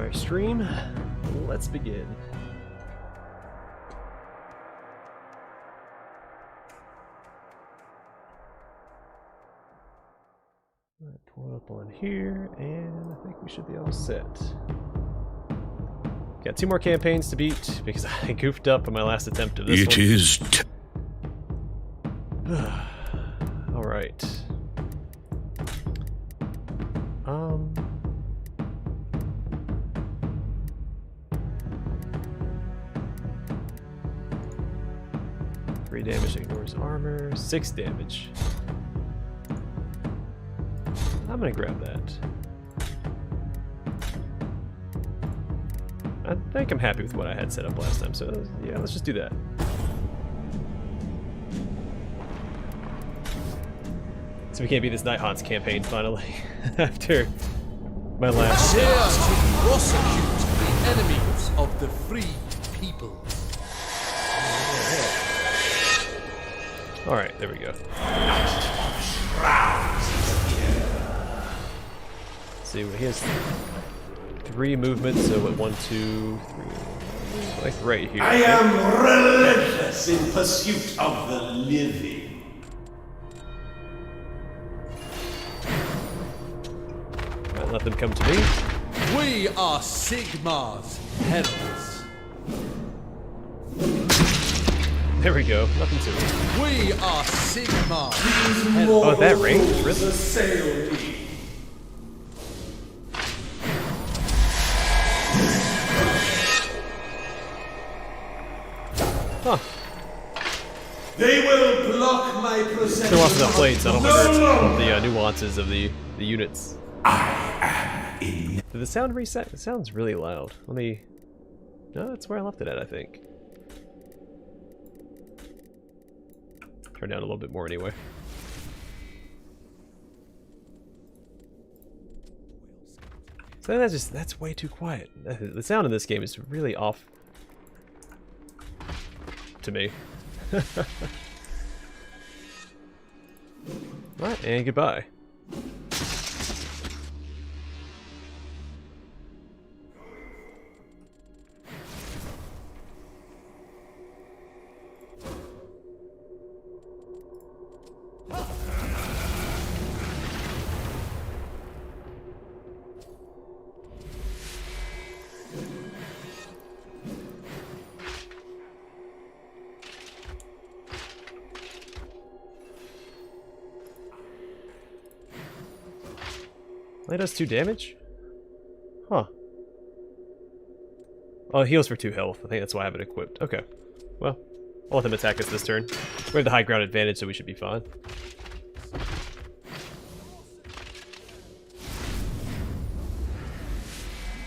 Alright, stream. Let's begin. Alright, pull it up on here, and I think we should be all set. Got 2 more campaigns to beat because I goofed up on my last attempt of this one. Alright. 3 damage, ignores armor, 6 damage. I'm gonna grab that. I think I'm happy with what I had set up last time, so yeah, let's just do that. So we can't beat this Night Haunts campaign finally, after my last... Dare to prosecute the enemies of the free people. Alright, there we go. See, he has 3 movements, so what, 1, 2, 3, like right here. I am relentless in pursuit of the living. Alright, let them come to me. We are Sigmar's heralds. There we go, nothing to it. We are Sigmar's heralds. Oh, at that range? Really? Assail me. Huh. They will block my procession. Still watching that plate, so I don't remember the nuances of the units. I am in. Did the sound reset? It sounds really loud. Let me... No, that's where I left it at, I think. Turn down a little bit more anyway. So that's way too quiet. The sound in this game is really off to me. Right, and goodbye. That does 2 damage? Huh. Oh, it heals for 2 health. I think that's why I have it equipped. Okay. Well, I'll let them attack us this turn. We have the high ground advantage, so we should be fine.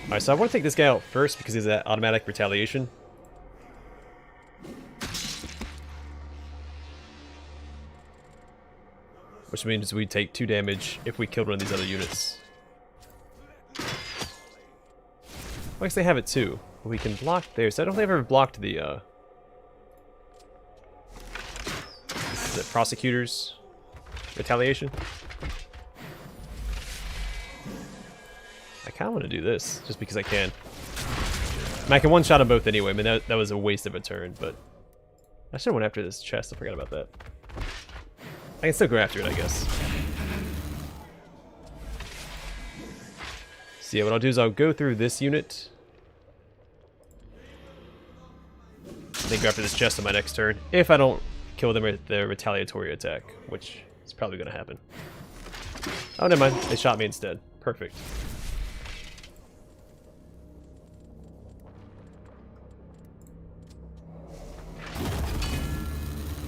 Alright, so I want to take this guy out first because he's that automatic retaliation. Which means we take 2 damage if we killed one of these other units. I guess they have it too. We can block there, so I don't think I've ever blocked the prosecutor's retaliation. I kind of want to do this, just because I can. I mean, I can one-shot them both anyway. I mean, that was a waste of a turn, but... I should have went after this chest, I forgot about that. I can still go after it, I guess. So yeah, what I'll do is I'll go through this unit. Then go after this chest on my next turn. If I don't kill them with the retaliatory attack, which is probably going to happen. Oh, never mind. They shot me instead. Perfect.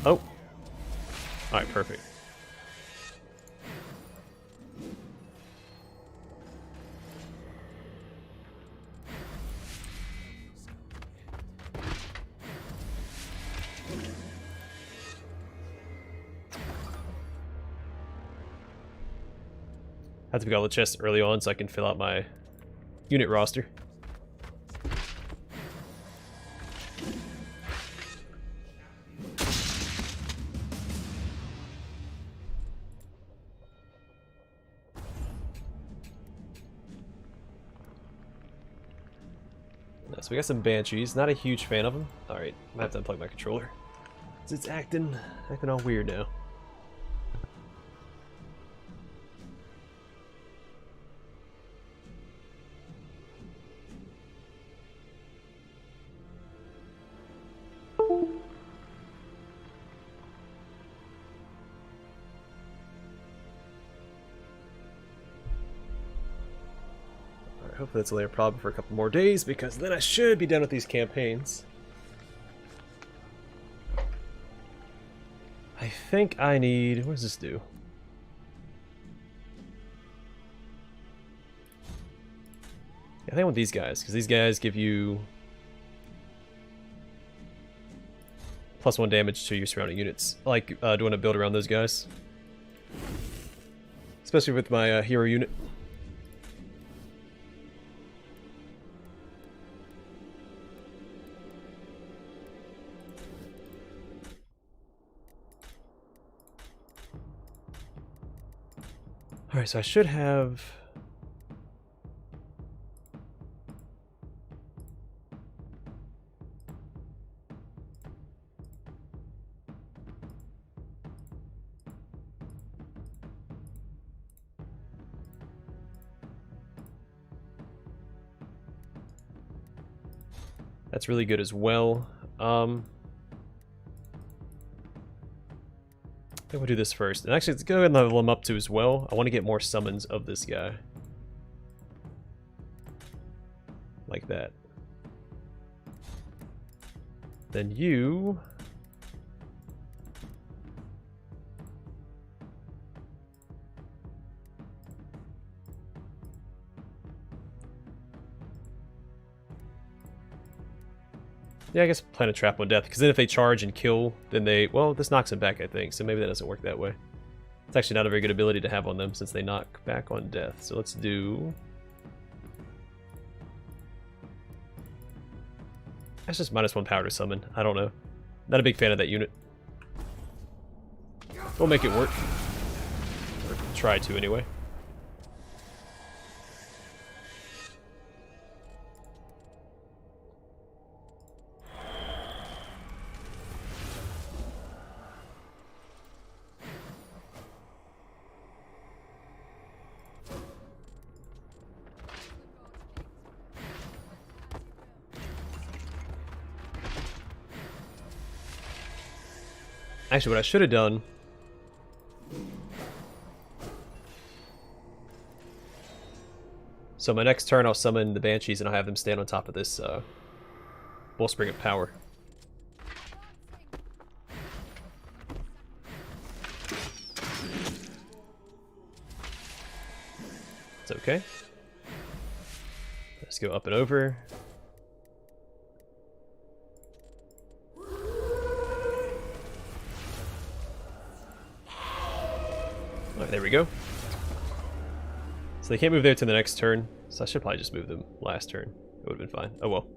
Oh. Alright, perfect. I have to pick all the chests early on so I can fill out my unit roster. So we got some Banshees. Not a huge fan of them. Alright, I might have to unplug my controller. It's acting all weird now. Hopefully that's only a problem for a couple more days, because then I should be done with these campaigns. I think I need... what does this do? I think I want these guys, because these guys give you +1 damage to your surrounding units. I like doing a build around those guys. Especially with my hero unit. Alright, so I should have... That's really good as well. I think we'll do this first. And actually, let's go ahead and level him up too as well. I want to get more summons of this guy. Like that. Then you... yeah, I guess plan a trap on death, because then if they charge and kill, then they... well, this knocks them back, I think, so maybe that doesn't work that way. It's actually not a very good ability to have on them, since they knock back on death. So let's do... that's just -1 power to summon. I don't know. Not a big fan of that unit. We'll make it work. Or try to, anyway. Actually, what I should have done... so my next turn I'll summon the Banshees and I'll have them stand on top of this Wellspring of Power. It's okay. Let's go up and over. There we go. So they can't move there to the next turn, so I should probably just move them last turn. It would have been fine. Oh well.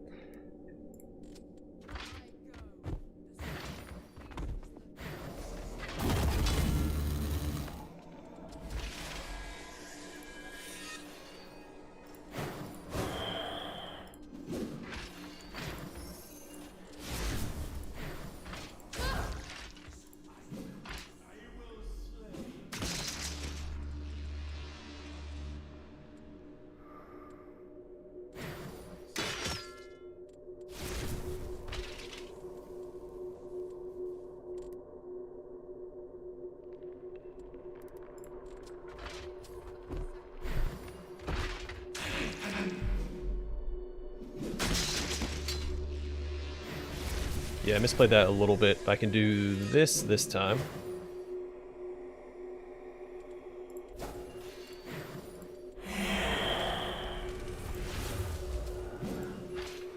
Yeah, I misplayed that a little bit. I can do this time.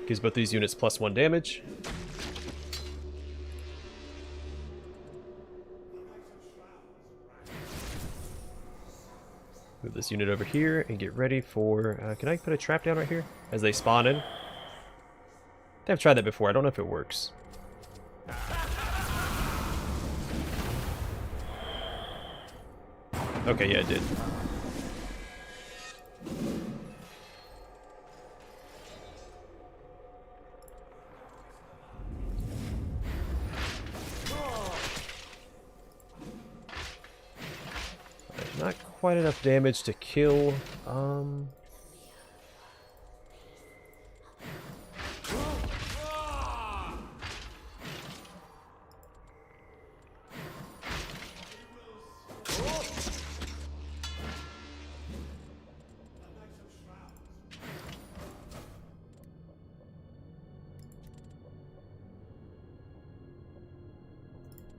Gives both these units +1 damage. Move this unit over here and get ready for... can I put a trap down right here as they spawn in? I've tried that before. I don't know if it works. Okay, yeah, it did. quite enough damage to kill.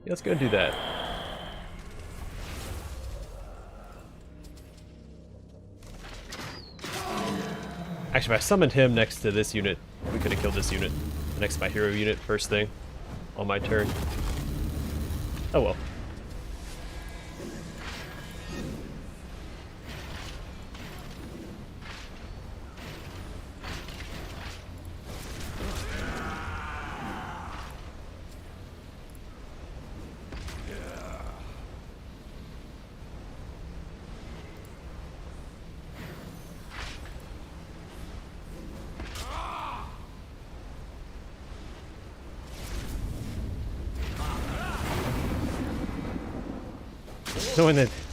Yeah, let's go do that. Actually, if I summoned him next to this unit, we could have killed this unit. Next to my hero unit, first thing, on my turn. Oh well.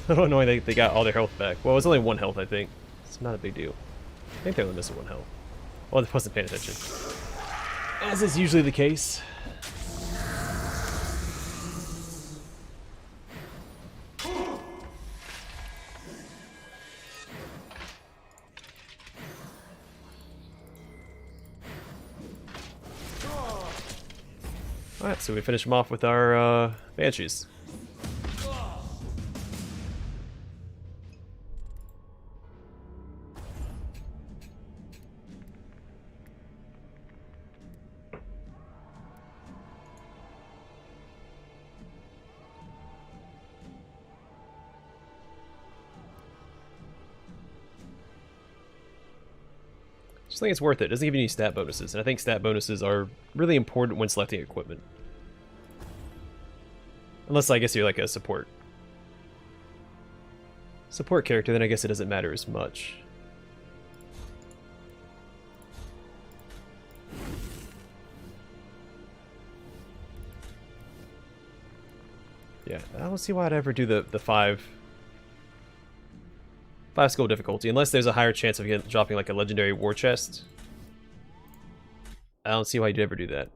Annoying they got all their health back. Well, it was only 1 health, I think. It's not a big deal. I think they only missing 1 health. Well, they wasn't paying attention. As is usually the case. Alright, so we finish them off with our Banshees. Just think it's worth it. It doesn't give you any stat bonuses, and I think stat bonuses are really important when selecting equipment. Unless I guess you're like a support character, then I guess it doesn't matter as much. Yeah, I don't see why I'd ever do the 5 skill difficulty, unless there's a higher chance of dropping like a legendary war chest. I don't see why you'd ever do that.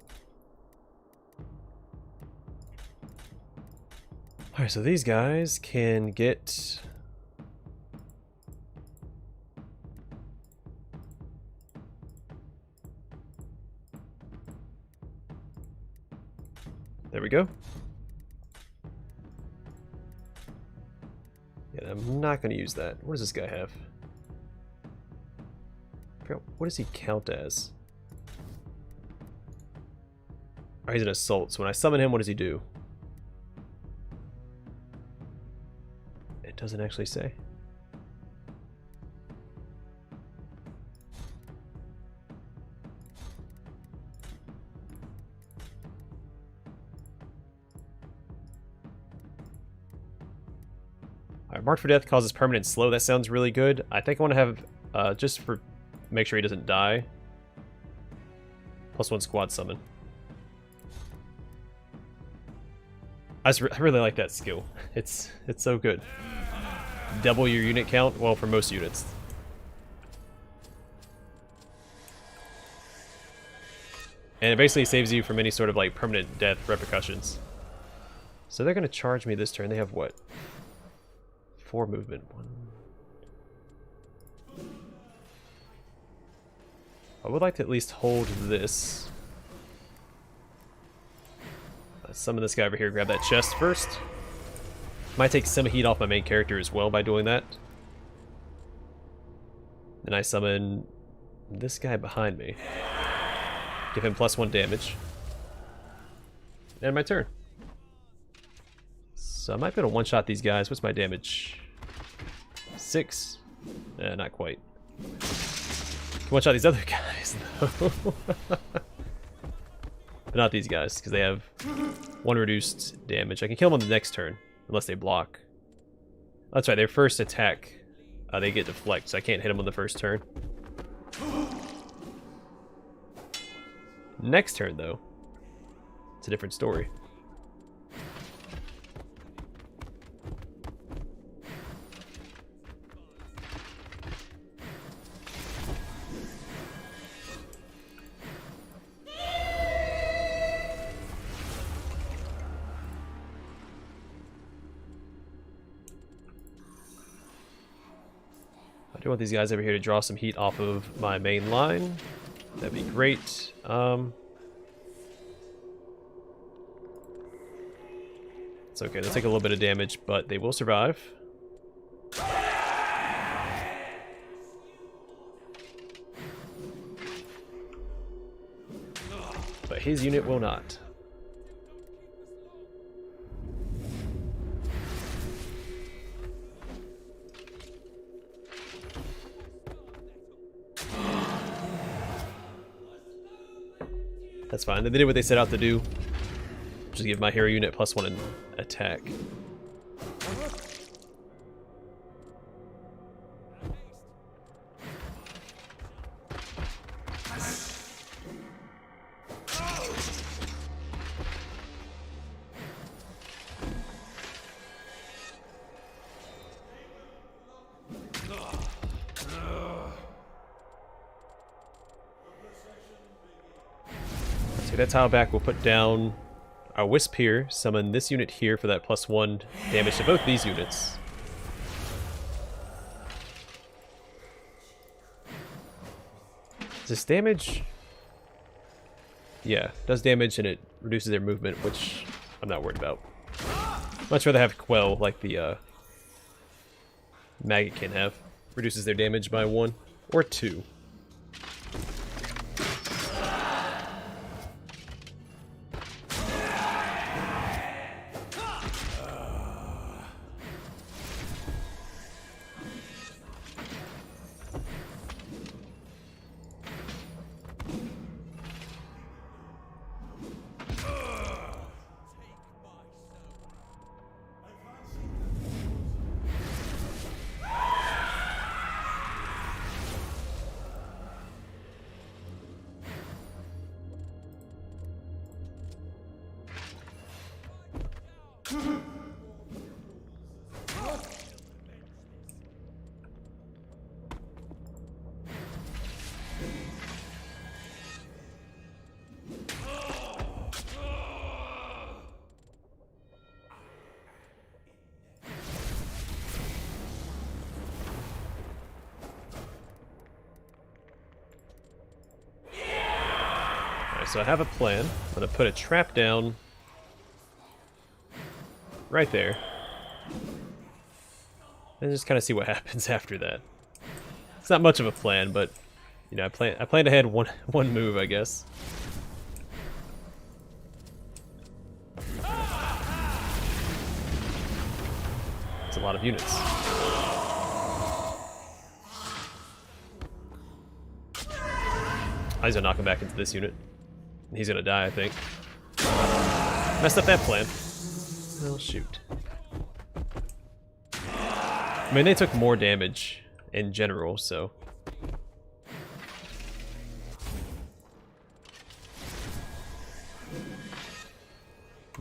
Alright, so these guys can get... There we go. Yeah, I'm not going to use that. What does this guy have? I forgot, what does he count as? Oh, he's an assault. So when I summon him, what does he do? It doesn't actually say. Alright, Marked for Death causes permanent slow. That sounds really good. I think I want to have, just for make sure he doesn't die, +1 squad summon. I really like that skill. It's so good. Double your unit count, well, for most units. And it basically saves you from any sort of like permanent death repercussions. So they're going to charge me this turn. They have what? 4 movement. 1. I would like to at least hold this. Summon this guy over here, grab that chest first. Might take some heat off my main character as well by doing that. Then I summon this guy behind me. Give him +1 damage. And my turn. So I might be able to one-shot these guys. What's my damage? 6? Not quite. One-shot these other guys, though. But not these guys, because they have 1 reduced damage. I can kill them on the next turn, unless they block. That's right, their first attack, they get deflect, so I can't hit them on the first turn. Next turn, though, it's a different story. I do want these guys over here to draw some heat off of my main line. That'd be great. It's okay, they'll take a little bit of damage, but they will survive. But his unit will not. That's fine. They did what they set out to do. Just give my hero unit +1 in attack. So that's how back we'll put down our Wisp here, summon this unit here for that +1 damage to both these units. Does this damage? Yeah, does damage and it reduces their movement, which I'm not worried about. Much rather have Quell like the Maggot can have. Reduces their damage by 1 or 2. So I have a plan. I'm going to put a trap down right there. And just kind of see what happens after that. It's not much of a plan, but you know, I planned ahead one move, I guess. It's a lot of units. He's gonna knock him back into this unit. He's gonna die, I think. Messed up that plan. Well, shoot. I mean, they took more damage in general, so...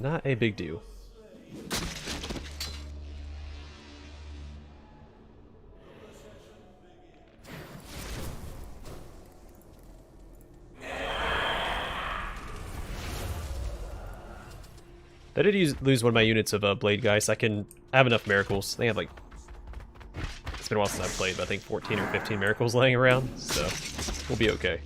not a big deal. I did lose one of my units of Blade Geist. I have enough miracles. I think I have like... it's been a while since I've played, but I think 14 or 15 miracles laying around, so we'll be okay.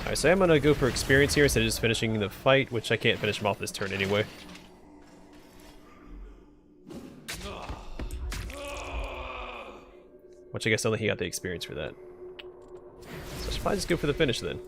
Alright, so I'm gonna go for experience here instead of just finishing the fight, which I can't finish him off this turn anyway. Which I guess only he got the experience for that. So I should probably just go for the finish then.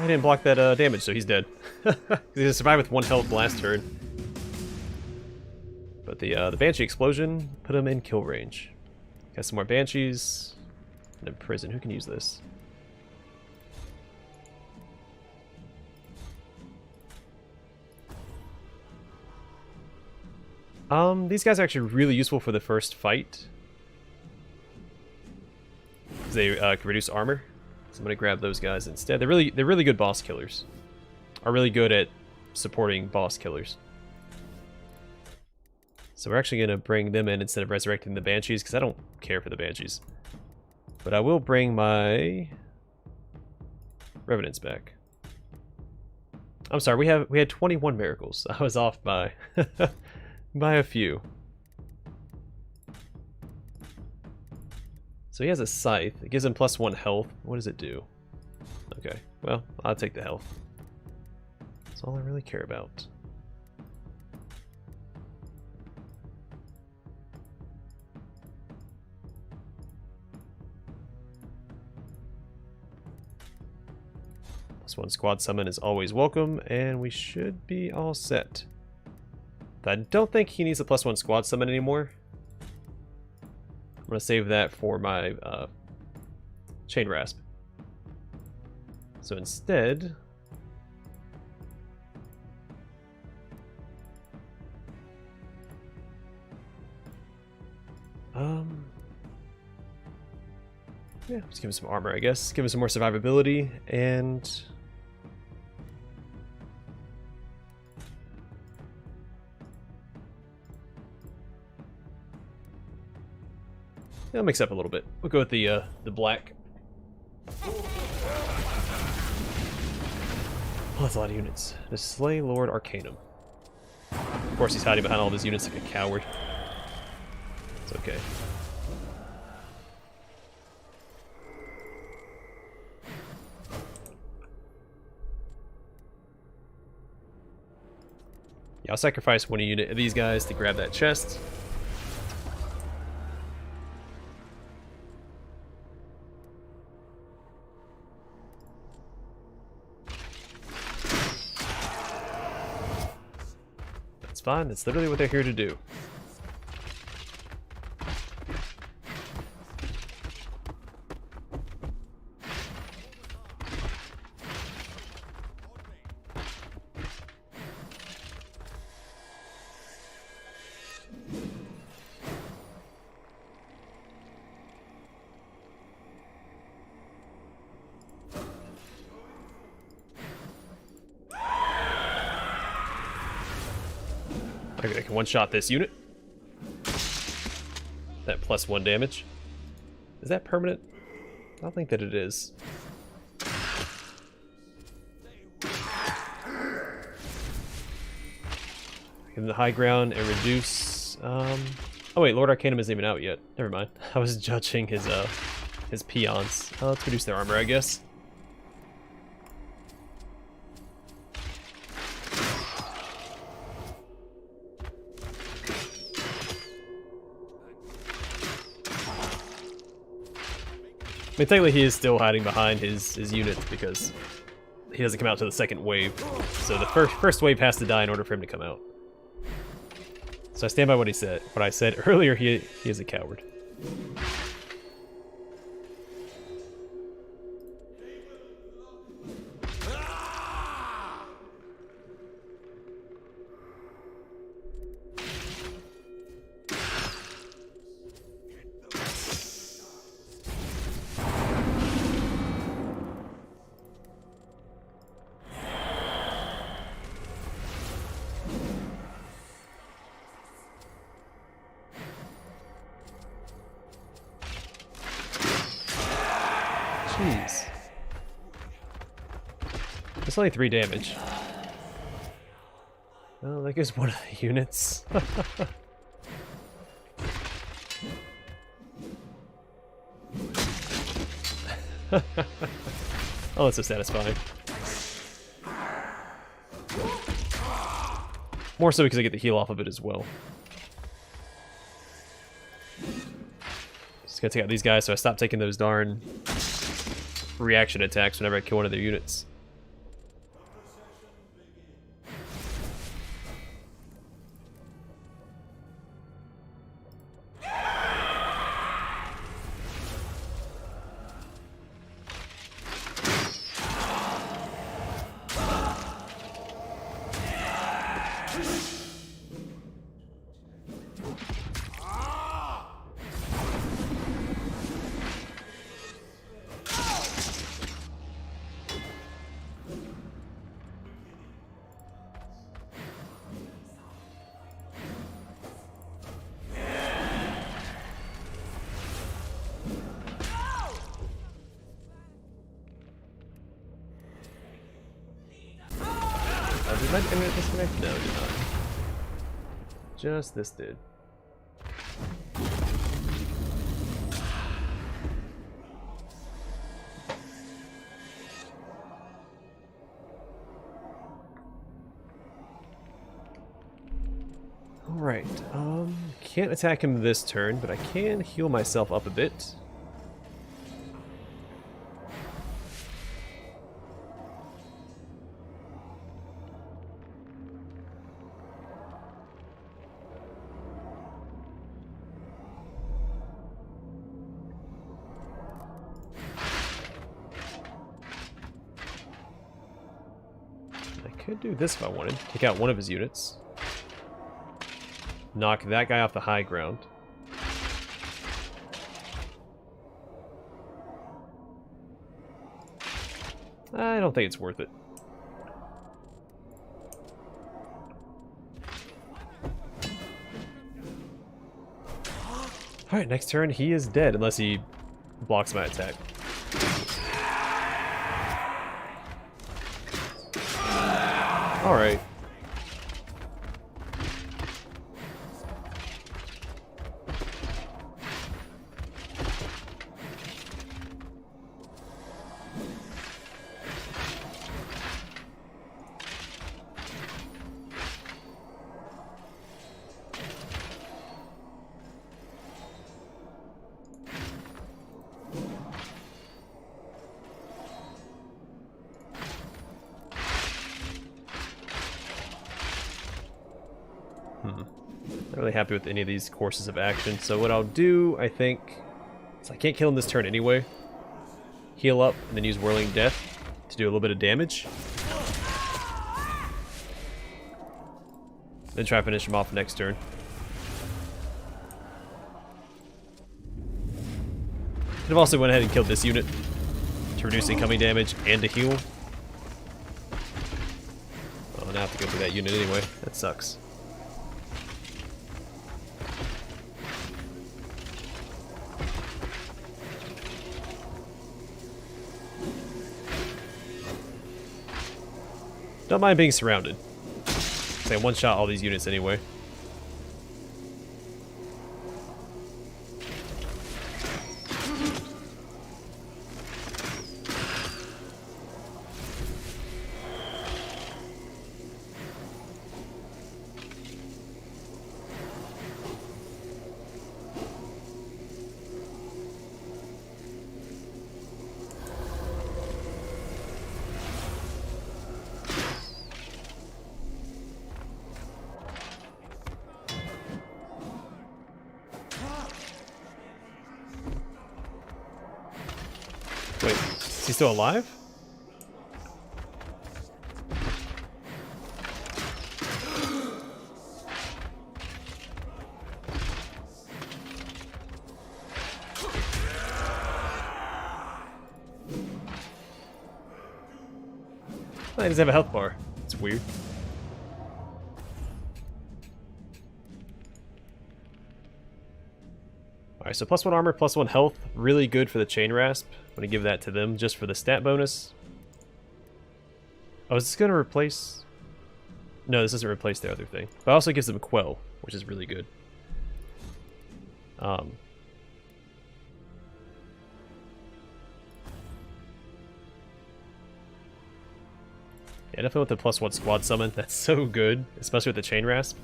I didn't block that damage, so he's dead. He's gonna survive with 1 health last turn. But the Banshee explosion put him in kill range. Got some more Banshees. And then prison. Who can use this? These guys are actually really useful for the first fight. They can reduce armor. So I'm gonna grab those guys instead. They're really good boss killers. Are really good at supporting boss killers. So we're actually gonna bring them in instead of resurrecting the Banshees, because I don't care for the Banshees. But I will bring my Revenants back. I'm sorry, we had 21 miracles. I was off by by a few. So he has a scythe. It gives him +1 health. What does it do? Okay, well, I'll take the health. That's all I really care about. +1 squad summon is always welcome, and we should be all set. I don't think he needs a +1 squad summon anymore. I'm going to save that for my Chain Rasp. So instead... yeah, let's give him some armor, I guess. Give him some more survivability, and... yeah, I'll mix up a little bit. We'll go with the black. Oh, that's a lot of units. To slay Lord Arcanum. Of course, he's hiding behind all of his units like a coward. It's okay. Yeah, I'll sacrifice 1 unit of these guys to grab that chest. That's fine, that's literally what they're here to do. I can one-shot this unit. That +1 damage. Is that permanent? I don't think that it is. Give him the high ground and reduce... oh wait, Lord Arcanum isn't even out yet. Never mind. I was judging his peons. Let's reduce their armor, I guess. I mean, technically he is still hiding behind his units because he doesn't come out to the second wave. So the first wave has to die in order for him to come out. So I stand by what he said. What I said earlier, he is a coward. Jeez. It's only 3 damage. Oh, that goes one of the units. Oh, that's so satisfying. More so because I get the heal off of it as well. Just gotta take out these guys so I stop taking those darn reaction attacks whenever I kill one of their units. Did my internet disconnect? No, it did not. Just this did. Alright, can't attack him this turn, but I can heal myself up a bit. Could do this if I wanted. Take out one of his units. Knock that guy off the high ground. I don't think it's worth it. Alright, next turn he is dead unless he blocks my attack. Alright. Not really happy with any of these courses of action, so what I'll do, I think, is I can't kill him this turn anyway. Heal up, and then use Whirling Death to do a little bit of damage. Then try to finish him off next turn. Could have also went ahead and killed this unit to reduce incoming damage and to heal. Oh, now I have to go through that unit anyway. That sucks. Don't mind being surrounded. I one-shot all these units anyway. Wait, is he still alive? Oh, he doesn't have a health bar. It's weird. Alright, so +1 armor, +1 health. Really good for the Chain Rasp. I'm going to give that to them just for the stat bonus. Oh, is this going to replace... No, this doesn't replace the other thing. But it also gives them Quell, which is really good. Yeah, definitely with the +1 squad summon. That's so good, especially with the Chain Rasp.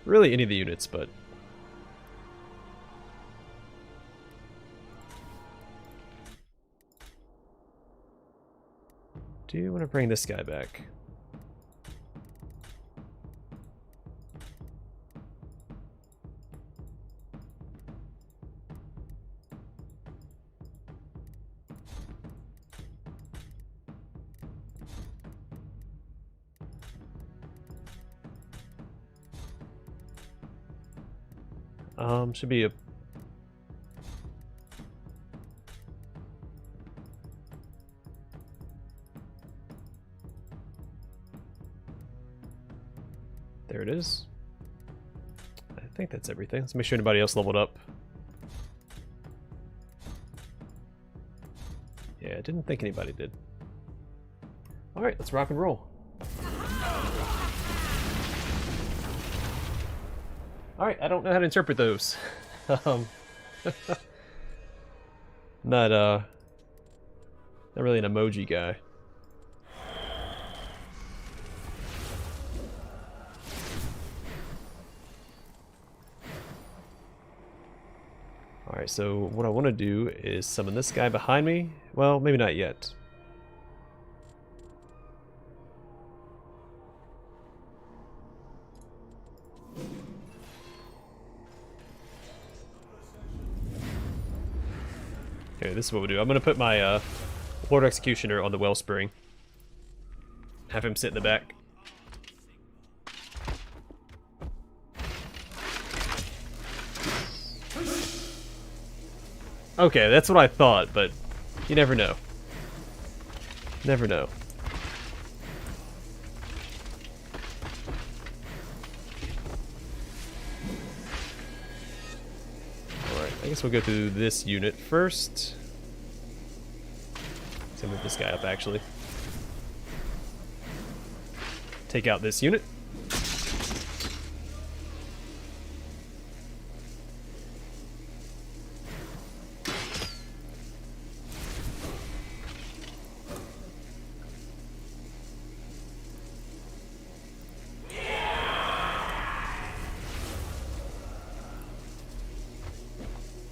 Really any of the units, but... Do you want to bring this guy back? Should be a... There it is. I think that's everything. Let's make sure anybody else leveled up. Yeah, I didn't think anybody did. Alright, let's rock and roll. Alright, I don't know how to interpret those. Not really an emoji guy. Alright, so what I want to do is summon this guy behind me. Well, maybe not yet. Okay, this is what we'll do. I'm going to put my Lord Executioner on the Wellspring. Have him sit in the back. Okay, that's what I thought, but you never know. Never know. Alright, I guess we'll go through this unit first. Let's move this guy up, actually. Take out this unit.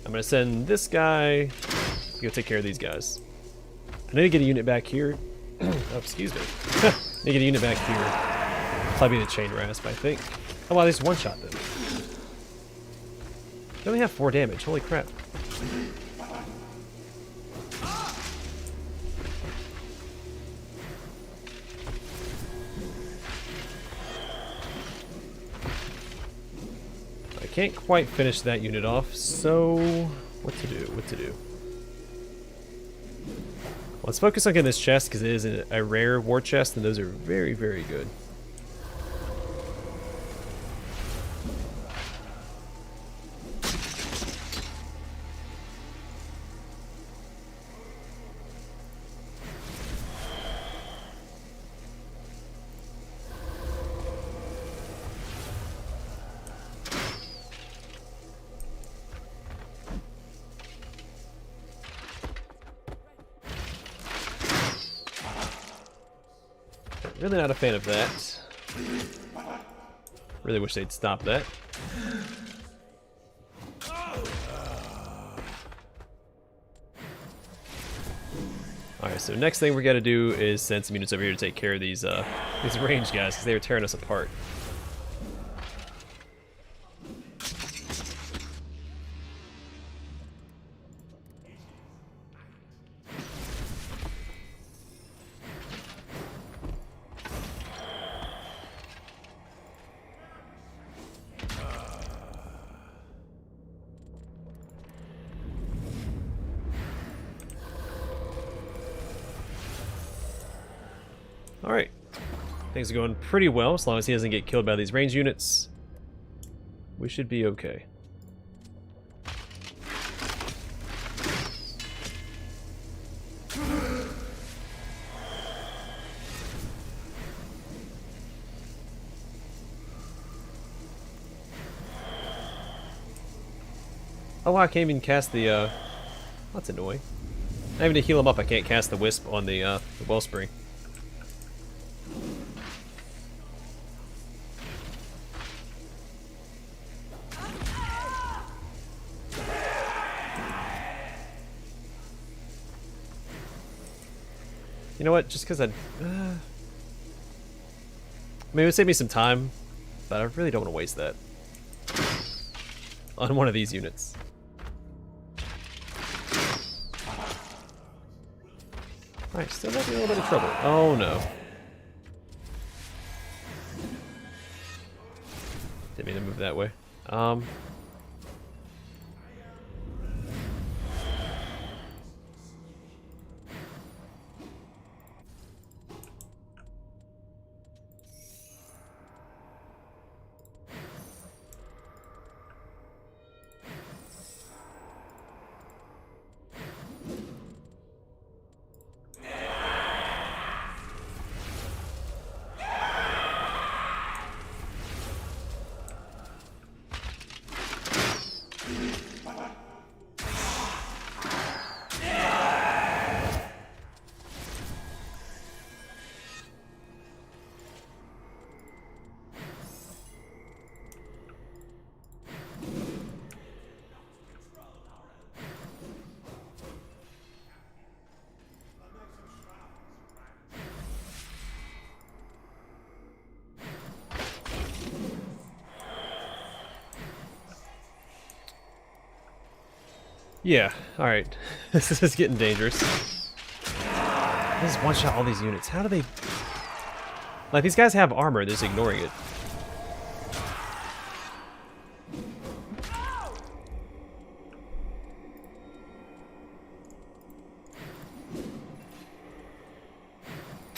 I'm gonna send this guy to go take care of these guys. I need to get a unit back here. Oh, excuse me. I need to get a unit back here. Probably the chain rasp, I think. Oh wow, they just one-shot them. They only have 4 damage. Holy crap. I can't quite finish that unit off, so what to do? What to do? Let's focus on getting this chest because it is a rare war chest, and those are very, very good. Really not a fan of that. Really wish they'd stop that. Alright, so next thing we gotta do is send some units over here to take care of these range guys, because they were tearing us apart. Alright, things are going pretty well, as long as he doesn't get killed by these range units. We should be okay. Oh, I can't even cast the, that's annoying. Even to heal him up, I can't cast the Wisp on the Wellspring. You know what? Just because I mean, it would save me some time, but I really don't want to waste that on one of these units. Alright, still might be a little bit of trouble. Oh no. Didn't mean to move that way. Yeah, alright. This is getting dangerous. Just one-shot all these units. How do they... Like, these guys have armor, they're just ignoring it.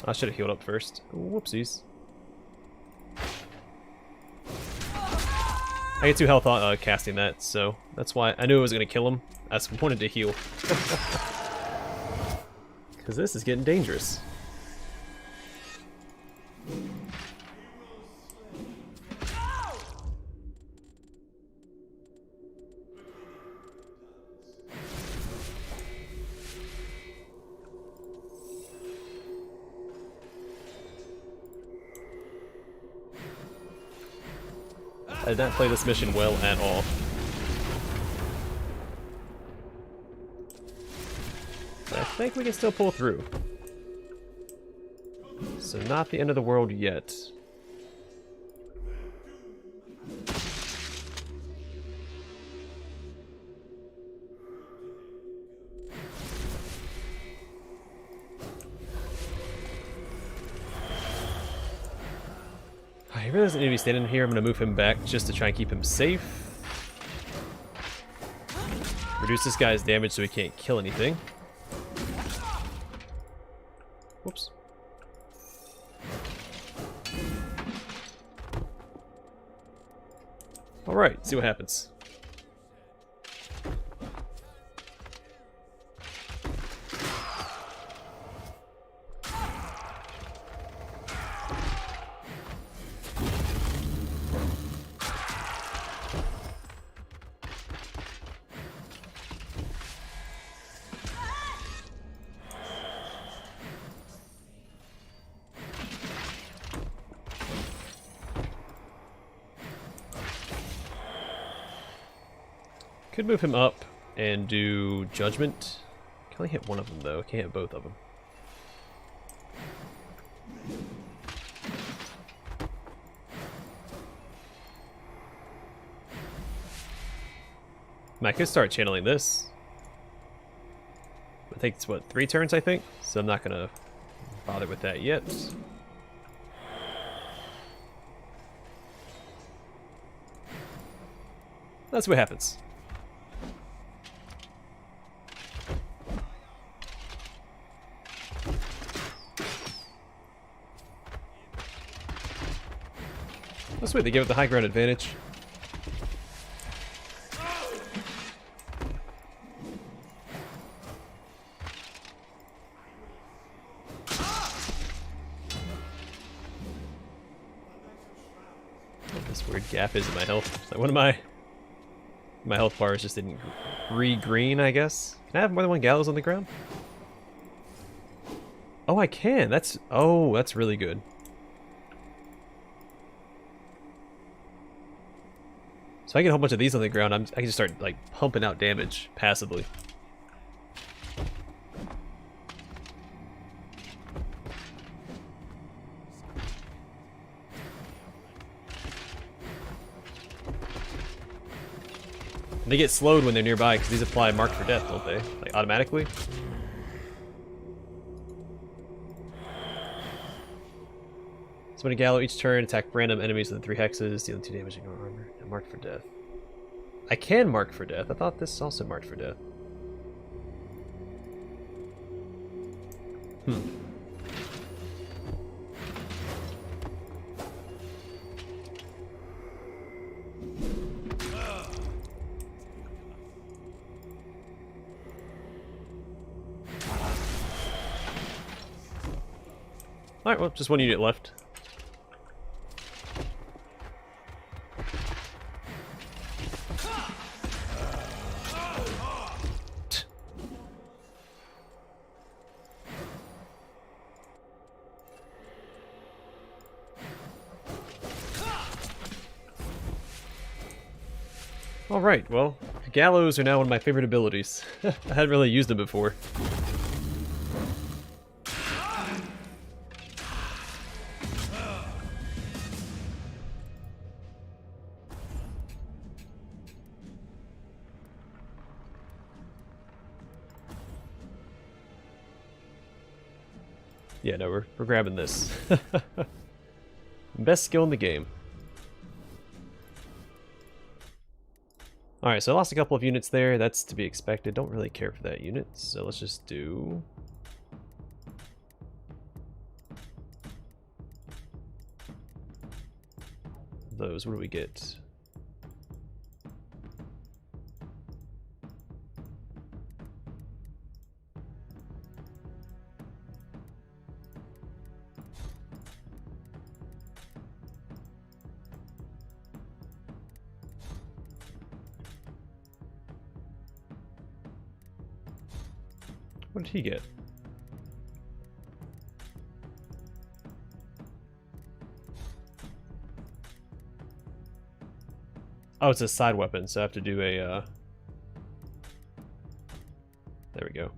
I should have healed up first. Whoopsies. I get 2 health on casting that, so that's why I knew I was going to kill him. I just wanted to heal. Because this is getting dangerous. I did not play this mission well at all. But I think we can still pull through. So not the end of the world yet. He really doesn't need to be standing here. I'm going to move him back just to try and keep him safe. Reduce this guy's damage so he can't kill anything. Whoops. Alright, see what happens. Could move him up and do Judgment. Can only hit one of them though. Can't hit both of them. I could start channeling this. I think it's what, 3 turns I think? So I'm not gonna bother with that yet. That's what happens. Oh sweet, they give it the high ground advantage. What this weird gap is in my health. Like, what am I? My health bars just didn't re-green, I guess. Can I have more than one gallows on the ground? Oh, I can. That's really good. So I get a whole bunch of these on the ground, I can just start like pumping out damage passively. And they get slowed when they're nearby because these apply mark for death, don't they? Like automatically? So when a gallow each turn, attack random enemies with 3 hexes, dealing 2 damage, ignore armor, and mark for death. I can mark for death. I thought this also marked for death. Alright, well, just 1 unit left. Alright, well, gallows are now one of my favorite abilities. I hadn't really used them before. Yeah, no, we're grabbing this. Best skill in the game. Alright, so I lost a couple of units there. That's to be expected. Don't really care for that unit, so let's just do... those. What do we get? What did he get? Oh, it's a side weapon, so I have to do a, there we go.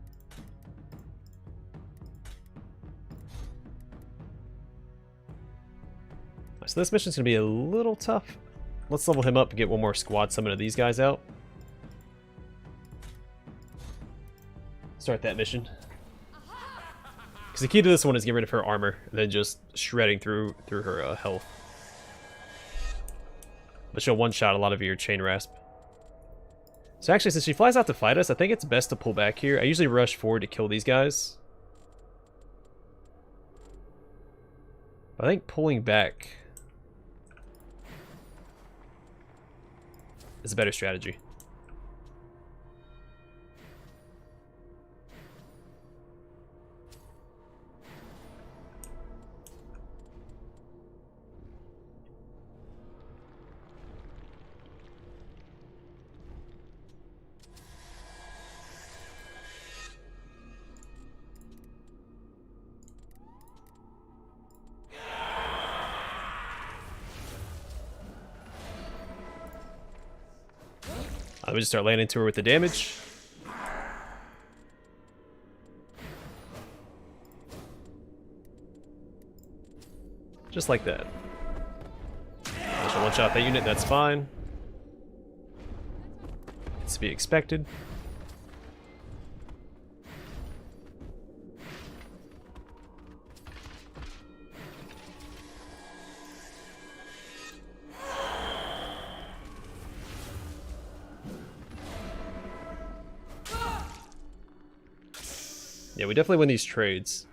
So this mission's gonna be a little tough. Let's level him up and get one more squad summon of these guys out. Start that mission. Because the key to this one is get rid of her armor, and then just shredding through her health. But she'll one-shot a lot of your chain rasp. So actually, since she flies out to fight us, I think it's best to pull back here. I usually rush forward to kill these guys. But I think pulling back is a better strategy. Let me just start landing to her with the damage. Just like that. I shall one-shot that unit, that's fine. It's to be expected. Yeah, we definitely win these trades.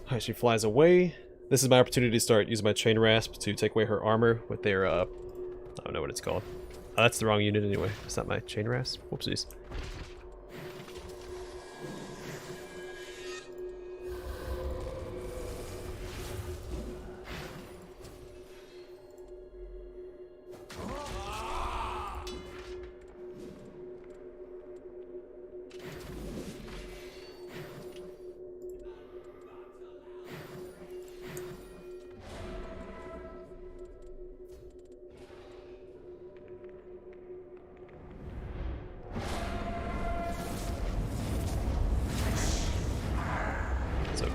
Alright, she flies away. This is my opportunity to start using my chain rasp to take away her armor with their, I don't know what it's called. That's the wrong unit anyway. It's not my chain rasp. Whoopsies.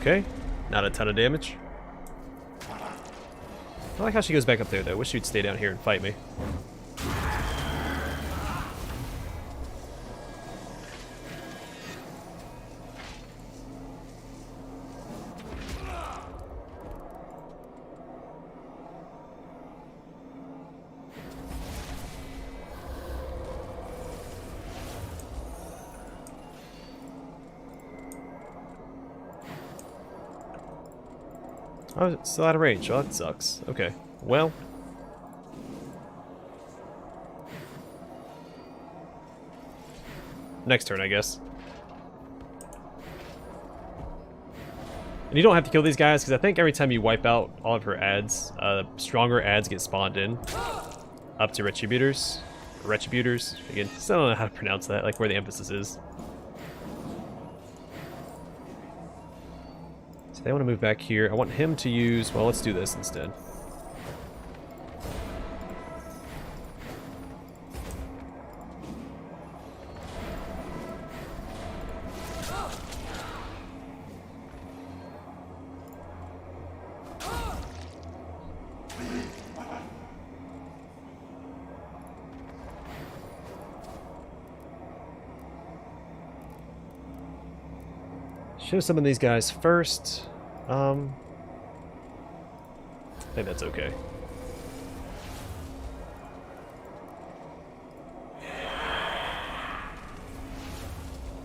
Okay, not a ton of damage. I like how she goes back up there though. Wish she'd stay down here and fight me. Oh, it's still out of range. Oh, that sucks. Okay, well. Next turn, I guess. And you don't have to kill these guys, because I think every time you wipe out all of her ads, stronger ads get spawned in. Up to Retributors. Retributors. Again, still don't know how to pronounce that, like where the emphasis is. So they want to move back here. I want him to use... well, let's do this instead. Show some of these guys first. I think that's okay.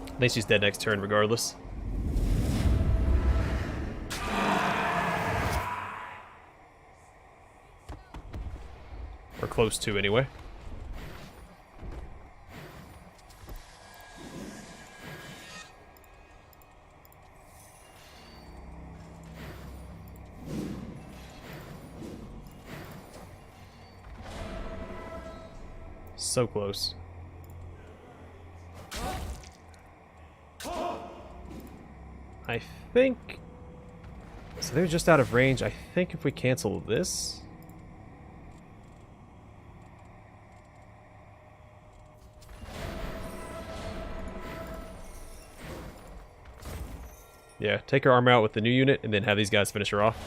At least she's dead next turn regardless. Or close to anyway. So close. I think... So they're just out of range. I think if we cancel this... Yeah, take her armor out with the new unit and then have these guys finish her off.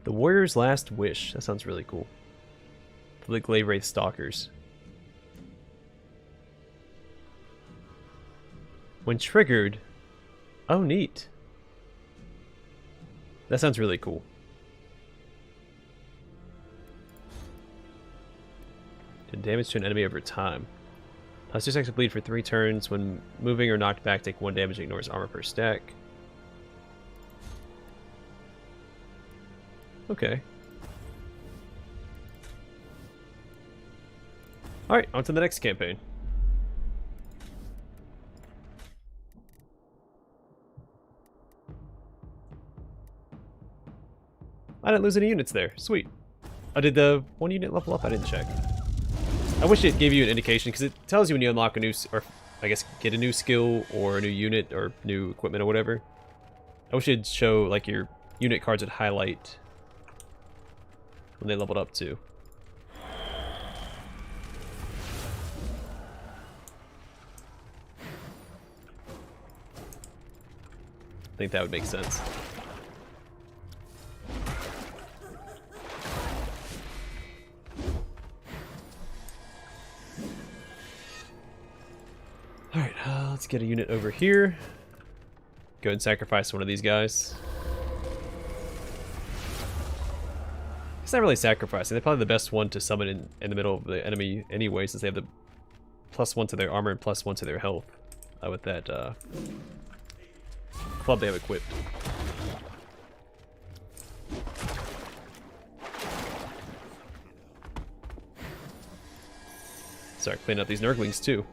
The Warrior's Last Wish. That sounds really cool. For the Glaive Wraith Stalkers. When triggered... Oh, neat. That sounds really cool. Did damage to an enemy over time. Plus 2 seconds to bleed for 3 turns. When moving or knocked back, take 1 damage and ignores armor per stack. Okay. Alright, on to the next campaign. I didn't lose any units there. Sweet. Oh, did the one unit level up? I didn't check. I wish it gave you an indication, because it tells you when you unlock a new, or I guess get a new skill, or a new unit, or new equipment, or whatever. I wish it'd show, like, your unit cards would highlight when they leveled up too. I think that would make sense. Alright, let's get a unit over here. Go ahead and sacrifice one of these guys. It's not really sacrificing. They're probably the best one to summon in the middle of the enemy anyway, since they have the +1 to their armor and +1 to their health with that club they have equipped. Start cleaning up these Nurglings too.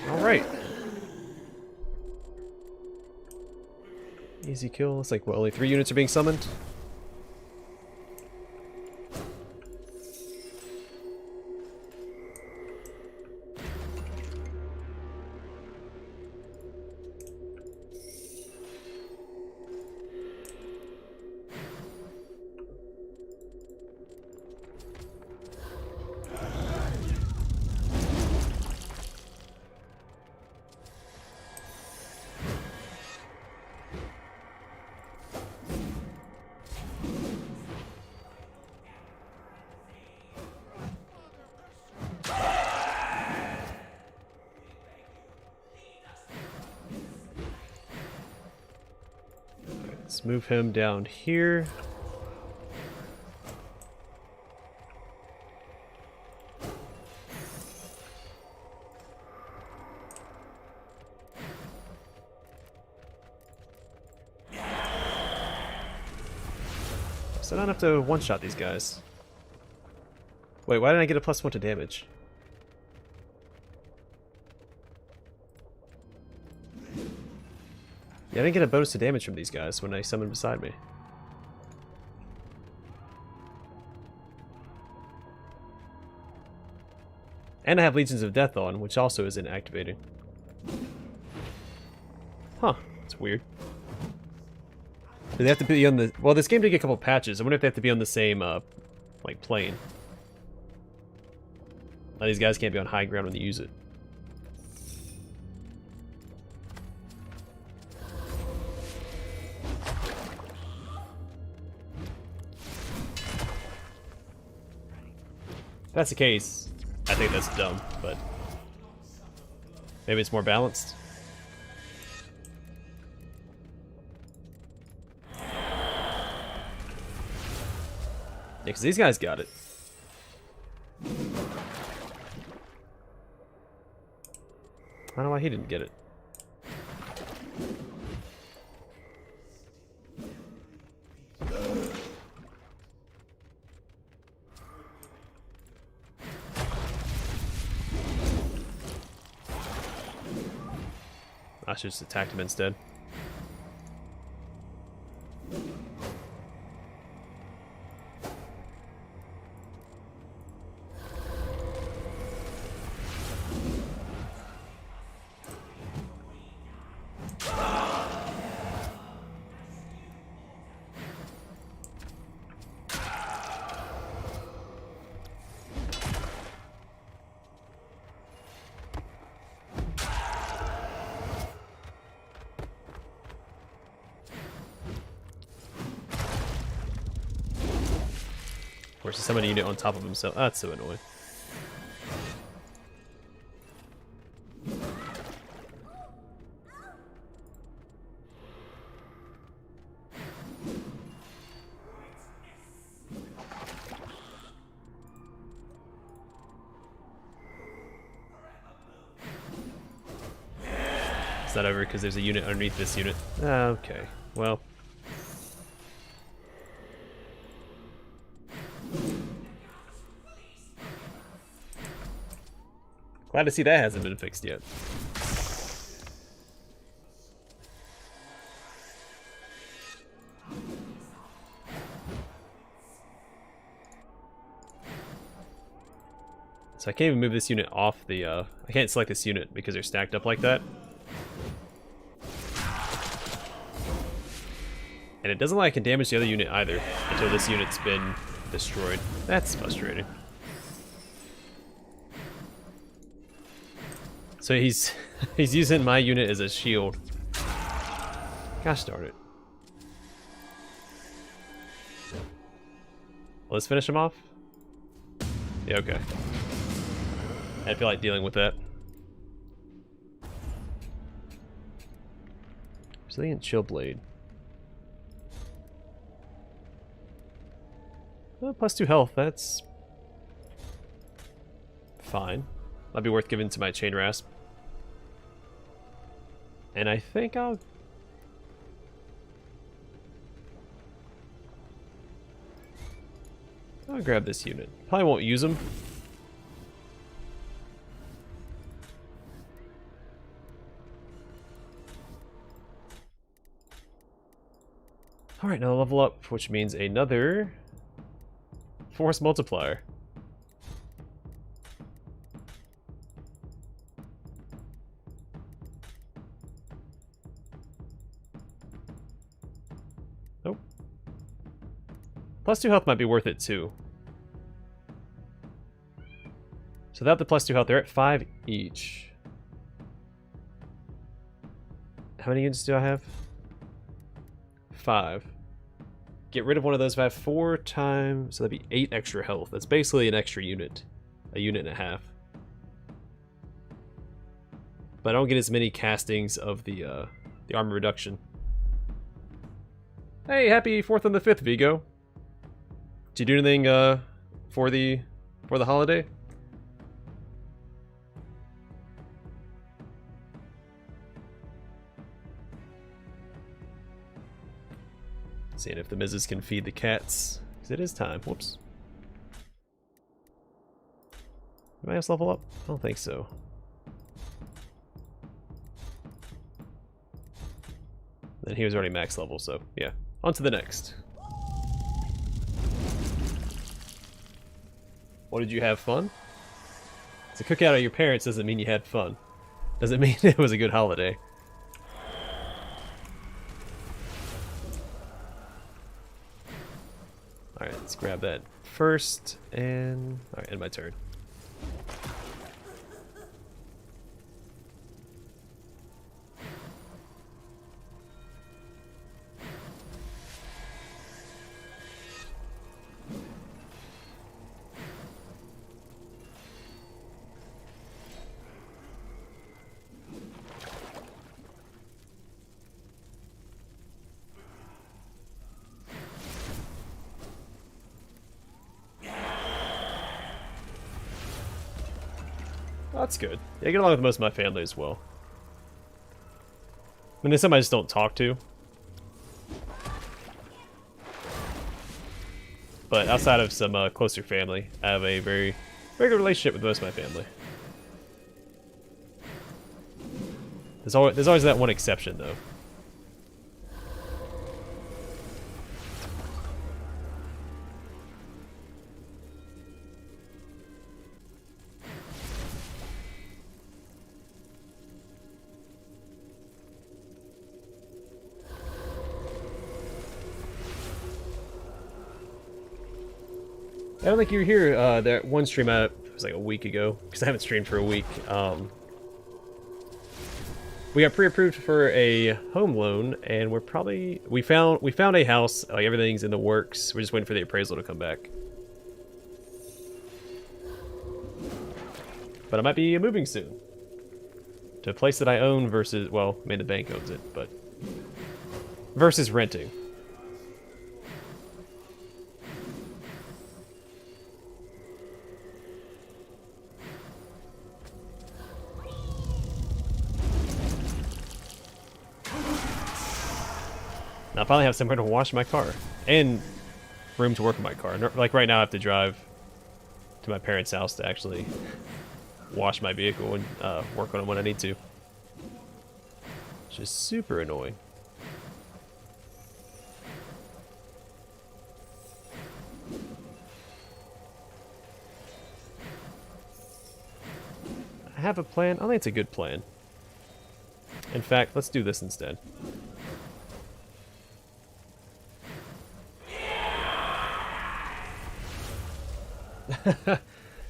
Alright. Easy kill. It's like, what, only 3 units are being summoned? Let's move him down here. So I don't have to one-shot these guys. Wait, why didn't I get a +1 to damage? Yeah, I didn't get a bonus to damage from these guys when I summoned beside me. And I have Legions of Death on, which also isn't activating. Huh, that's weird. Do they have to be on the... Well, this game did get a couple patches. I wonder if they have to be on the same, like, plane. Now, these guys can't be on high ground when they use it. If that's the case, I think that's dumb, but maybe it's more balanced. Yeah, because these guys got it. I don't know why he didn't get it. I should just attacked him instead. Forces summon a unit on top of himself. Oh, that's so annoying. Is that over because there's a unit underneath this unit? Okay, well. Glad to see that hasn't been fixed yet. So I can't even move this unit off the, I can't select this unit because they're stacked up like that. And it doesn't like I can damage the other unit either until this unit's been destroyed. That's frustrating. So he's using my unit as a shield. Gosh darn it. Let's finish him off. Yeah, okay. I feel like dealing with that. Resilient Chill Blade. Well, +2 health, that's fine. That'd be worth giving to my Chain Rasp. And I think I'll grab this unit. Probably won't use them. Alright, now level up, which means another force multiplier. Nope. +2 health might be worth it too. So without the +2 health, they're at 5 each. How many units do I have? 5. Get rid of one of those if I have 4 times, so that'd be 8 extra health. That's basically an extra unit. A unit and a half. But I don't get as many castings of the armor reduction. Hey, happy 4th and the 5th, Vigo. Did you do anything for the holiday? Seeing if the missus can feed the cats. Because it is time. Whoops. Did my ass level up? I don't think so. Then he was already max level, so yeah. On to the next. What, did you have fun? To cook out at your parents doesn't mean you had fun. Doesn't mean it was a good holiday. Alright, let's grab that first, and... Alright, end my turn. That's good. Yeah, I get along with most of my family as well. I mean, there's some I just don't talk to. But outside of some closer family, I have a very good relationship with most of my family. There's always that one exception, though. I don't think you were here that one stream it was like a week ago, because I haven't streamed for a week. We got pre-approved for a home loan, and we found a house. Like, everything's in the works. We're just waiting for the appraisal to come back. But I might be moving soon to a place that I own versus, well, I mean, the bank owns it, but versus renting. I finally have somewhere to wash my car and room to work on my car. Like right now, I have to drive to my parents' house to actually wash my vehicle and work on it when I need to, which is super annoying. I have a plan. I think it's a good plan. In fact, let's do this instead.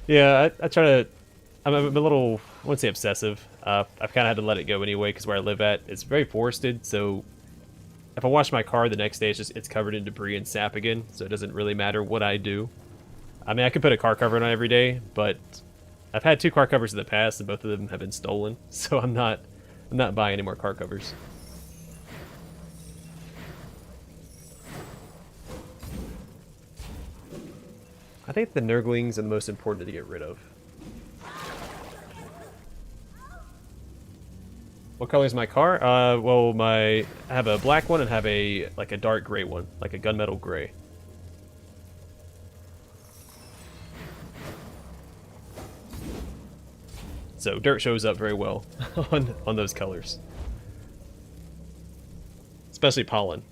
Yeah, I try to... I'm a little, I wouldn't say obsessive. I've kind of had to let it go anyway, because where I live at, it's very forested, so if I wash my car the next day, it's covered in debris and sap again, so it doesn't really matter what I do. I mean, I could put a car cover on every day, but I've had 2 car covers in the past, and both of them have been stolen, so I'm not buying any more car covers. I think the Nurglings are the most important to get rid of. What color is my car? Well, I have a black one and have a dark gray one, like a gunmetal gray. So dirt shows up very well on those colors, especially pollen.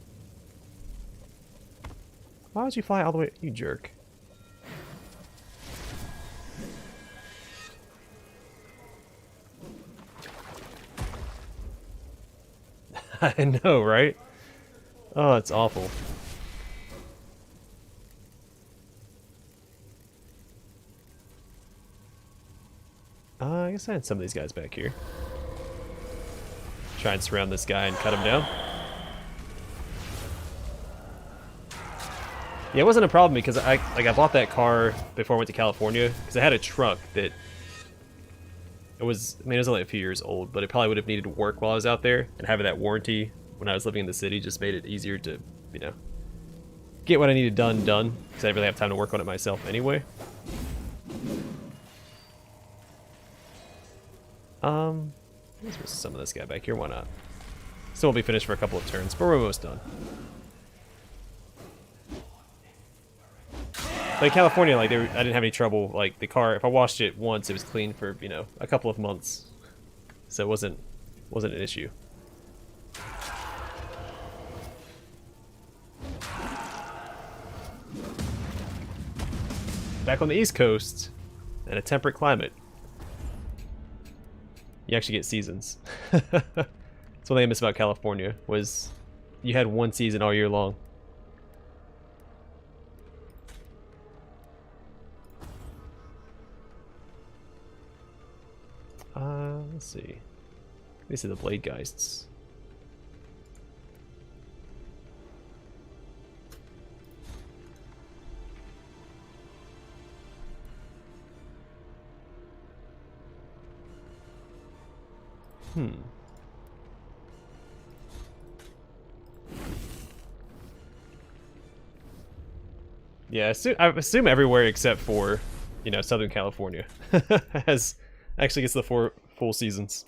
Why would you fly all the way, you jerk? I know, right? Oh, it's awful. I guess I had some of these guys back here. Try and surround this guy and cut him down. Yeah, it wasn't a problem because I bought that car before I went to California because I had a truck that it was only a few years old, but it probably would have needed to work while I was out there, and having that warranty when I was living in the city just made it easier to, you know, get what I needed done, because I didn't really have time to work on it myself anyway. Let's put some of this guy back here, why not? Still won't be finished for a couple of turns, but we're almost done. Like California, like I didn't have any trouble. Like the car, if I washed it once, it was clean for, you know, a couple of months, so it wasn't an issue. Back on the East Coast, in a temperate climate, you actually get seasons. That's one thing I miss about California, was you had one season all year long. Let's see. These are the Blade Geists. Yeah, I assume everywhere except for, you know, Southern California actually gets the 4 full seasons.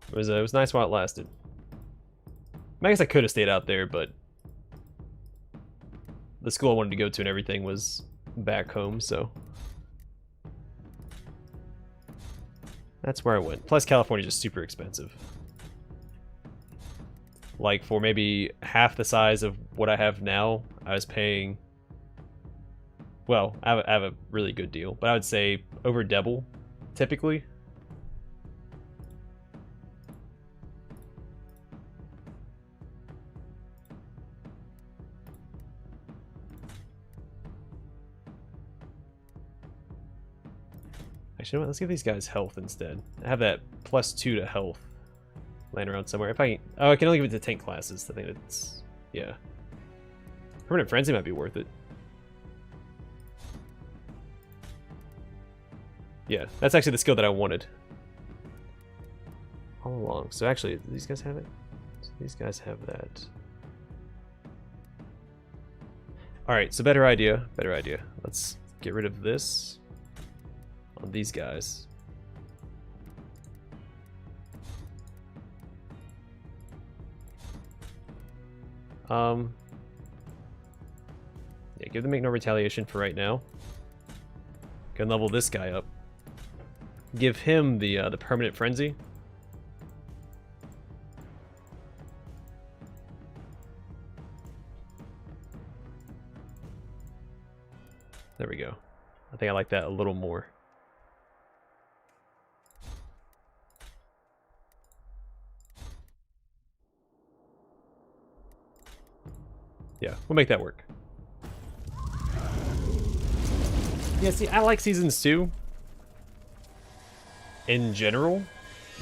It was nice while it lasted. I guess I could have stayed out there, but the school I wanted to go to and everything was back home, so that's where I went. Plus, California is just super expensive. Like, for maybe half the size of what I have now, I was paying... Well, I have a really good deal, but I would say over double, typically. Actually, you know what? Let's give these guys health instead. I have that +2 to health laying around somewhere. If I can, oh, I can only give it to tank classes. I think that's, yeah. Permanent Frenzy might be worth it. Yeah, that's actually the skill that I wanted all along. So actually, do these guys have it? So these guys have that. All right, so better idea. Let's get rid of this on these guys. Yeah, give them Make No Retaliation for right now. Can level this guy up. Give him the Permanent Frenzy. There we go. I think I like that a little more. Yeah, we'll make that work. Yeah, see, I like seasons too, in general,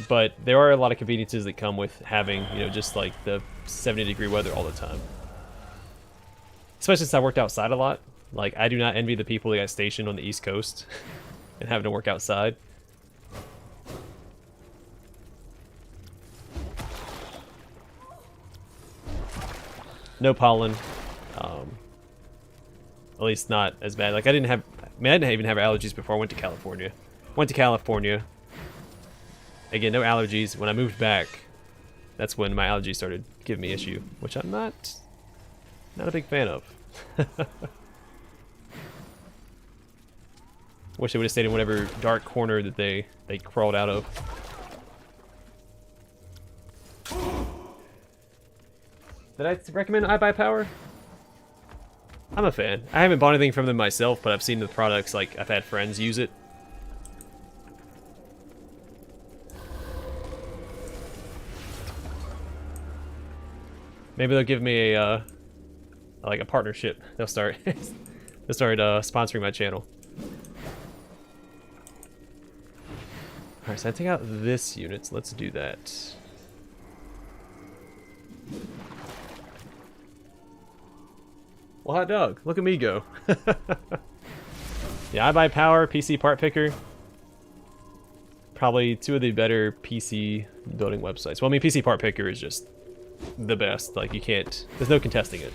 but there are a lot of conveniences that come with having, you know, just like the 70-degree weather all the time. Especially since I worked outside a lot. Like, I do not envy the people that got stationed on the East Coast and having to work outside. No pollen. At least not as bad. Like, I didn't even have allergies before I went to California. Went to California. Again, no allergies. When I moved back, that's when my allergies started giving me issue, which I'm not a big fan of. Wish they would have stayed in whatever dark corner that they crawled out of. Did I recommend iBuyPower? I'm a fan. I haven't bought anything from them myself, but I've seen the products, like, I've had friends use it. Maybe they'll give me a like a partnership. They'll start sponsoring my channel. Alright, so I take out this unit, so let's do that. Well, hot dog, look at me go. Yeah, iBuyPower, PC Part Picker. Probably two of the better PC building websites. Well, I mean, PC Part Picker is just the best. Like, you can't, there's no contesting it.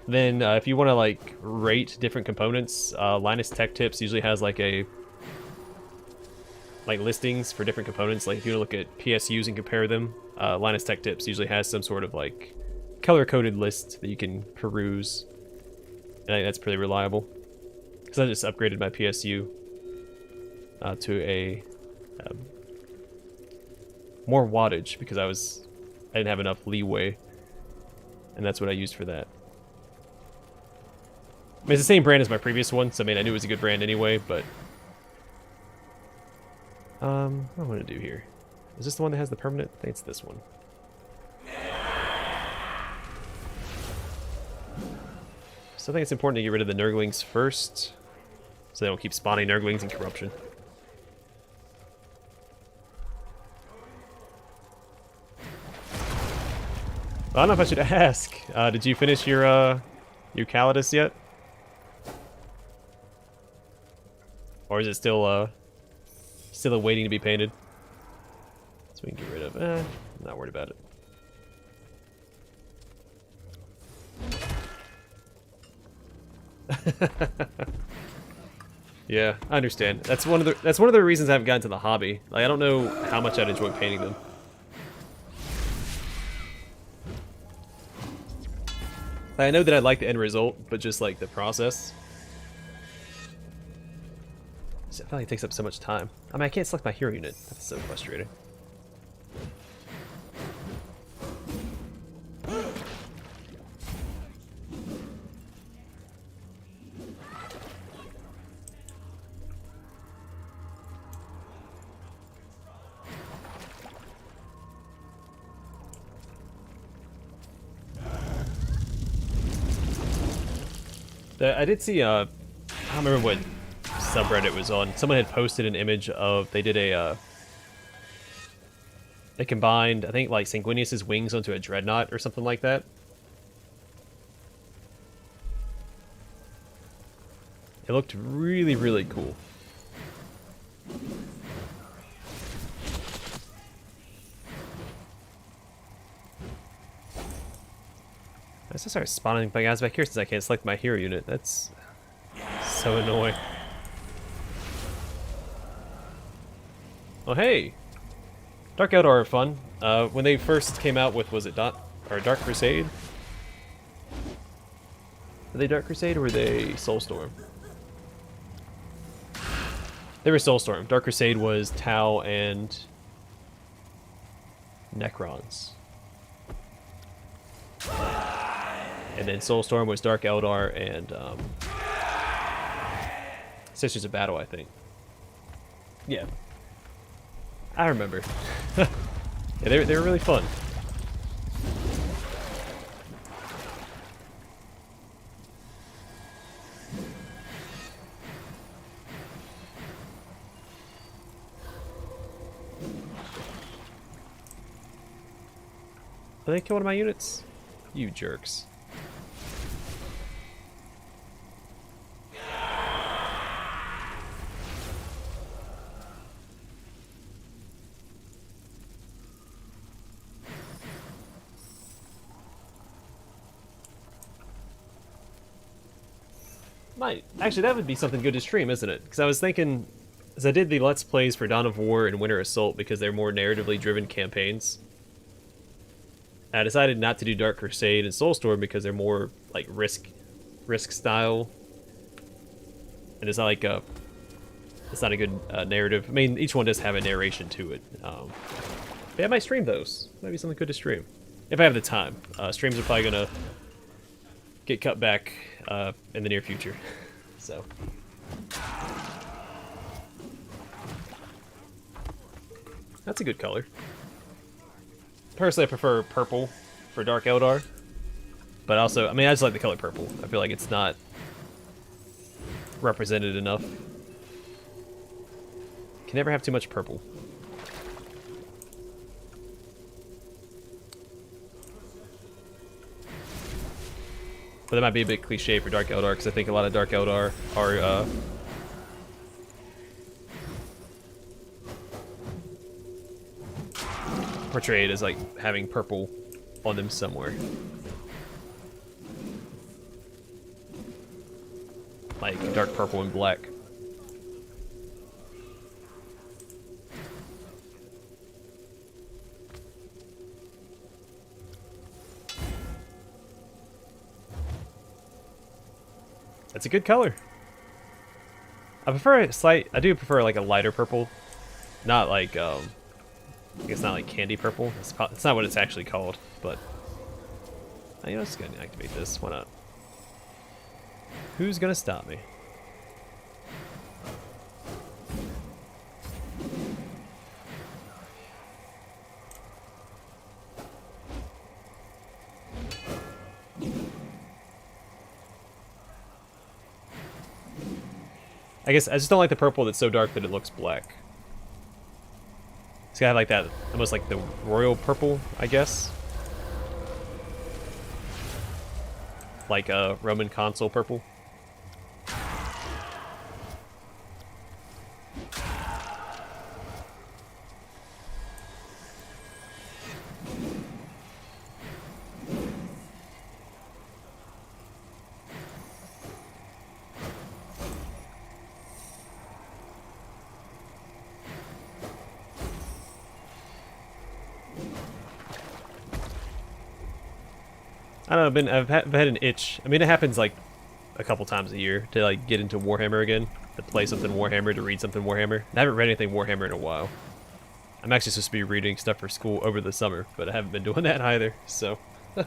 Then if you want to like rate different components, Linus Tech Tips usually has like a listings for different components. Like if you want to look at PSUs and compare them, Linus Tech Tips usually has some sort of like color-coded list that you can peruse. And I think that's pretty reliable. Because I just upgraded my PSU to a more wattage because I didn't have enough leeway, and that's what I used for that. I mean, it's the same brand as my previous one, so I mean, I knew it was a good brand anyway, but... what am I going to do here? Is this the one that has the permanent? I think it's this one. So I think it's important to get rid of the Nurglings first, so they don't keep spawning Nurglings and corruption. I don't know if I should ask. Did you finish your Calidus yet? Or is it still waiting to be painted? So we can get rid of. I'm not worried about it. Yeah, I understand. That's one of the reasons I haven't gotten to the hobby. Like, I don't know how much I'd enjoy painting them. I know that I like the end result, but just like the process. I feel like it takes up so much time. I mean, I can't select my hero unit. That's so frustrating. I did see, I don't remember what subreddit it was on. Someone had posted an image of, they combined, I think, like, Sanguinius's wings onto a dreadnought or something like that. It looked really, really cool. I just started spawning my guys back here since I can't select my hero unit. That's so annoying. Oh hey! Dark Eldar are fun. When they first came out with, was it Dark Crusade? Were they Dark Crusade or were they Soulstorm? They were Soulstorm. Dark Crusade was Tau and Necrons. And then Soulstorm was Dark Eldar and Sisters of Battle, I think. Yeah. I remember. Yeah, they were really fun. Did they kill one of my units? You jerks. Actually, that would be something good to stream, isn't it? Because I was thinking, as I did the Let's Plays for Dawn of War and Winter Assault because they're more narratively driven campaigns. I decided not to do Dark Crusade and Soulstorm because they're more like risk style, and it's not like it's not a good narrative. I mean, each one does have a narration to it. Yeah, I might stream those. Might be something good to stream if I have the time. Streams are probably gonna get cut back in the near future. So that's a good color. Personally, I prefer purple for Dark Eldar, but also, I mean, I just like the color purple. I feel like it's not represented enough. Can never have too much purple. But that might be a bit cliche for Dark Eldar, because I think a lot of Dark Eldar are portrayed as like having purple on them somewhere. like dark purple and black. It's a good color. I do prefer like a lighter purple, not like I guess not like candy purple. It's not what it's actually called, but you know, it's gonna activate this. Why not? Who's gonna stop me? I guess I just don't like the purple that's so dark that it looks black. It's gotta have like that, almost like the royal purple, I guess. Like a Roman consul purple. I don't know, I've had an itch. I mean, it happens like a couple times a year to like get into Warhammer again, to play something Warhammer, to read something Warhammer. I haven't read anything Warhammer in a while. I'm actually supposed to be reading stuff for school over the summer, but I haven't been doing that either, so. I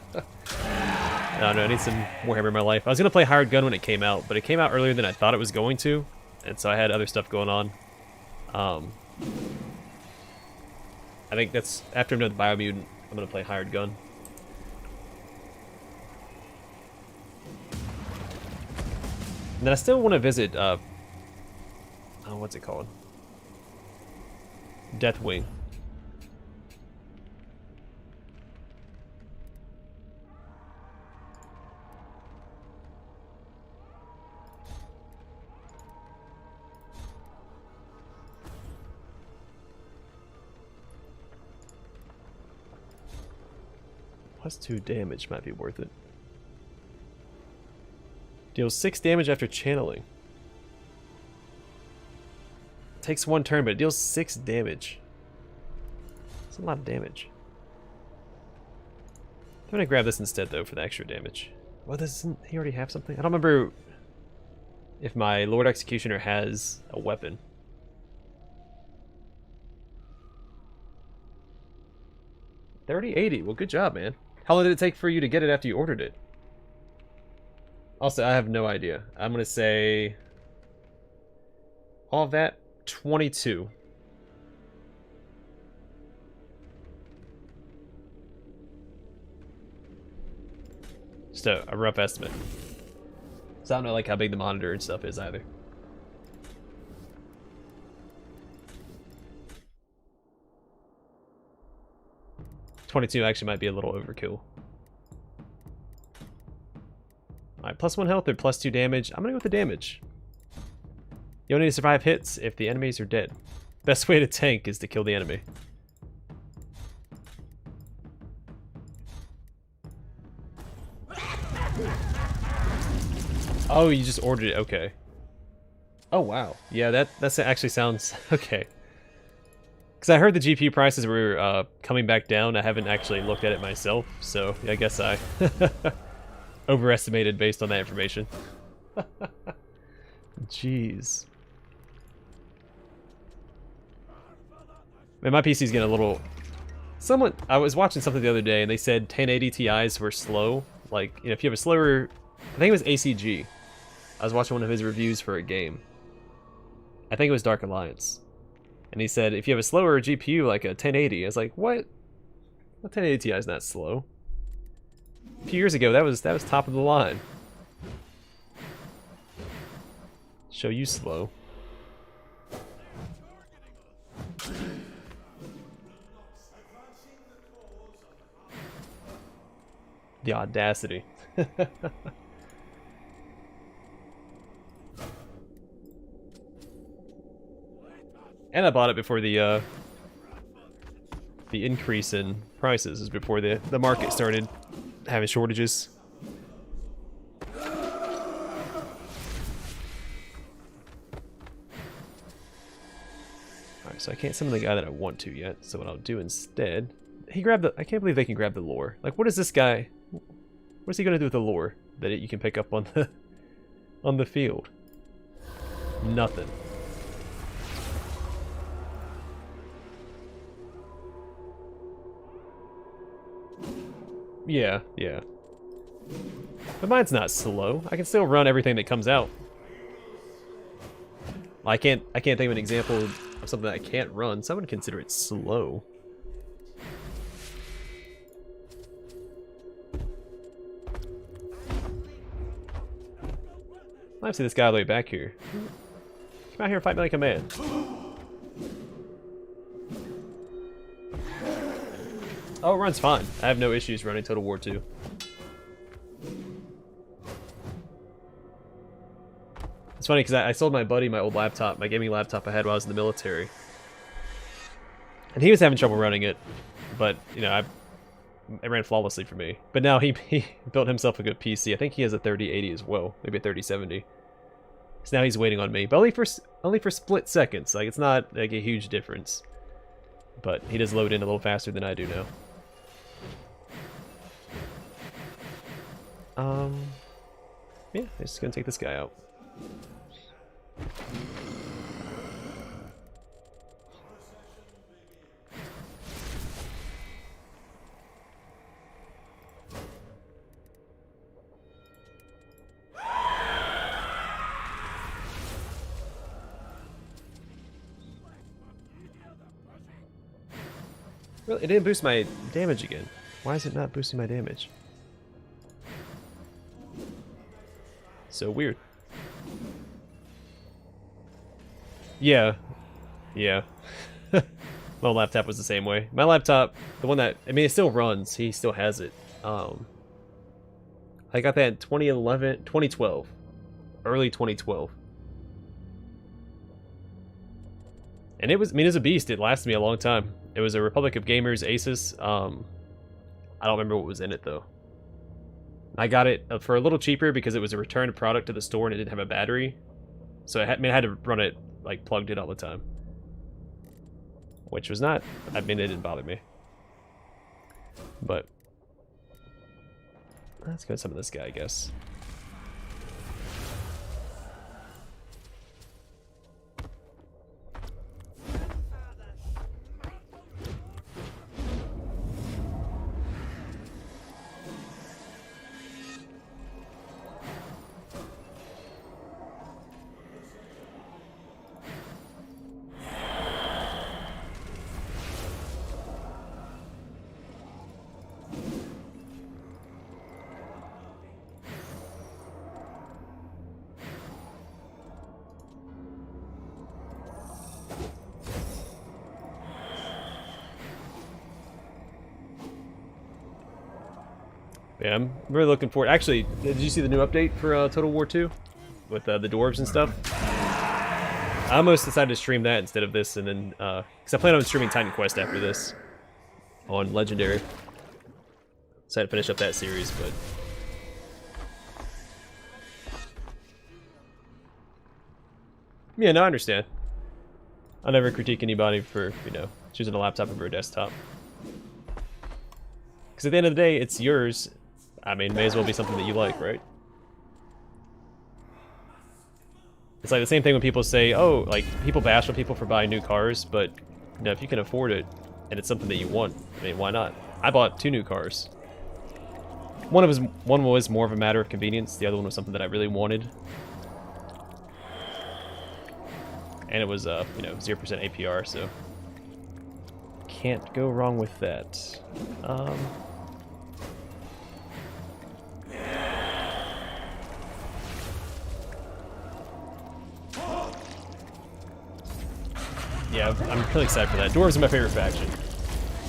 don't know, I need some Warhammer in my life. I was going to play Hired Gun when it came out, but it came out earlier than I thought it was going to, and so I had other stuff going on. I think that's, after I'm done with Biomutant, I'm going to play Hired Gun. And then I still want to visit, oh, what's it called? Deathwing. +2 damage might be worth it. Deals 6 damage after channeling. Takes 1 turn, but it deals 6 damage. That's a lot of damage. I'm gonna grab this instead, though, for the extra damage. Well, doesn't he already have something? I don't remember if my Lord Executioner has a weapon. $30.80. Well, good job, man. How long did it take for you to get it after you ordered it? Also, I have no idea. I'm gonna say all of that, 22. Just a rough estimate. So I don't know like how big the monitor and stuff is either. $22 actually might be a little overkill. Alright, +1 health or +2 damage. I'm gonna go with the damage. You only need to survive hits if the enemies are dead. Best way to tank is to kill the enemy. Oh, you just ordered it. Okay. Oh wow. Yeah, that actually sounds okay. Because I heard the GPU prices were coming back down. I haven't actually looked at it myself, so I guess I overestimated based on that information. Jeez. Man, my PC's getting a little... I was watching something the other day and they said 1080 Ti's were slow. Like, you know, if you have a slower... I think it was ACG. I was watching one of his reviews for a game. I think it was Dark Alliance. And he said, if you have a slower GPU like a 1080, I was like, what? Well, 1080 Ti is not slow. A few years ago, that was top of the line. Show you slow. The audacity. And I bought it before the increase in prices, is before the market started having shortages. So I can't summon the guy that I want to yet. So what I'll do instead... He grabbed the... I can't believe they can grab the lore. Like, what is this guy... What's he gonna do with the lore that you can pick up on the... on the field? Nothing. Yeah, yeah. But mine's not slow. I can still run everything that comes out. I can't think of an example of something that I can't run, so I would consider it slow. I see this guy all the way back here. Come out here and fight me like a man. Oh, it runs fine. I have no issues running Total War 2. It's funny because I sold my buddy my old laptop, my gaming laptop I had while I was in the military. And he was having trouble running it, but, you know, it ran flawlessly for me. But now he built himself a good PC. I think he has a 3080 as well, maybe a 3070. So now he's waiting on me, but only for split seconds. Like, it's not like a huge difference. But he does load in a little faster than I do now. Yeah, I'm just gonna take this guy out. Really, it didn't boost my damage again. Why is it not boosting my damage? So weird. Yeah. Yeah. My old laptop was the same way. My laptop, the one that, I mean, it still runs. He still has it. I got that in 2012. Early 2012. And it was, I mean, it was a beast. It lasted me a long time. It was a Republic of Gamers Asus. I don't remember what was in it, though. I got it for a little cheaper because it was a returned product to the store and it didn't have a battery. So I had to run it, like, plugged in all the time. Which was not, I mean, it didn't bother me. But let's go with some of this guy, I guess. Yeah, I'm really looking forward. Actually, did you see the new update for Total War 2? With the dwarves and stuff? I almost decided to stream that instead of this, and then, because I plan on streaming Titan Quest after this on Legendary. So I had to finish up that series, but... Yeah, no, I understand. I'll never critique anybody for, you know, choosing a laptop over a desktop. Because at the end of the day, it's yours. I mean, may as well be something that you like, right? It's like the same thing when people say, oh, like, people bash on people for buying new cars, but, you know, if you can afford it, and it's something that you want, I mean, why not? I bought 2 new cars. One was more of a matter of convenience, the other one was something that I really wanted. And it was, you know, 0% APR, so... Can't go wrong with that. Yeah, I'm really excited for that. Dwarves are my favorite faction.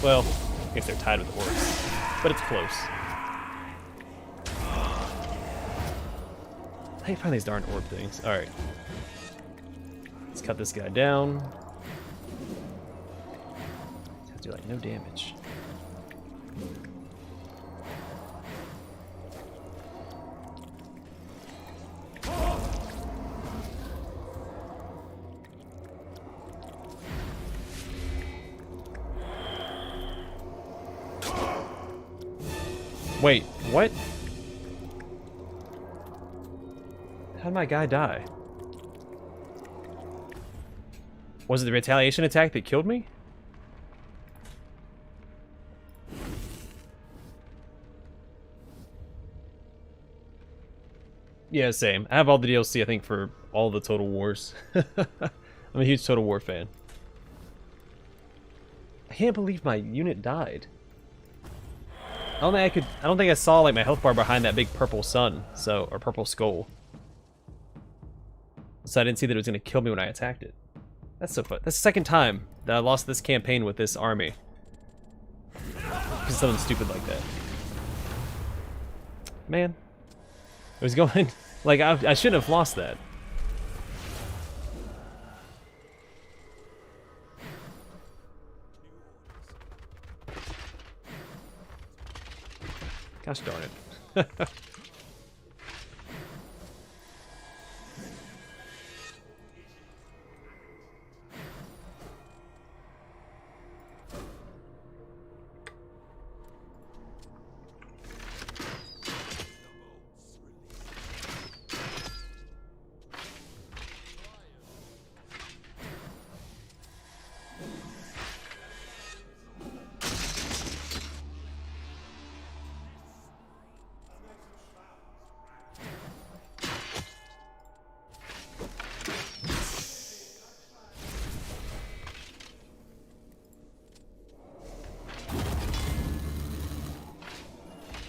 Well, I guess they're tied with the orcs, but it's close. I hate finding these darn orb things. Alright. Let's cut this guy down. Do like no damage. Wait, what? How'd my guy die? Was it the retaliation attack that killed me? Yeah, same. I have all the DLC, I think, for all the Total Wars. I'm a huge Total War fan. I can't believe my unit died. I don't think I saw like my health bar behind that big purple sun, or purple skull. So I didn't see that it was gonna kill me when I attacked it. That's so fun. That's the second time that I lost this campaign with this army. Because something stupid like that. Man. It was going... Like, I shouldn't have lost that. Gosh darn it.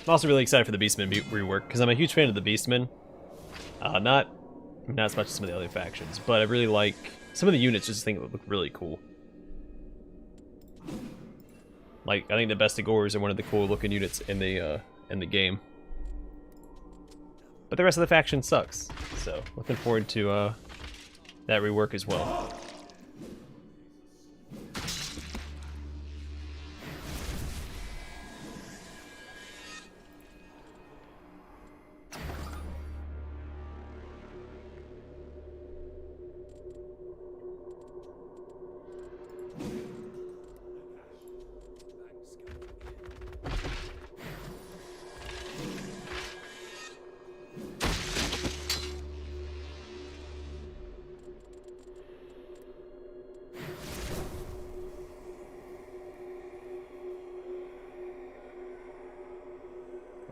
I'm also really excited for the Beastmen rework, because I'm a huge fan of the Beastmen. Not as much as some of the other factions, but I really like some of the units. Just think it would look really cool. Like, I think the Bestigors are one of the cool looking units in the game. But the rest of the faction sucks, so looking forward to that rework as well.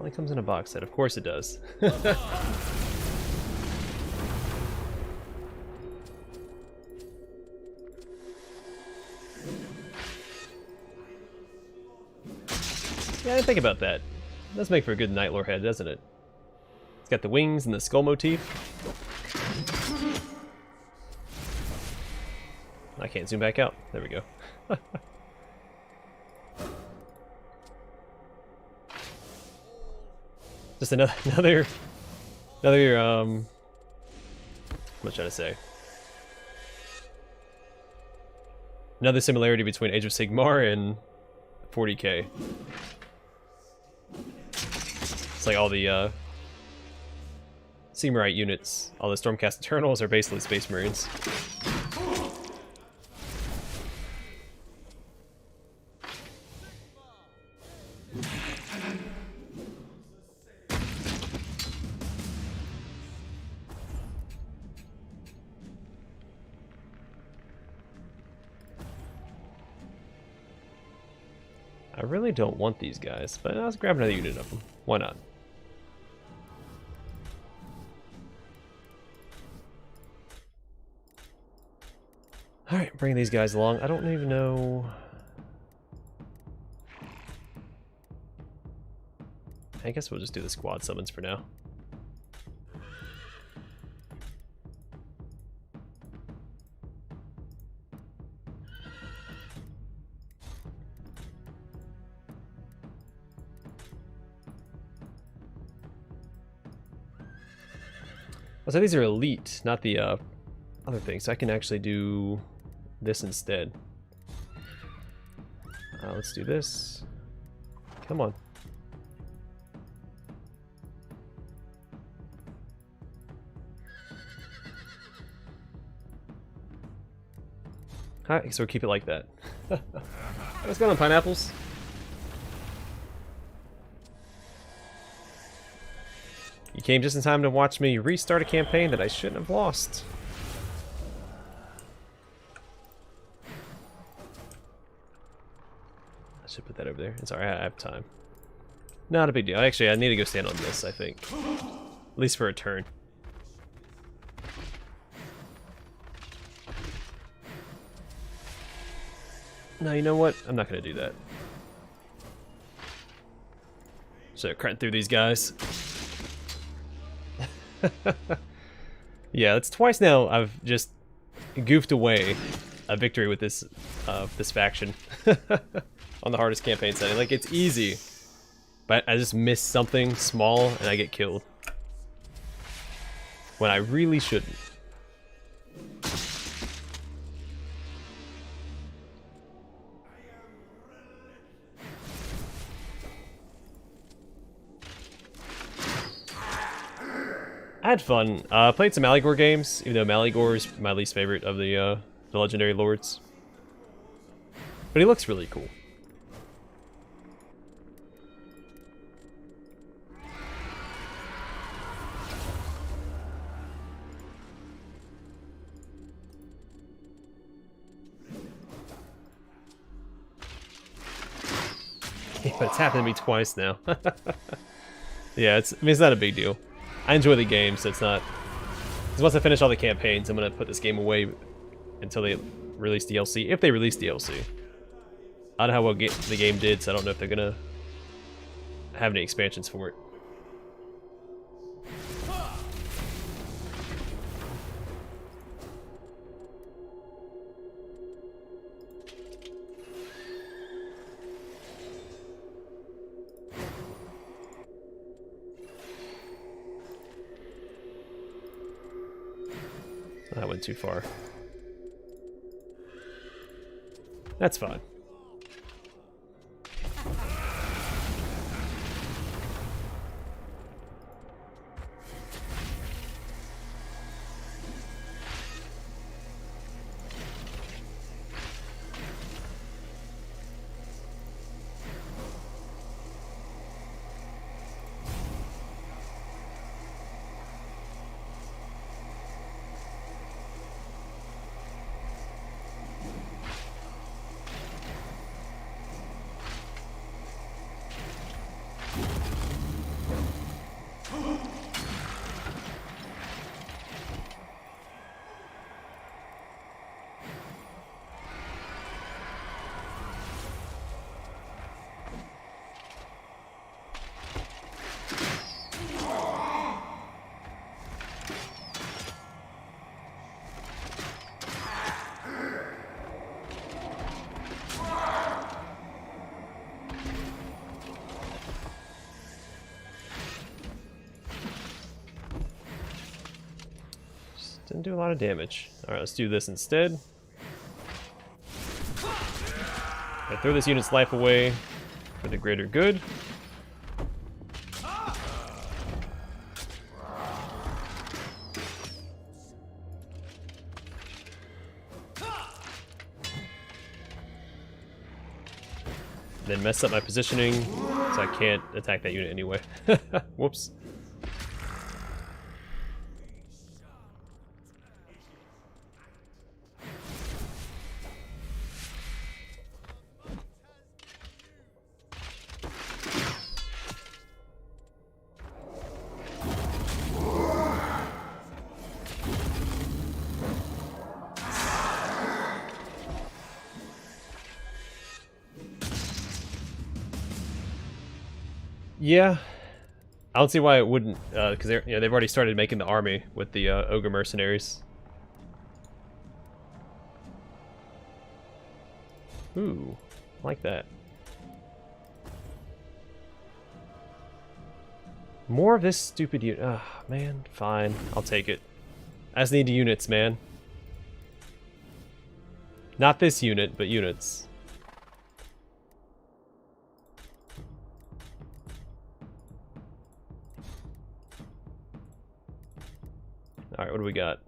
Only comes in a box set. Of course it does. Yeah, I didn't think about that. It does make for a good Night Lord head, doesn't it? It's got the wings and the skull motif. I can't zoom back out. There we go. Just another what am I trying to say? Another similarity between Age of Sigmar and 40k. It's like all the Sigmarite units, all the Stormcast Eternals are basically Space Marines. I really don't want these guys, but let's grab another unit of them. Why not? Alright, bring these guys along. I don't even know... I guess we'll just do the squad summons for now. So these are elite, not the other things. So I can actually do this instead. Let's do this. Come on. Alright, so we'll keep it like that. What's going on, pineapples? came just in time to watch me restart a campaign that I shouldn't have lost. I should put that over there. It's alright, I have time. Not a big deal. Actually, I need to go stand on this, I think. At least for a turn. No, you know what? I'm not going to do that. So, cutting through these guys. Yeah, it's twice now I've just goofed away a victory with this this faction on the hardest campaign setting. Like, it's easy, but I just miss something small and I get killed when I really shouldn't. I had fun. Played some Maligore games, even though Maligore is my least favorite of the legendary lords. But he looks really cool. Yeah, but it's happened to me twice now. Yeah, I mean, it's not a big deal. I enjoy the game, so it's not... Because once I finish all the campaigns, I'm going to put this game away until they release DLC. If they release DLC. I don't know how well the game did, so I don't know if they're going to have any expansions for it. That went too far. That's fine. Didn't do a lot of damage. Alright, let's do this instead. I throw this unit's life away for the greater good. Then mess up my positioning so I can't attack that unit anyway. Whoops. Yeah, I don't see why it wouldn't, because they've already started making the army with the ogre mercenaries. Ooh, I like that. More of this stupid unit. Ah, man, fine, I'll take it. I just need units, man. Not this unit, but units. Alright, what do we got?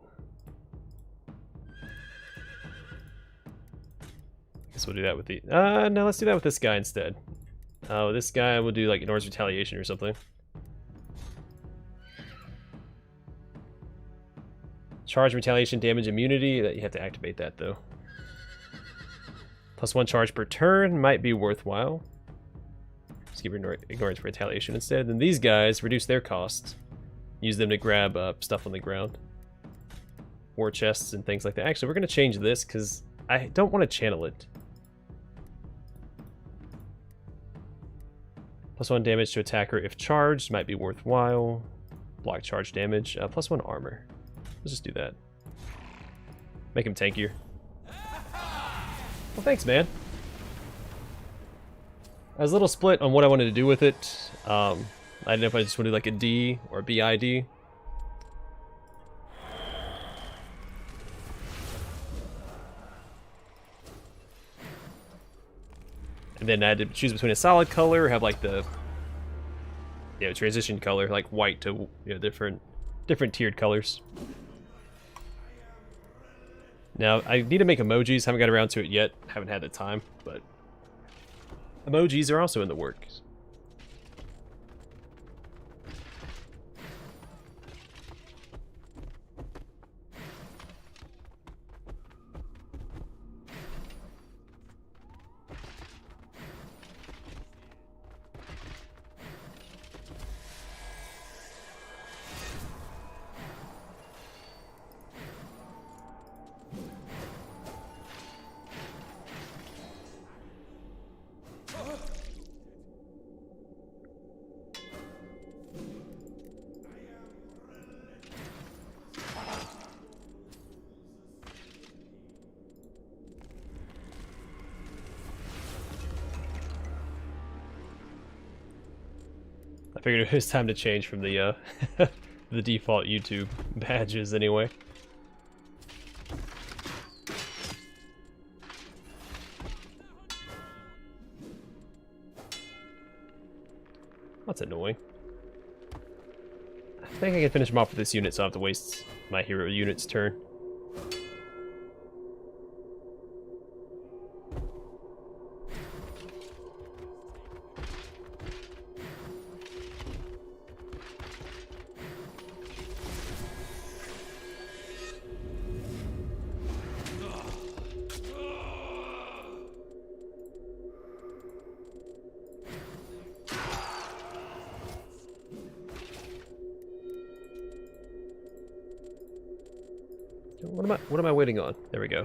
Guess we'll do that with the... no, let's do that with this guy instead. Oh, this guy will do like Norse retaliation or something. Charge, retaliation, damage, immunity. That you have to activate that though. +1 charge per turn might be worthwhile. Just give ignorance for retaliation instead. Then these guys reduce their cost. Use them to grab stuff on the ground. War chests and things like that. Actually, we're going to change this because I don't want to channel it. +1 damage to attacker if charged might be worthwhile. Block charge damage. +1 armor. Let's just do that. Make him tankier. Well, thanks, man. I was a little split on what I wanted to do with it. I didn't know if I just wanted like a D or a BID. And then I had to choose between a solid color or have like the transition color, like white to different tiered colors. Now I need to make emojis. Haven't got around to it yet. Haven't had the time, but emojis are also in the works. I figured it was time to change from the the default YouTube badges anyway. That's annoying. I think I can finish him off with this unit so I don't have to waste my hero unit's turn. What am I waiting on? There we go.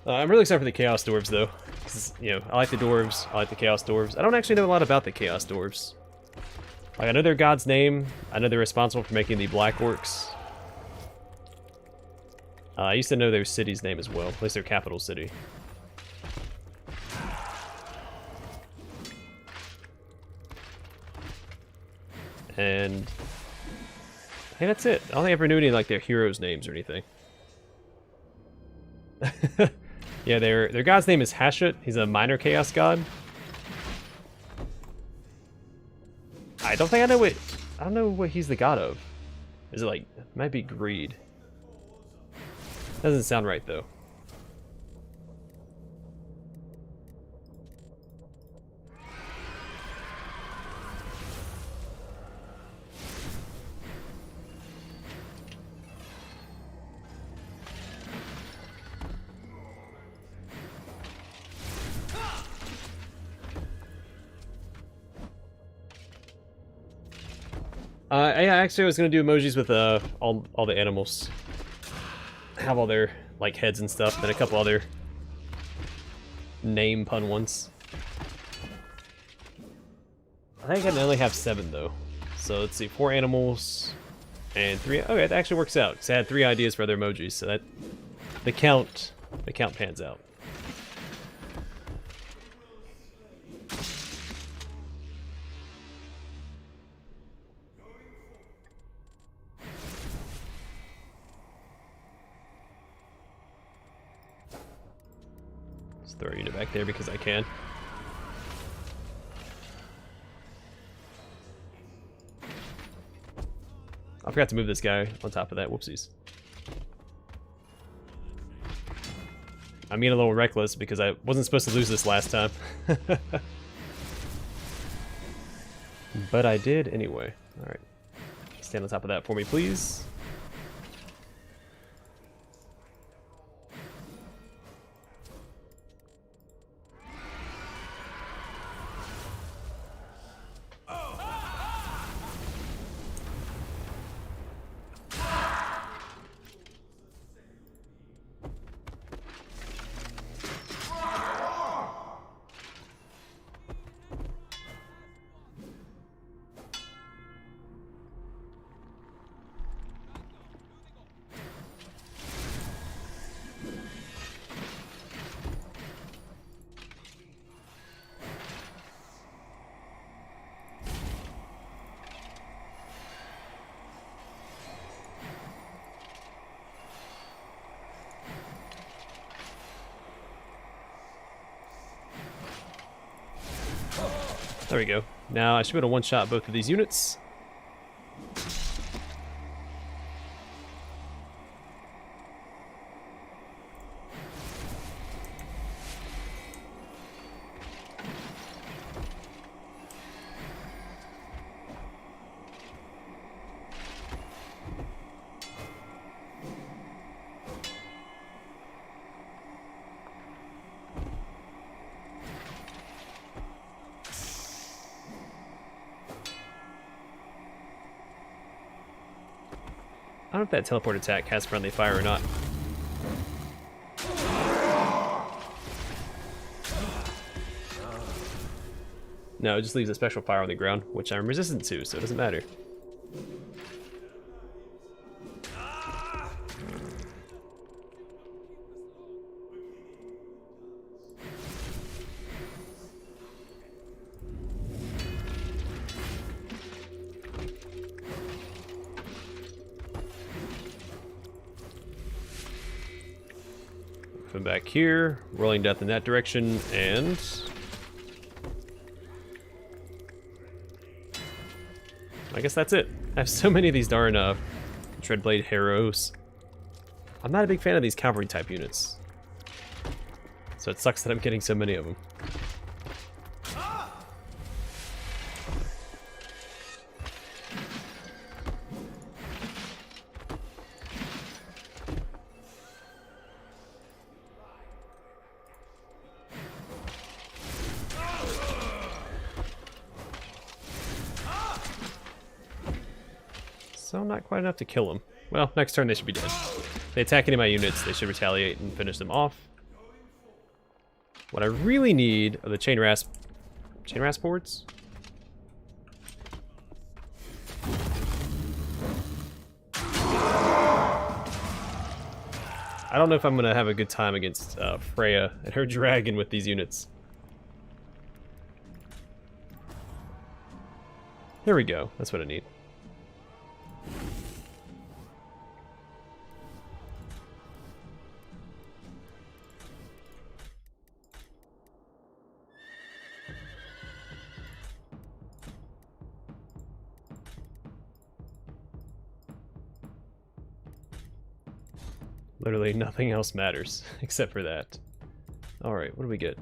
I'm really excited for the Chaos Dwarves though. 'Cause, I like the Dwarves, I like the Chaos Dwarves. I don't actually know a lot about the Chaos Dwarves. Like, I know their god's name, I know they're responsible for making the Black Orcs. I used to know their city's name as well, at least their capital city. And I think that's it. I don't think I ever knew any like their heroes' names or anything. Yeah, their god's name is Hashut. He's a minor chaos god. I don't think I know what he's the god of. Is it like, it might be greed. Doesn't sound right though. Yeah, actually I was gonna do emojis with all the animals. Have all their like heads and stuff, then a couple other name pun ones. I think I can only have 7 though. So let's see, 4 animals and 3. Okay, that actually works out. Cause I had 3 ideas for other emojis, so that the count pans out. Throw a unit back there because I can. I forgot to move this guy on top of that. Whoopsies. I'm getting a little reckless because I wasn't supposed to lose this last time. But I did anyway. Alright. Stand on top of that for me, please. There we go. Now I should be able to one-shot both of these units. I don't know if that teleport attack has friendly fire or not. No, it just leaves a special fire on the ground, which I'm resistant to, so it doesn't matter. Come back here, rolling death in that direction, and I guess that's it. I have so many of these darn Dreadblade Heroes. I'm not a big fan of these cavalry type units, so it sucks that I'm getting so many of them. So not quite enough to kill them. Well, next turn they should be dead. If they attack any of my units, they should retaliate and finish them off. What I really need are the chain rasp boards. I don't know if I'm gonna have a good time against Freya and her dragon with these units. Here we go. That's what I need. Literally nothing else matters except for that. Alright, what do we get?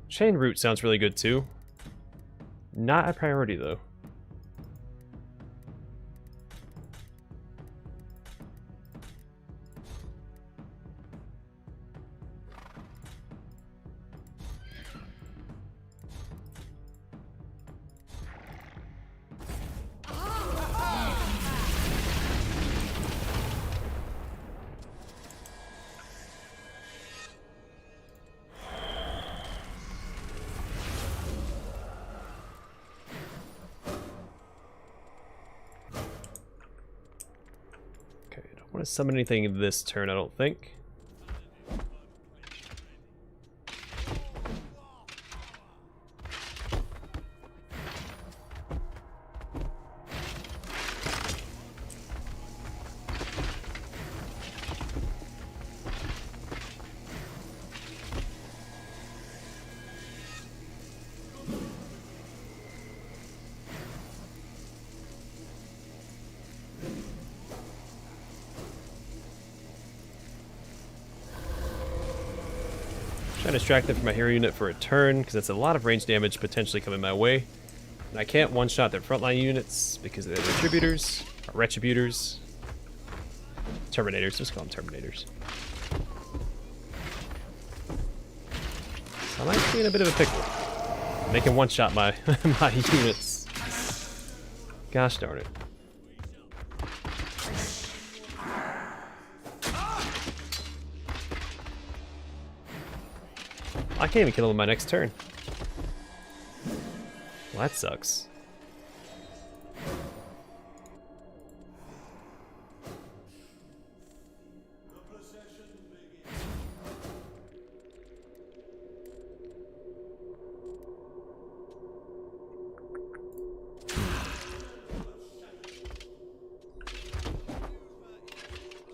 Chain route sounds really good too. Not a priority though. I don't want to summon anything this turn, I don't think. Trying to distract them from my hero unit for a turn, because that's a lot of range damage potentially coming my way. And I can't one-shot their frontline units because they're retributors. Terminators, just call them Terminators. So I might be in a bit of a pickle. They can one-shot my my units. Gosh darn it. I can't even kill him in my next turn. Well, that sucks.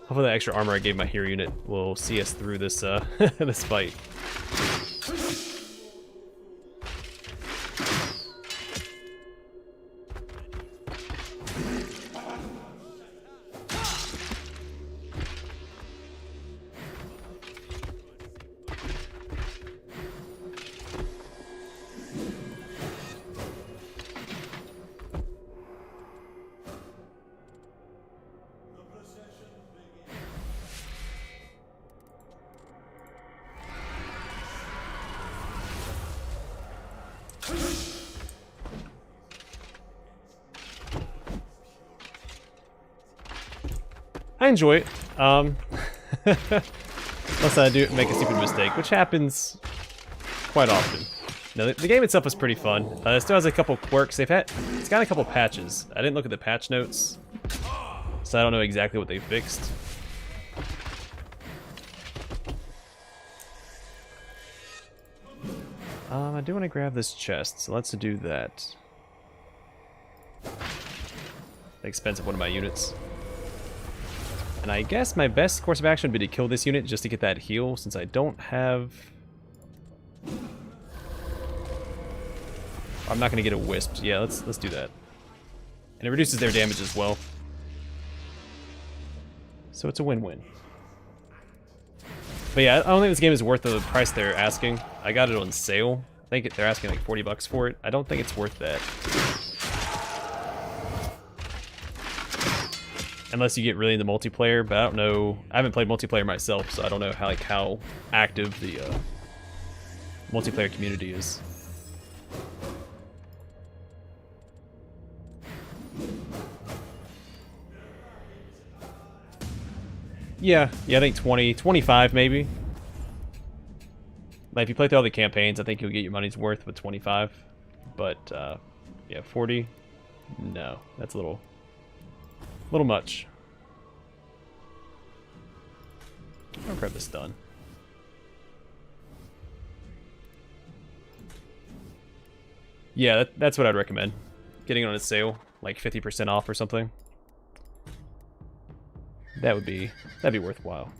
Hopefully that extra armor I gave my hero unit will see us through this this fight. I enjoy it, unless I do make a stupid mistake, which happens quite often. Now, the game itself is pretty fun. It still has a couple quirks. It's got a couple patches. I didn't look at the patch notes, so I don't know exactly what they fixed. I do want to grab this chest, so let's do that. The expense of one of my units. And I guess my best course of action would be to kill this unit just to get that heal, since I don't have... I'm not going to get it wisped. Yeah, let's do that. And it reduces their damage as well. So it's a win-win. But yeah, I don't think this game is worth the price they're asking. I got it on sale. I think they're asking like 40 bucks for it. I don't think it's worth that. Unless you get really into multiplayer, but I don't know. I haven't played multiplayer myself, so I don't know how active the multiplayer community is. Yeah, I think 20, 25 maybe. Like if you play through all the campaigns, I think you'll get your money's worth with 25. But yeah, 40. No, that's a little much. I'll grab this done. Yeah, that's what I'd recommend. Getting it on a sale, like 50% off or something. That'd be worthwhile.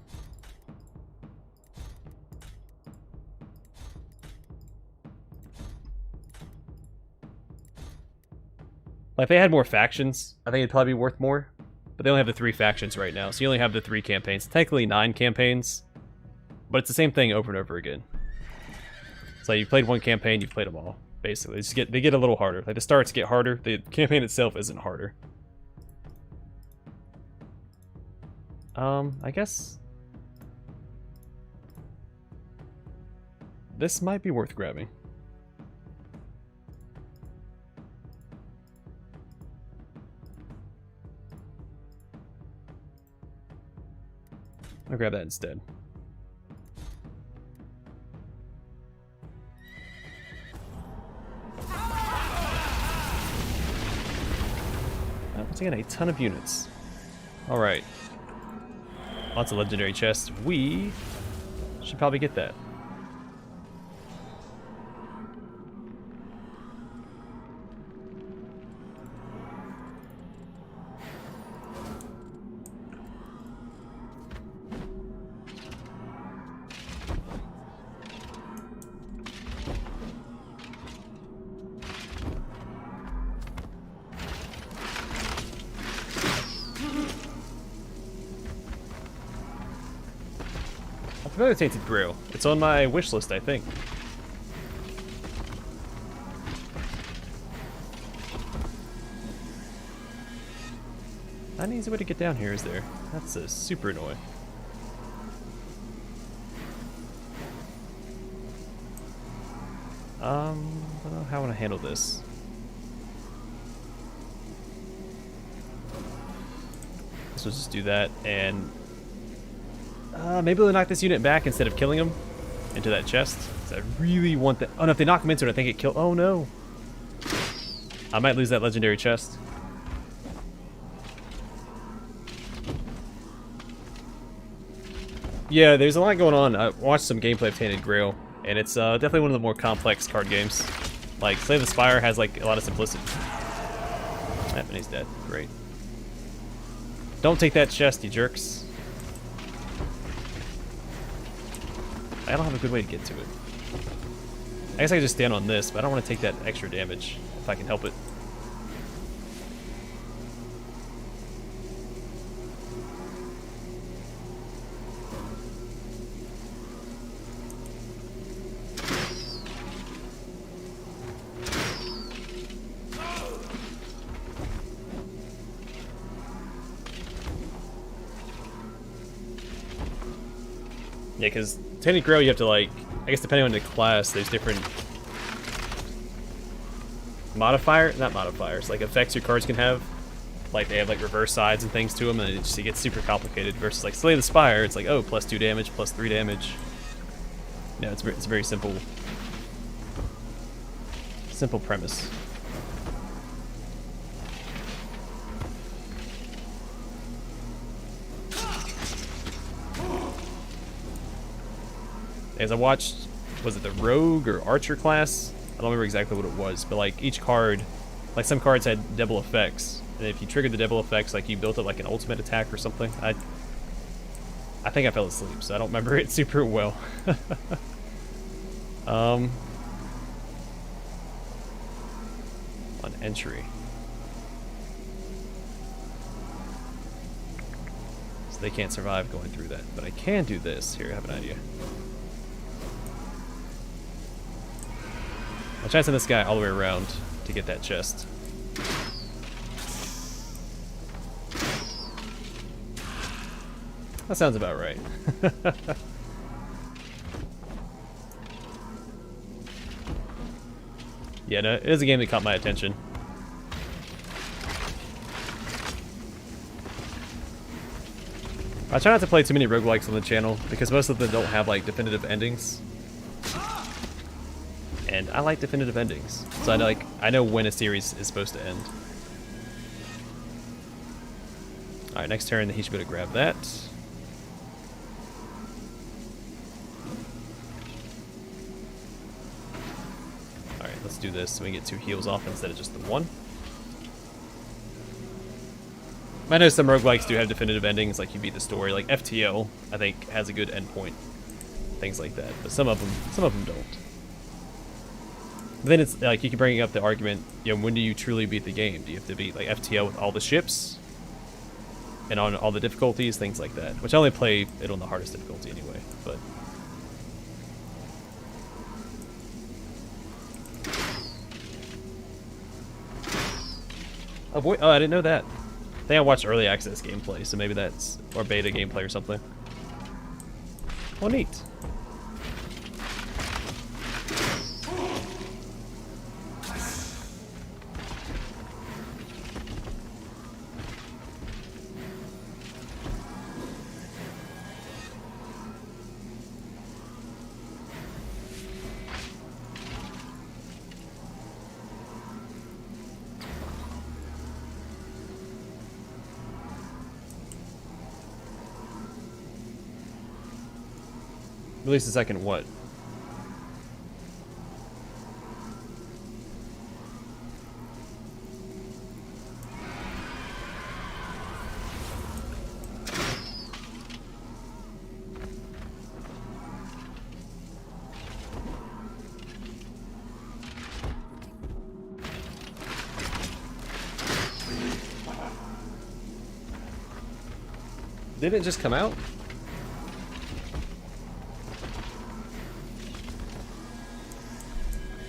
Like if they had more factions, I think it'd probably be worth more. But they only have the 3 factions right now, so you only have the 3 campaigns. Technically 9 campaigns, but it's the same thing over and over again. So you played one campaign, you've played them all, basically. They get a little harder. Like the starts get harder, the campaign itself isn't harder. I guess this might be worth grabbing. I'll grab that instead. Once again, a ton of units. Alright. Lots of legendary chests. We should probably get that. Familiar Tainted Grail. It's on my wish list, I think. Not an easy way to get down here, is there? That's super annoying. I don't know how I want to handle this. So just do that, and maybe we'll knock this unit back instead of killing him into that chest. 'Cause I really want that. Oh no, if they knock him into it, I think it kill. Oh no. I might lose that legendary chest. Yeah, there's a lot going on. I watched some gameplay of Tainted Grail, and it's definitely one of the more complex card games. Like, Slay the Spire has like a lot of simplicity. And he's dead. Great. Don't take that chest, you jerks. I don't have a good way to get to it. I guess I can just stand on this, but I don't want to take that extra damage if I can help it. Yeah, because Tainted Grail, you have to, like, I guess depending on the class, there's different not modifiers, like effects your cards can have. Like, they have, like, reverse sides and things to them, and it gets super complicated. Versus, like, Slay the Spire, it's like, oh, +2 damage, +3 damage. No, it's a very simple premise. As I watched, was it the Rogue or Archer class? I don't remember exactly what it was, but like each card, like some cards had double effects, and if you triggered the double effects, like you built up like an ultimate attack or something. I think I fell asleep, so I don't remember it super well. On entry. So they can't survive going through that, but I can do this. Here, I have an idea. I'll try to send this guy all the way around to get that chest. That sounds about right. Yeah, no, it is a game that caught my attention. I try not to play too many roguelikes on the channel because most of them don't have like definitive endings. And I like definitive endings, so I know when a series is supposed to end. All right, next turn he should be able to grab that. All right, let's do this so we get 2 heals off instead of just the 1. I know some roguelikes do have definitive endings, like you beat the story. Like FTL, I think, has a good endpoint, things like that. But some of them don't. But then it's like you can bring up the argument, you know, when do you truly beat the game? Do you have to beat like FTL with all the ships and on all the difficulties, things like that? Which I only play it on the hardest difficulty anyway. But oh boy, oh I didn't know that. I think I watched early access gameplay, so maybe that's or beta gameplay or something. Oh neat. Release the second what? Didn't it just come out?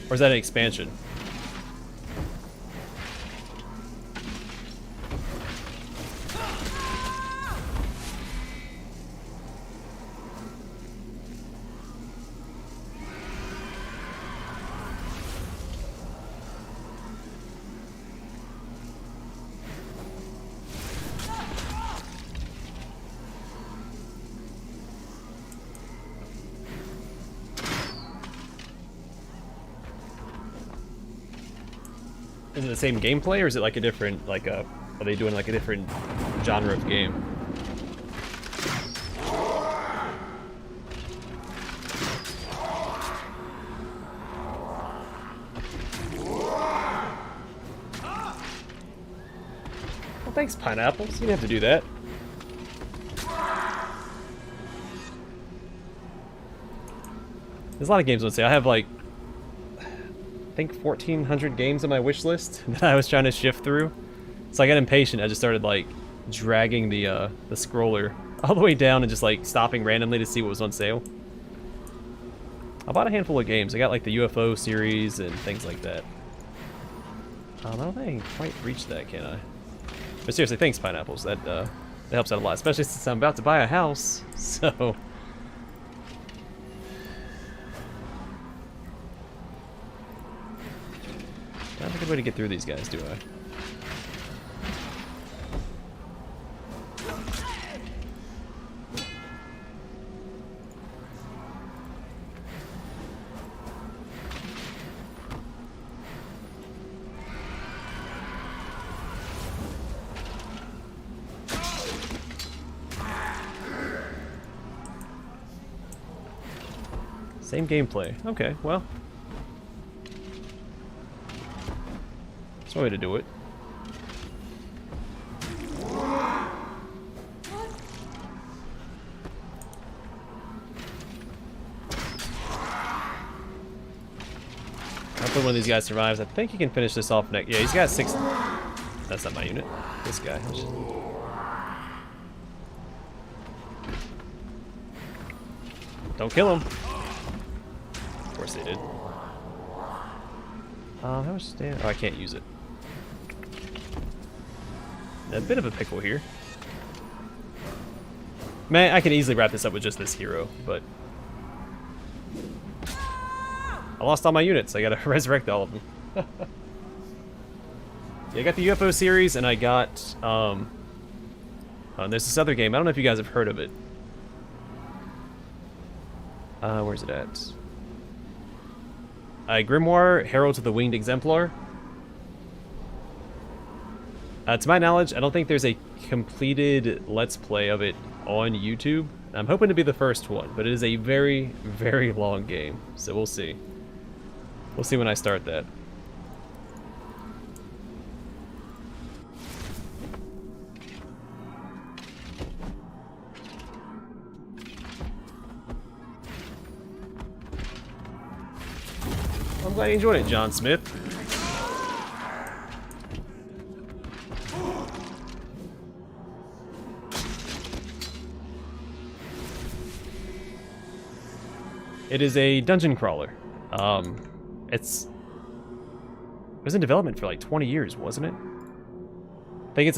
Or is that an expansion? Is it the same gameplay, or is it like a different, like a, are they doing like a different genre of game? Well, thanks, pineapples. You didn't have to do that. There's a lot of games, let's say. I have like, I think 1,400 games on my wish list that I was trying to shift through. So I got impatient. I just started like dragging the scroller all the way down and just like stopping randomly to see what was on sale. I bought a handful of games. I got like the UFO series and things like that. I don't think I can quite reach that, can I? But seriously, thanks, pineapples. That helps out a lot, especially since I'm about to buy a house. So. Not a good way to get through these guys, do I? Same gameplay. Okay, well. That's one way to do it. Hopefully one of these guys survives. I think he can finish this off next. Yeah, he's got 6. That's not my unit. This guy. Don't kill him. Of course they did. How much damage? Oh, I can't use it. A bit of a pickle here. Man, I can easily wrap this up with just this hero, but I lost all my units. I gotta resurrect all of them. Yeah, I got the UFO series, and I got there's this other game. I don't know if you guys have heard of it. Where's it at? Grimoire, Herald to the Winged Exemplar. To my knowledge, I don't think there's a completed Let's Play of it on YouTube. I'm hoping to be the first one, but it is a very, very long game, so we'll see. We'll see when I start that. I'm glad you enjoyed it, John Smith. It is a dungeon crawler. It was in development for like 20 years, wasn't it? I think it's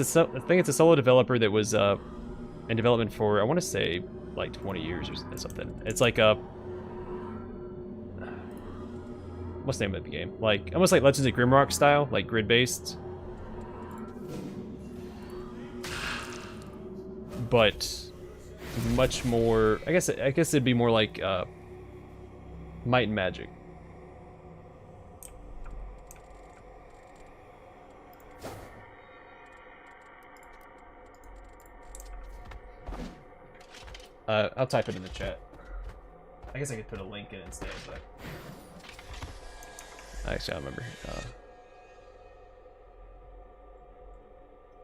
a solo developer that was in development for, I want to say, like 20 years or something. It's like a, what's the name of the game? Like almost like Legends of Grimrock style, like grid-based, but much more. I guess it'd be more like Might and Magic. I'll type it in the chat. I guess I could put a link in instead, but actually, I don't remember.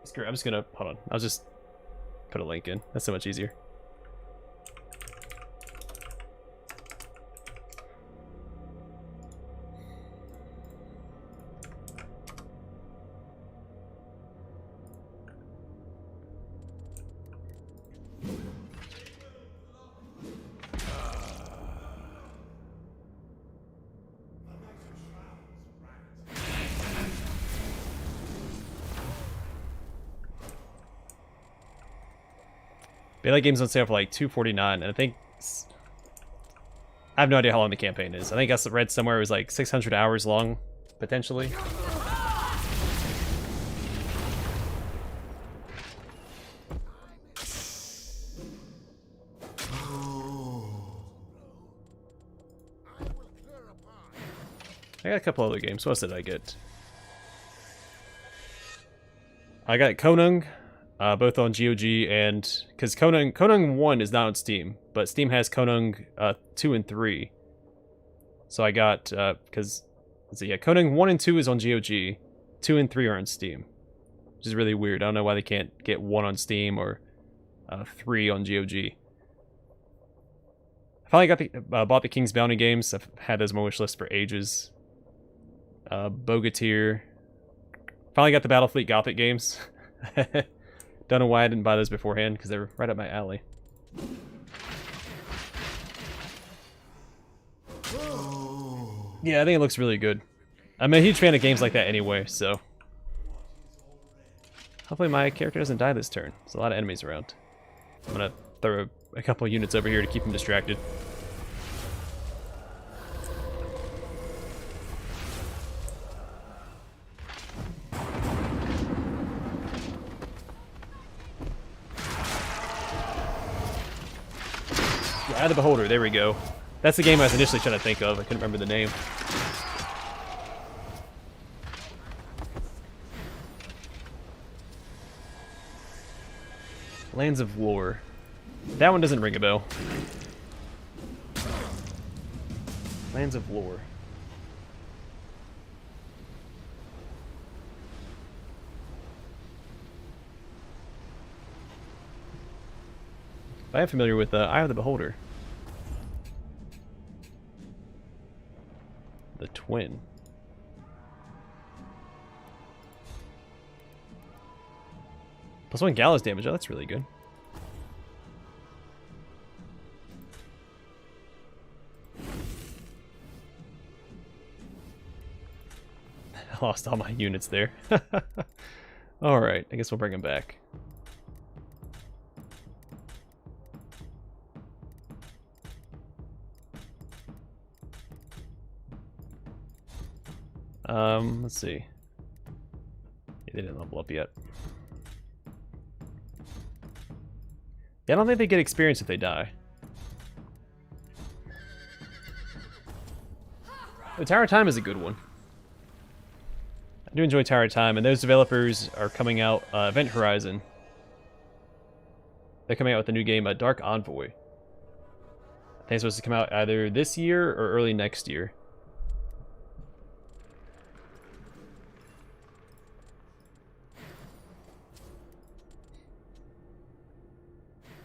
Screw it, I'm just gonna hold on. I'll just put a link in. That's so much easier. But that game's on sale for like $2.49, and I have no idea how long the campaign is. I think I read somewhere it was like 600 hours long, potentially. I got a couple other games. What else did I get? I got Konung, both on GOG, and because Konung 1 is not on Steam, but Steam has Konung 2 and 3. So I got, because, let's see, yeah, Konung 1 and 2 is on GOG, 2 and 3 are on Steam, which is really weird. I don't know why they can't get 1 on Steam or 3 on GOG. I finally bought the King's Bounty games. I've had those on my wish list for ages. Bogatyr. Finally got the Battlefleet Gothic games. Don't know why I didn't buy those beforehand, because they were right up my alley. Yeah, I think it looks really good. I'm a huge fan of games like that anyway, so... Hopefully my character doesn't die this turn. There's a lot of enemies around. I'm gonna throw a couple units over here to keep him distracted. Eye of the Beholder, there we go. That's the game I was initially trying to think of. I couldn't remember the name. Lands of Lore. That one doesn't ring a bell. Lands of Lore. I am familiar with Eye of the Beholder. The Twin. +1 Gallows damage. Oh, that's really good. I lost all my units there. Alright, I guess we'll bring him back. Let's see. Yeah, they didn't level up yet. Yeah, I don't think they get experience if they die. The Tower of Time is a good one. I do enjoy Tower of Time, and those developers are coming out, Event Horizon. They're coming out with a new game, Dark Envoy. I think it's supposed to come out either this year or early next year.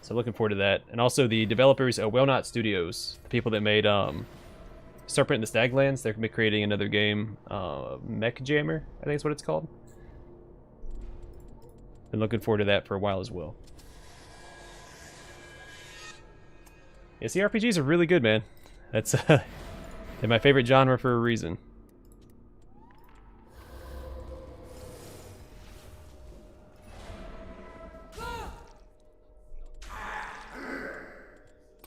So looking forward to that. And also the developers at Well Not Studios, the people that made Serpent in the Staglands, they're going to be creating another game, Mech Jammer, I think is what it's called. Been looking forward to that for a while as well. Yeah, CRPGs are really good, man. That's they're my favorite genre for a reason.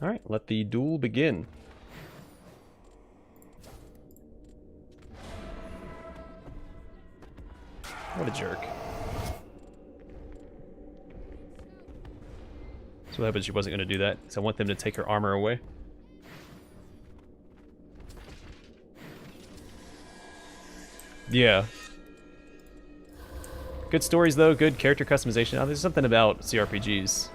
Alright, let the duel begin. What a jerk. So what happened? She wasn't going to do that, because I want them to take her armor away. Yeah. Good stories, though. Good character customization. Now, there's something about CRPGs.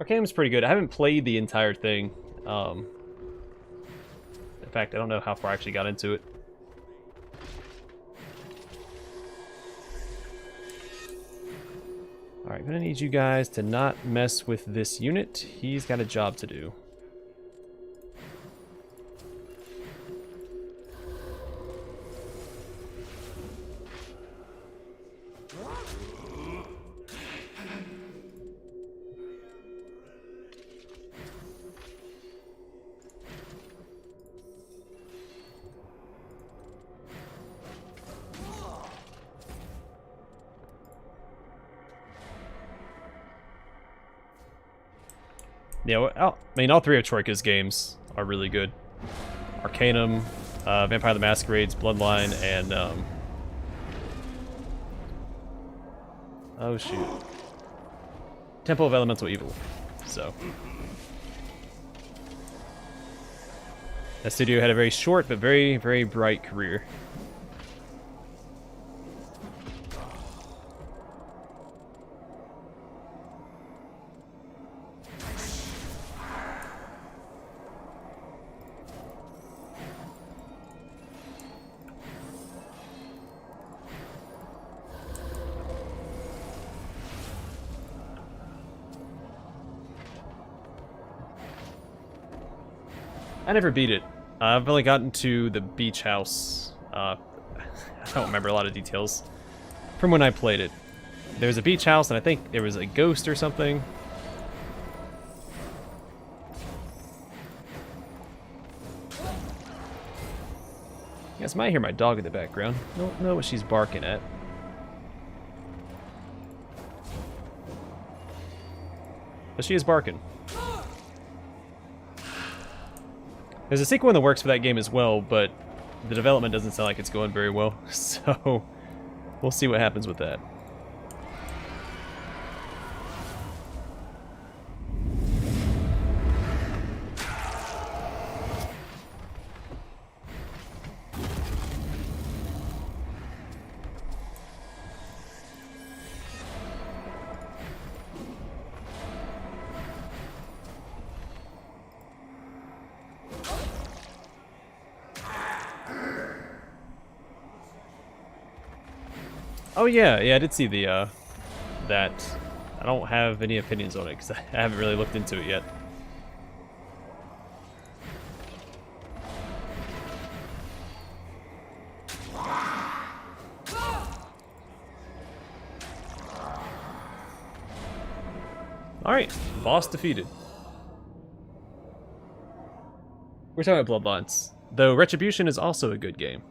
Arcanum's pretty good. I haven't played the entire thing. In fact, I don't know how far I actually got into it. Alright, I'm gonna need you guys to not mess with this unit. He's got a job to do. Yeah, well, I mean, all three of Troika's games are really good. Arcanum, Vampire the Masquerade's Bloodline, and oh shoot, Temple of Elemental Evil. So that studio had a very short but very, very bright career. I never beat it. I've only gotten to the beach house. I don't remember a lot of details from when I played it. There was a beach house, and I think there was a ghost or something. You guys might hear my dog in the background. Don't know what she's barking at. But she is barking. There's a sequel in the works for that game as well, but the development doesn't sound like it's going very well, so we'll see what happens with that. Oh yeah, I did see the that. I don't have any opinions on it because I haven't really looked into it yet. Alright, boss defeated. We're talking about Bloodlines, though Retribution is also a good game.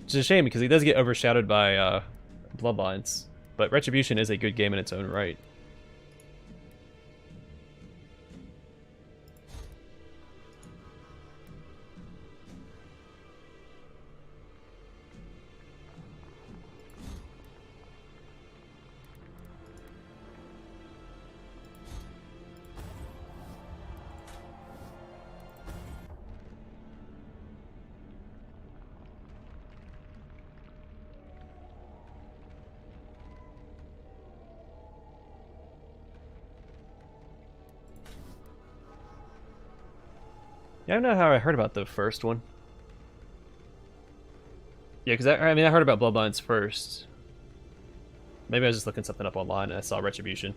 Which is a shame because he does get overshadowed by Bloodlines, but Retribution is a good game in its own right. Yeah, I don't know how I heard about the first one. Yeah, because I heard about Bloodlines first. Maybe I was just looking something up online and I saw Retribution.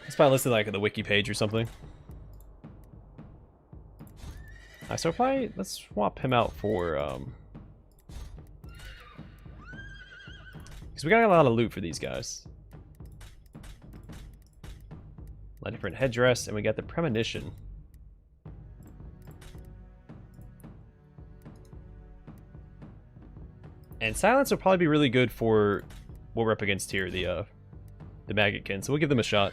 It's probably listed like at the wiki page or something. Alright, so probably let's swap him out for because we got a lot of loot for these guys. A different headdress, and we got the premonition. And silence will probably be really good for what we're up against here, the Maggotkin. So we'll give them a shot.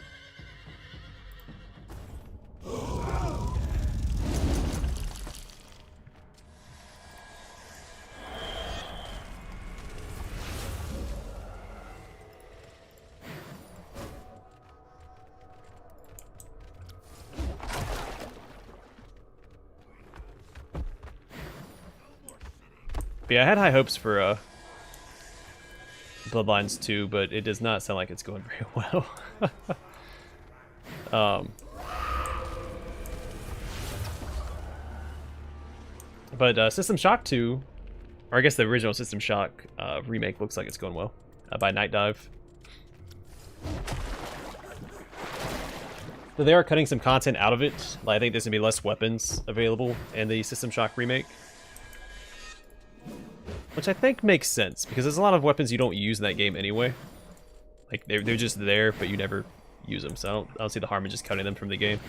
But yeah, I had high hopes for Bloodlines 2, but it does not sound like it's going very well. But System Shock 2, or I guess the original System Shock remake looks like it's going well, by Night Dive. So they are cutting some content out of it. Like, I think there's going to be less weapons available in the System Shock remake. Which I think makes sense, because there's a lot of weapons you don't use in that game anyway. Like, they're just there, but you never use them, so I don't see the harm in just cutting them from the game.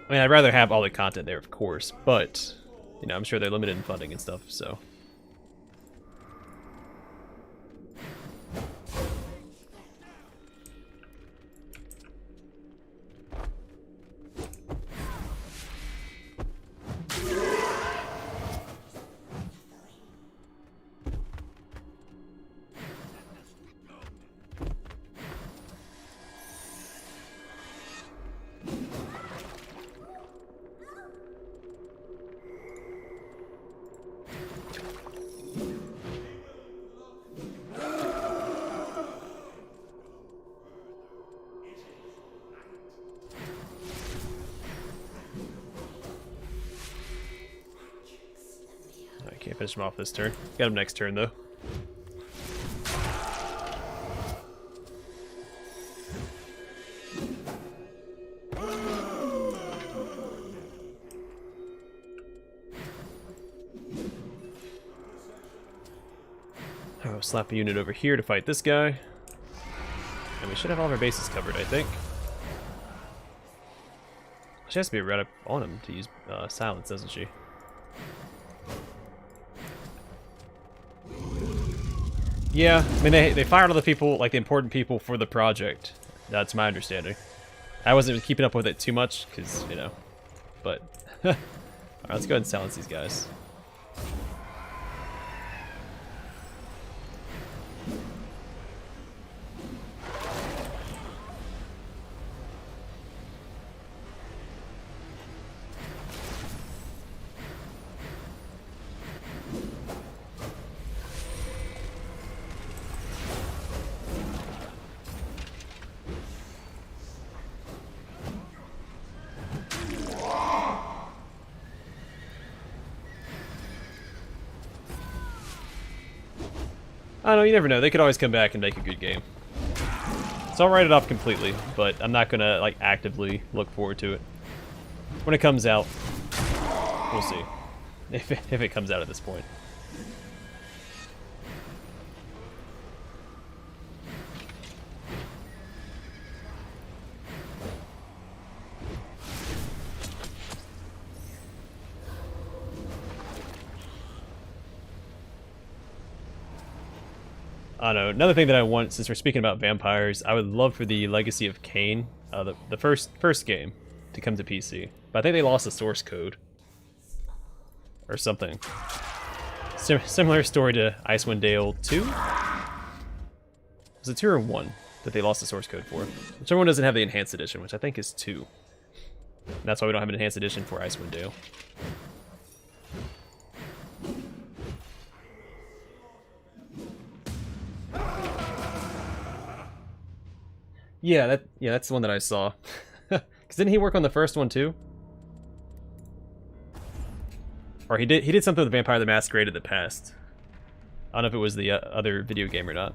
I mean, I'd rather have all the content there, of course, but, you know, I'm sure they're limited in funding and stuff, so. Can't finish him off this turn. Got him next turn, though. Oh, slap a unit over here to fight this guy. And we should have all of our bases covered, I think. She has to be right up on him to use silence, doesn't she? Yeah, I mean, they fired all the people, like the important people for the project. That's my understanding. I wasn't keeping up with it too much, because, you know, but... Alright, let's go ahead and silence these guys. I don't know, you never know. They could always come back and make a good game. So I'll write it off completely, but I'm not gonna like actively look forward to it. When it comes out, we'll see. If it comes out at this point. I don't know. Another thing that I want, since we're speaking about vampires, I would love for the Legacy of Kain, the first game, to come to PC. But I think they lost the source code. Or something. Similar story to Icewind Dale 2? Was it 2 or 1 that they lost the source code for? Whichever one doesn't have the Enhanced Edition, which I think is 2. And that's why we don't have an Enhanced Edition for Icewind Dale. Yeah, that's the one that I saw. Cause didn't he work on the first one too? Or he did something with Vampire the Masquerade in the past. I don't know if it was the other video game or not.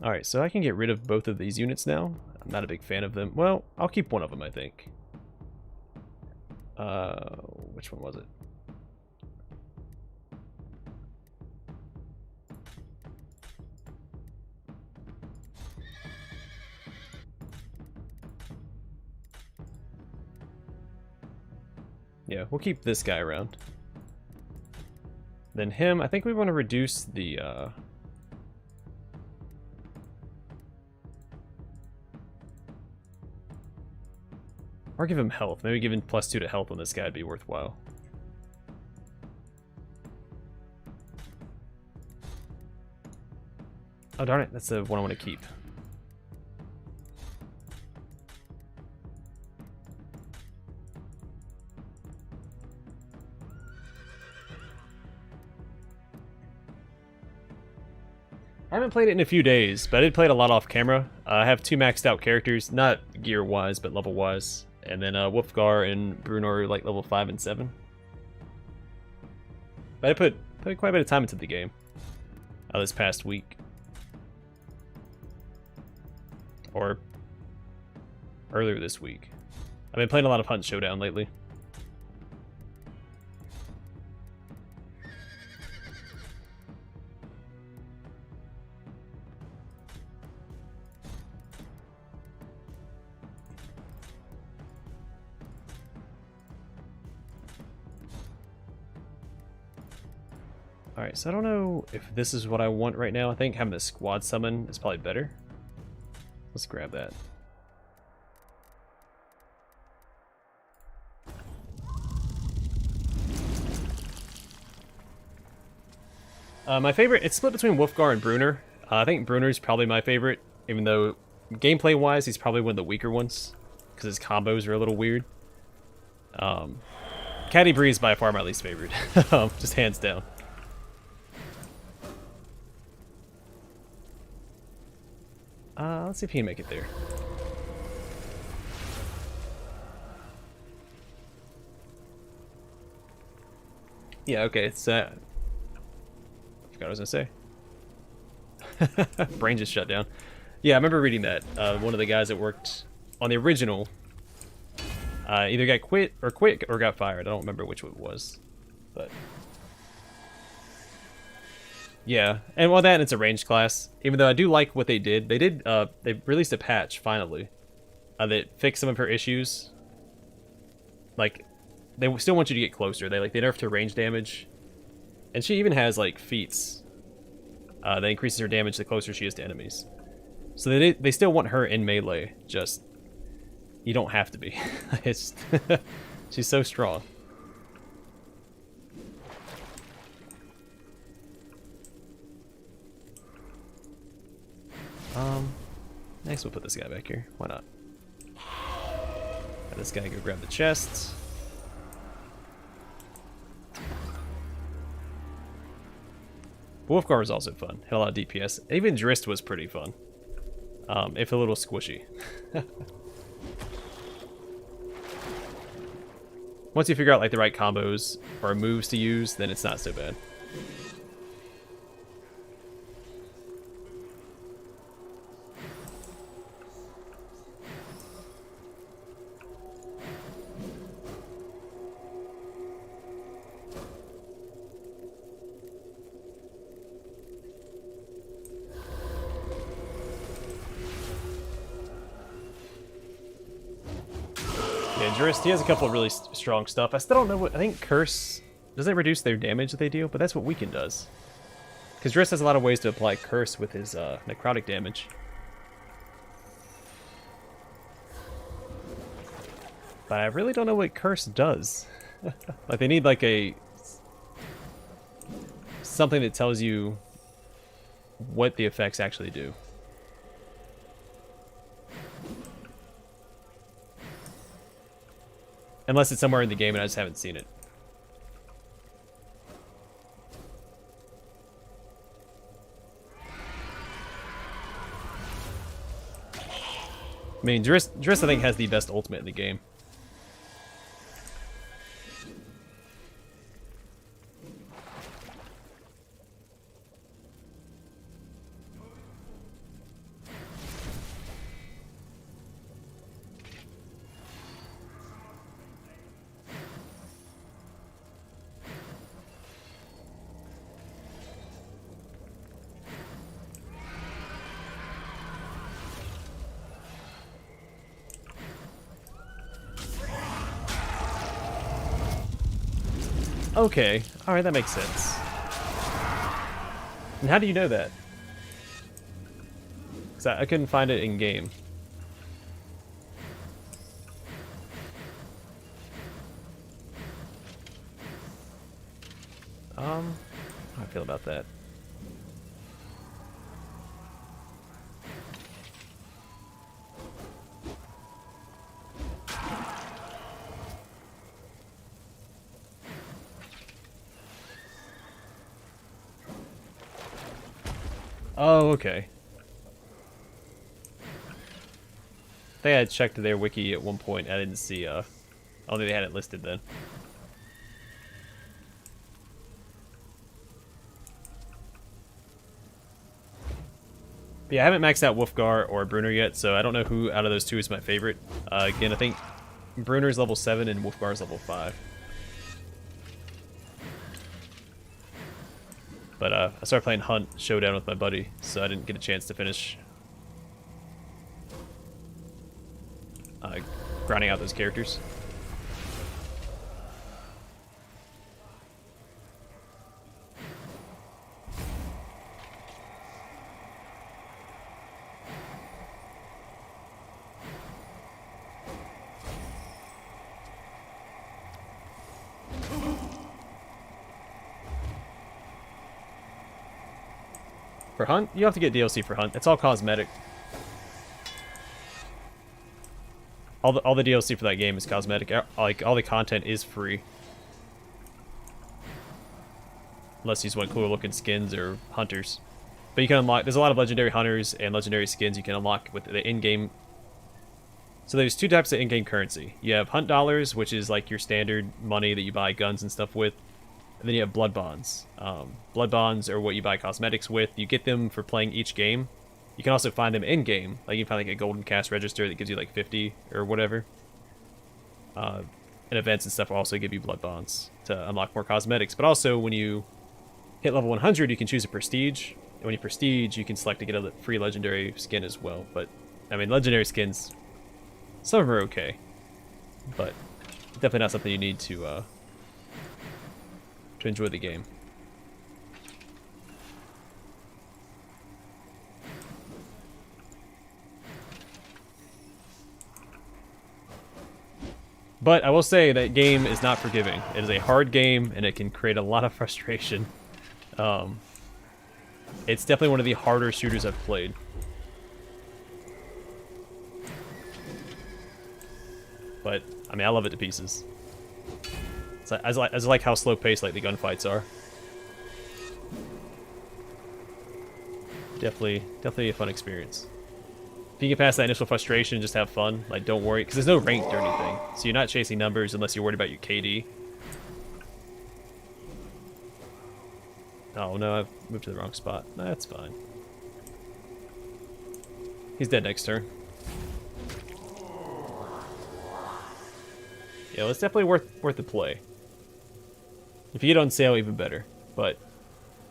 Alright, so I can get rid of both of these units now. I'm not a big fan of them. Well, I'll keep one of them, I think. Which one was it? Yeah, we'll keep this guy around. Then him, I think we want to reduce the, or give him health. Maybe giving +2 to health on this guy would be worthwhile. Oh darn it, that's the one I want to keep. I haven't played it in a few days, but I did play it a lot off camera. I have 2 maxed out characters, not gear-wise, but level-wise. And then Wolfgar and Bruno are like level 5 and 7. But I put quite a bit of time into the game. this past week. Or earlier this week. I've been playing a lot of Hunt Showdown lately. Alright, so I don't know if this is what I want right now. I think having the squad summon is probably better. Let's grab that. My favorite, it's split between Wolfgar and Brunner. I think Brunner's probably my favorite, even though gameplay-wise, he's probably one of the weaker ones, because his combos are a little weird. Caddy Bree is by far my least favorite, just hands down. Let's see if he can make it there. Yeah, okay, it's I forgot what I was gonna say. Brain just shut down. Yeah, I remember reading that. One of the guys that worked on the original either got quit or got fired. I don't remember which one it was, but yeah. And well, that it's a ranged class. Even though I do like what they did, they released a patch finally that fixed some of her issues. Like, they still want you to get closer. They nerfed her range damage, and she even has like feats that increases her damage the closer she is to enemies. So they still want her in melee. Just you don't have to be. It's she's so strong. Next we'll put this guy back here. Why not? Let this guy go grab the chests. Wolfgar was also fun. Had a lot of DPS. Even Drist was pretty fun. If a little squishy. Once you figure out like the right combos or moves to use, then it's not so bad. He has a couple of really strong stuff. I still don't know what... I think Curse... doesn't reduce their damage that they deal, but that's what Weaken does. Because Drist has a lot of ways to apply Curse with his necrotic damage. But I really don't know what Curse does. Like, they need like a... something that tells you what the effects actually do. Unless it's somewhere in the game and I just haven't seen it. I mean, Drist I think has the best ultimate in the game. Okay, alright, that makes sense. And how do you know that? Because I couldn't find it in game. How do I feel about that? Oh, okay. I think I had checked their wiki at one point. I didn't see, I don't think they had it listed then. But yeah, I haven't maxed out Wolfgar or Brunner yet, so I don't know who out of those two is my favorite. Again, I think Brunner's level 7 and Wolfgar's level 5. But I started playing Hunt Showdown with my buddy, so I didn't get a chance to finish grinding out those characters. For Hunt, you have to get DLC for Hunt. It's all cosmetic. All the DLC for that game is cosmetic. Like, all the content is free. Unless you just want cooler looking skins or hunters. But you can unlock, there's a lot of legendary hunters and legendary skins you can unlock with the in-game. So there's two types of in-game currency. You have Hunt Dollars, which is like your standard money that you buy guns and stuff with. And then you have Blood Bonds. Blood Bonds are what you buy cosmetics with. You get them for playing each game. You can also find them in-game. Like, you can find like a golden cash register that gives you like 50 or whatever. And events and stuff will also give you Blood Bonds to unlock more cosmetics. But also, when you hit level 100, you can choose a Prestige. And when you Prestige, you can select to get a free legendary skin as well. But, I mean, legendary skins, some of them are okay. But definitely not something you need to enjoy the game. But I will say that game is not forgiving. It is a hard game, and it can create a lot of frustration. It's definitely one of the harder shooters I've played. But, I mean, I love it to pieces. I like how slow-paced like the gunfights are. Definitely a fun experience. If you get past that initial frustration and just have fun, like, don't worry, because there's no ranked or anything. So you're not chasing numbers unless you're worried about your KD. Oh no, I've moved to the wrong spot. That's fine. He's dead next turn. Yeah, it's definitely worth the play. If you get on sale, even better. But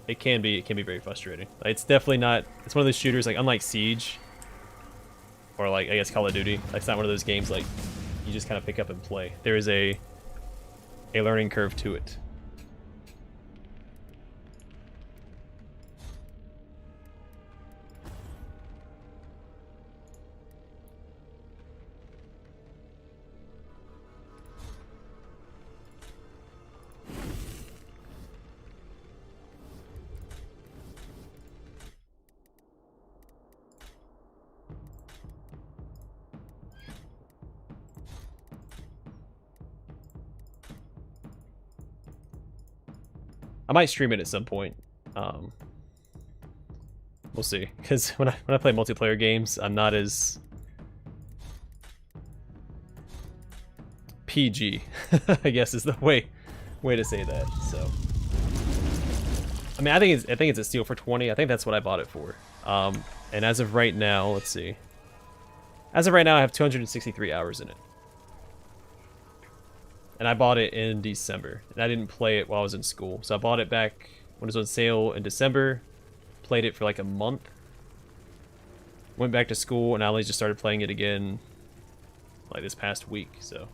it can be very frustrating. It's definitely not. It's one of those shooters, like, unlike Siege or like, I guess, Call of Duty. It's not one of those games like you just kind of pick up and play. There is a learning curve to it. I might stream it at some point. We'll see. Because when I play multiplayer games, I'm not as PG, I guess is the way to say that. So, I mean, I think it's a steal for 20. I think that's what I bought it for. And as of right now, let's see. As of right now, I have 263 hours in it. And I bought it in December, and I didn't play it while I was in school. So I bought it back when it was on sale in December, played it for like a month, went back to school, and I only just started playing it again like this past week, so.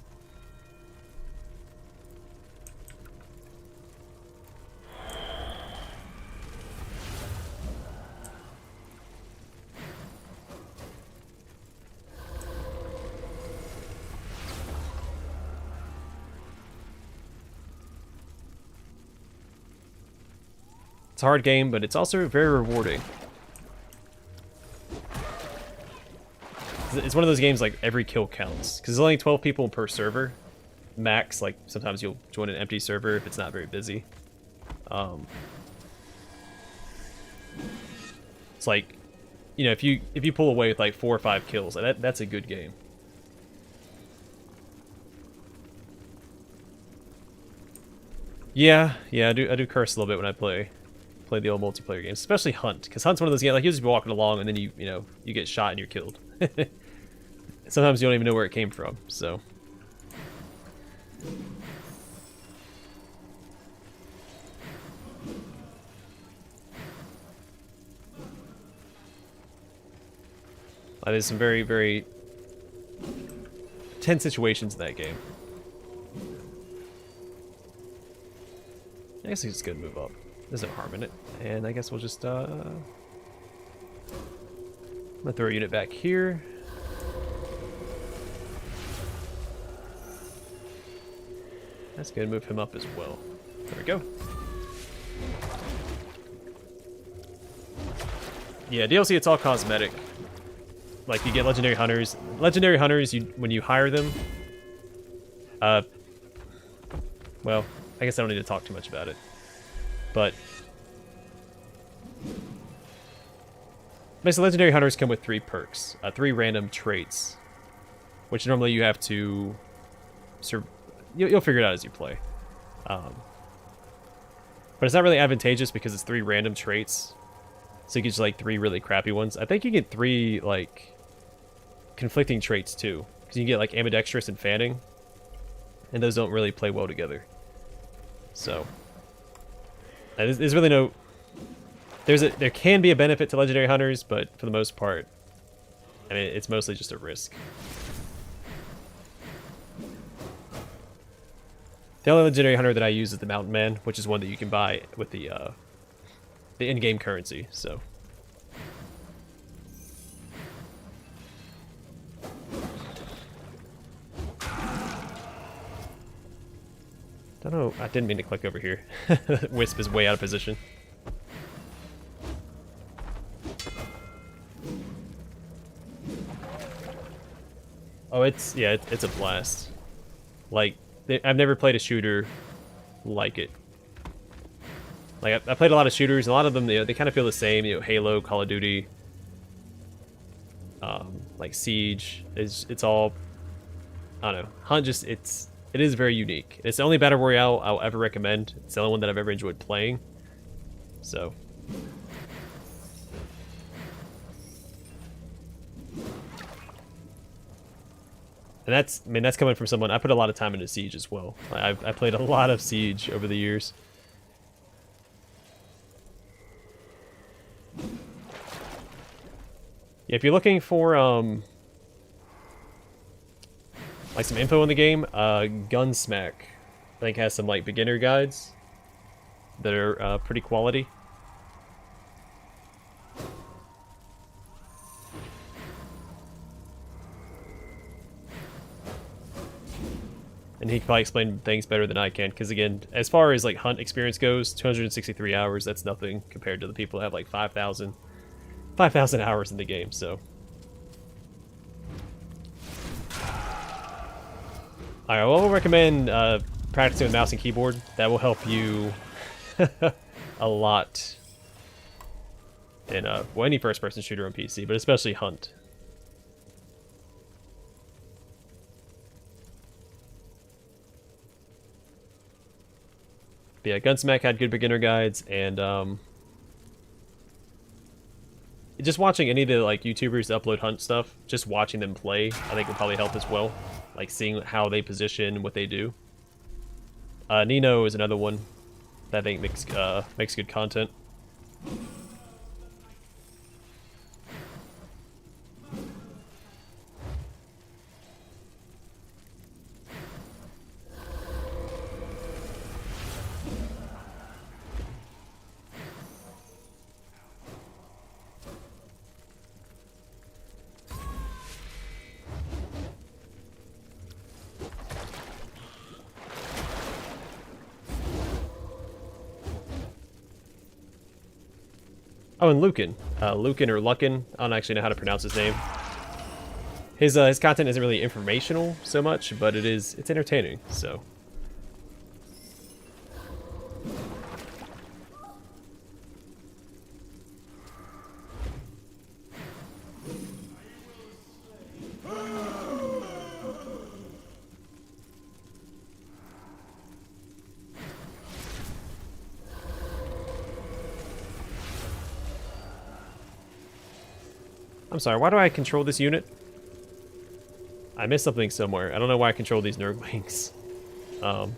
It's a hard game, but it's also very rewarding. It's one of those games like every kill counts, because there's only 12 people per server, max. Like sometimes you'll join an empty server if it's not very busy. It's like, you know, if you pull away with like 4 or 5 kills, that's a good game. Yeah, I do curse a little bit when I play. play the old multiplayer games, especially Hunt, because Hunt's one of those games like you just be walking along and then you get shot and you're killed. Sometimes you don't even know where it came from. So. There's some very, very tense situations in that game. I guess he's just gonna move up. There's no harm in it. And I guess we'll just I'm gonna throw a unit back here. That's gonna move him up as well. There we go. Yeah, DLC, it's all cosmetic. Like, you get legendary hunters. Legendary hunters, when you hire them, well, I guess I don't need to talk too much about it. But basically, legendary hunters come with 3 perks, 3 random traits, which normally you have to you'll figure it out as you play. But it's not really advantageous because it's 3 random traits, so you get just like 3 really crappy ones. I think you get 3 like conflicting traits too, because you can get like ambidextrous and fanning, and those don't really play well together. So there's really no there can be a benefit to legendary hunters, but for the most part, I mean, it's mostly just a risk. The only legendary hunter that I use is the Mountain Man, which is one that you can buy with the in-game currency. So. Don't know. I didn't mean to click over here. Wisp is way out of position. Oh, it's a blast. Like, I've never played a shooter like it. Like, I played a lot of shooters, and a lot of them, they kind of feel the same. Halo, Call of Duty, like Siege. It's all, I don't know. Hunt it is very unique. It's the only battle royale I'll ever recommend. It's the only one that I've ever enjoyed playing. So. And that's coming from someone. I put a lot of time into Siege as well. I played a lot of Siege over the years. Yeah, if you're looking for like some info on the game, Gunsmack, I think, has some like beginner guides that are pretty quality. And he can probably explain things better than I can, because again, as far as like hunt experience goes, 263 hours, that's nothing compared to the people that have like 5,000 hours in the game, so. Alright, well, I'll recommend practicing with mouse and keyboard. That will help you a lot in well, any first-person shooter on PC, but especially Hunt. But yeah, Gunsmack had good beginner guides, and just watching any of the like YouTubers that upload Hunt stuff, just watching them play, I think will probably help as well. Like seeing how they position, what they do. Nino is another one that I think makes good content. Oh, and Lucan. Lucan or Lucan, I don't actually know how to pronounce his name. His content isn't really informational so much, but it's entertaining, so. I'm sorry, why do I control this unit? I missed something somewhere. I don't know why I control these Nurglings. I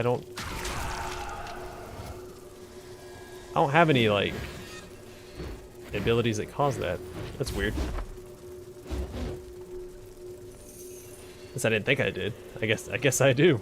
don't have any, like, abilities that cause that. That's weird. Guess I didn't think I did. I guess I do.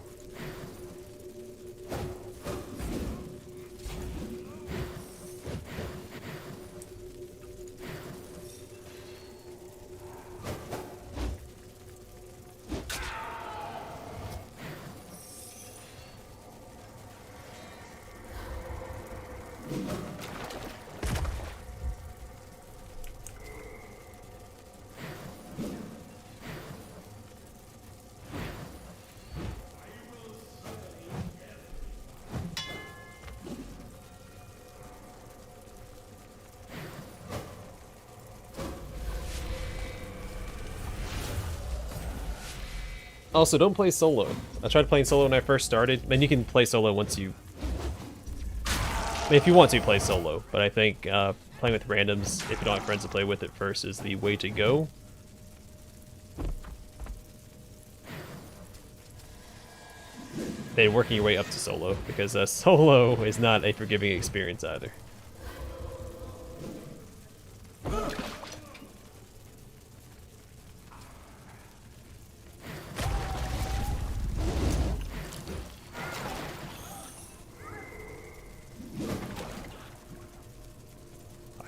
Also, don't play solo. I tried playing solo when I first started. I mean, you can play solo once you... I mean, if you want to play solo, but I think playing with randoms, if you don't have friends to play with it first, is the way to go. Then working your way up to solo, because solo is not a forgiving experience either.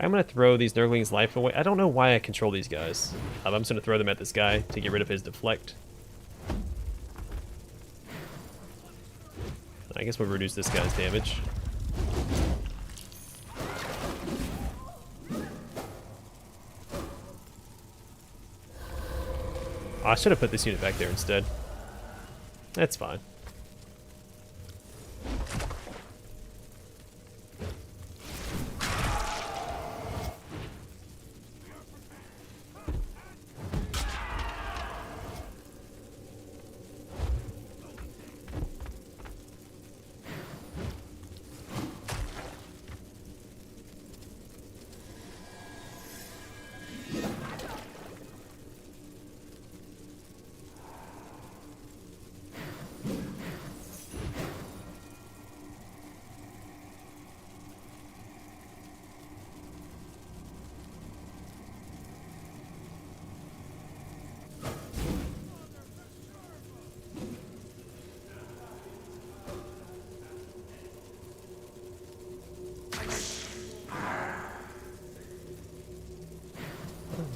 I'm going to throw these Nurglings' life away. I don't know why I control these guys. I'm just going to throw them at this guy to get rid of his deflect. I guess we'll reduce this guy's damage. Oh, I should have put this unit back there instead. That's fine.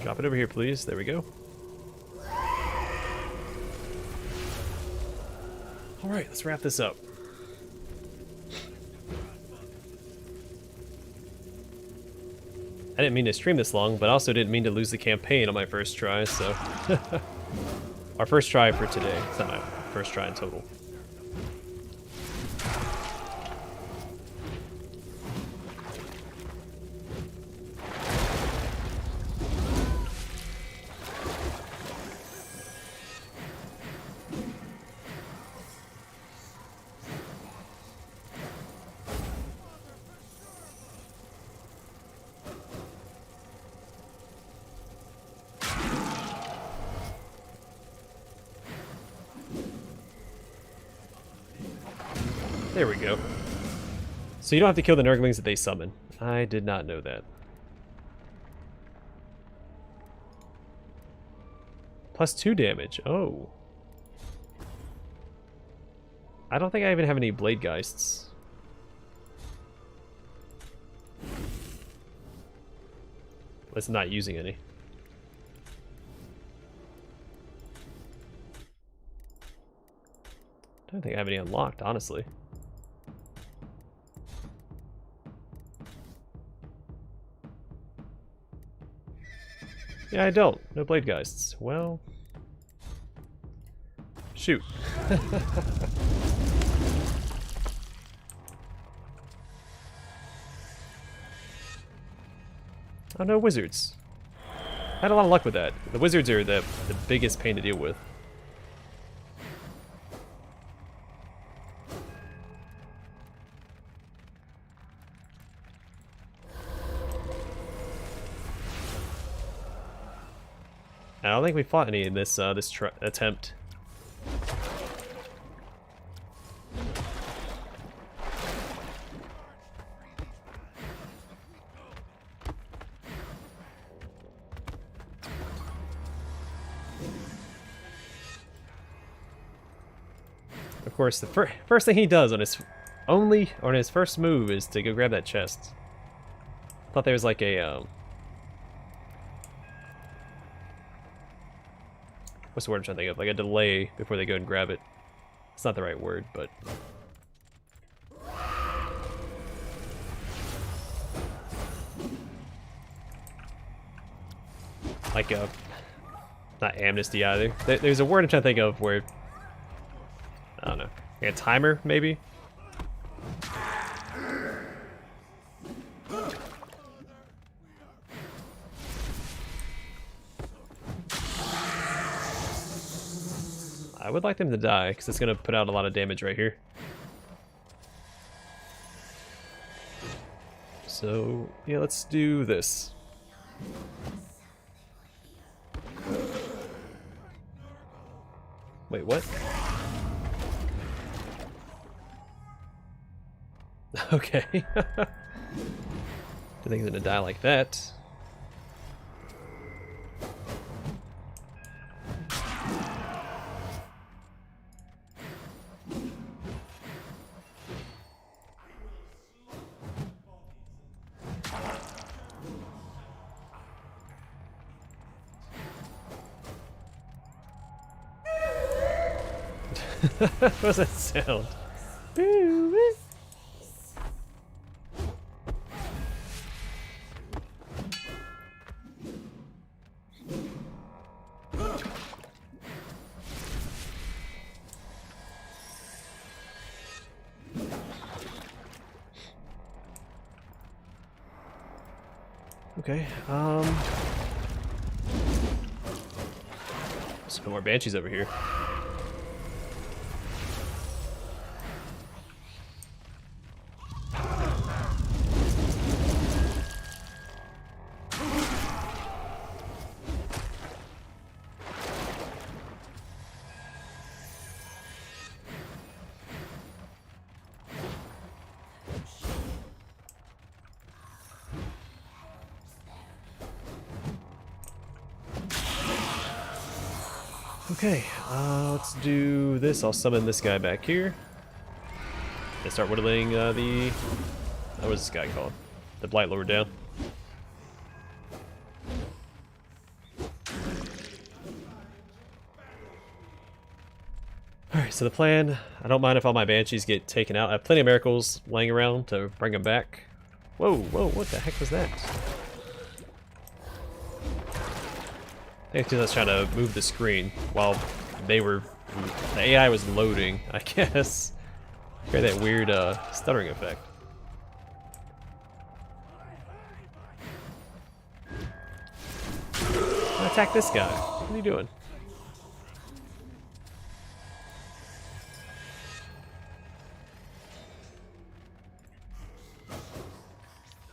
Drop it over here, please. There we go. Alright, let's wrap this up. I didn't mean to stream this long, but I also didn't mean to lose the campaign on my first try, so... Our first try for today. It's not my first try in total. There we go. So you don't have to kill the Nurglings that they summon. I did not know that. +2 damage. Oh. I don't think I even have any Blade Geists. Let's not using any. I don't think I have any unlocked, honestly. Yeah, I don't. No Blade Geists. Well... Shoot. Oh, no wizards. I had a lot of luck with that. The wizards are the biggest pain to deal with. I don't think we fought any in this attempt. Of course, the first thing he does on his first move is to go grab that chest. Thought there was like a what's the word I'm trying to think of? Like a delay before they go and grab it. It's not the right word, but like a not amnesty either. There's a word I'm trying to think of where I don't know, like a timer maybe. I would like them to die, because it's going to put out a lot of damage right here. So, yeah, let's do this. Wait, what? Okay. I think he's going to die like that. What was that sound? Okay, let's put more banshees over here. Okay, let's do this. I'll summon this guy back here. And start whittling the... What was this guy called? The Blight Lord down. Alright, so the plan... I don't mind if all my Banshees get taken out. I have plenty of miracles laying around to bring them back. Whoa, whoa, what the heck was that? I think because I was trying to move the screen while the AI was loading, I guess. Got that weird stuttering effect. Attack this guy. What are you doing?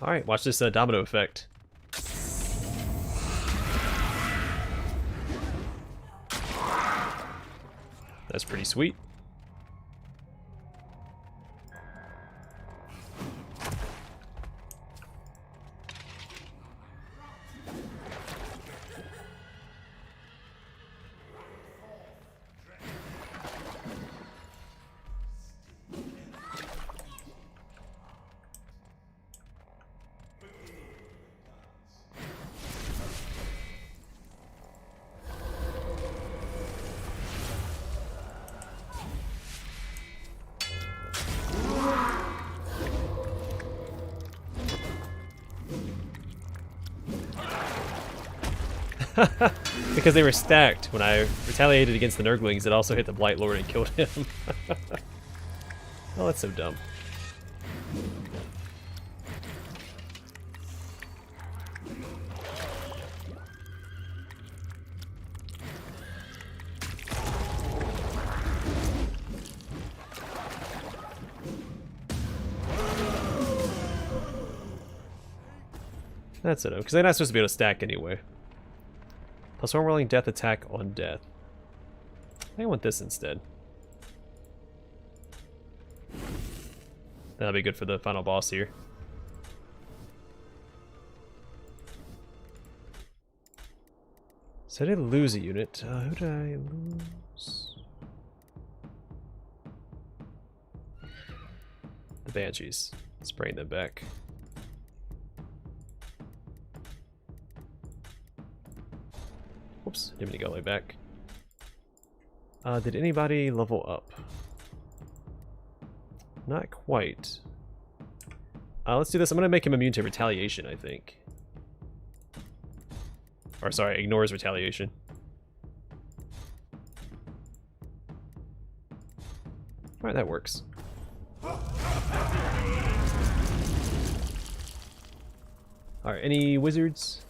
Alright, watch this domino effect. That's pretty sweet. Because they were stacked. When I retaliated against the Nurglings, it also hit the Blight Lord and killed him. Oh, that's so dumb. That's it, because they're not supposed to be able to stack anyway. +1 rolling death attack on death. I think I want this instead. That'll be good for the final boss here. So I did lose a unit. Who did I lose? The Banshees. Let's bring them back. Whoops, didn't mean to go all the way back. Did anybody level up? Not quite. Let's do this. I'm going to make him immune to retaliation, I think. Or sorry, ignores retaliation. Alright, that works. Alright, any wizards?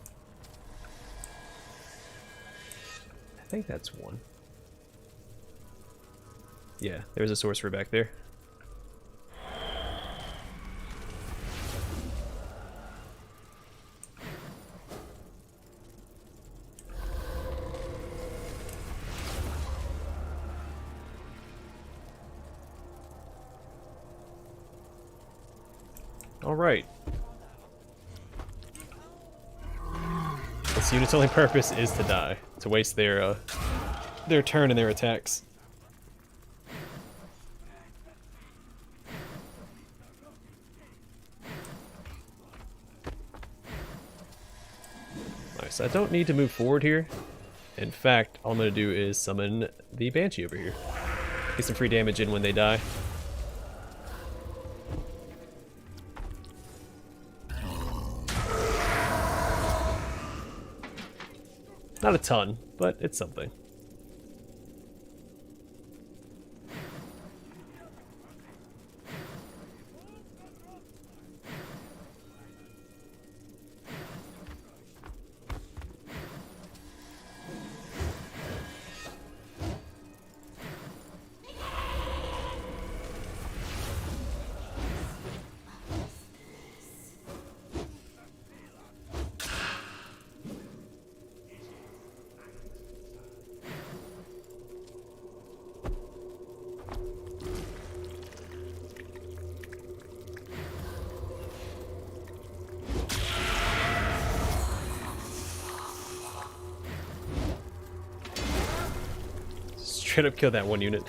I think that's one. Yeah, there's a sorcerer back there. Alright. This unit's only purpose is to die. To waste their turn and their attacks. Alright, so I don't need to move forward here. In fact, all I'm going to do is summon the Banshee over here. Get some free damage in when they die. Not a ton, but it's something. Straight up kill that one unit.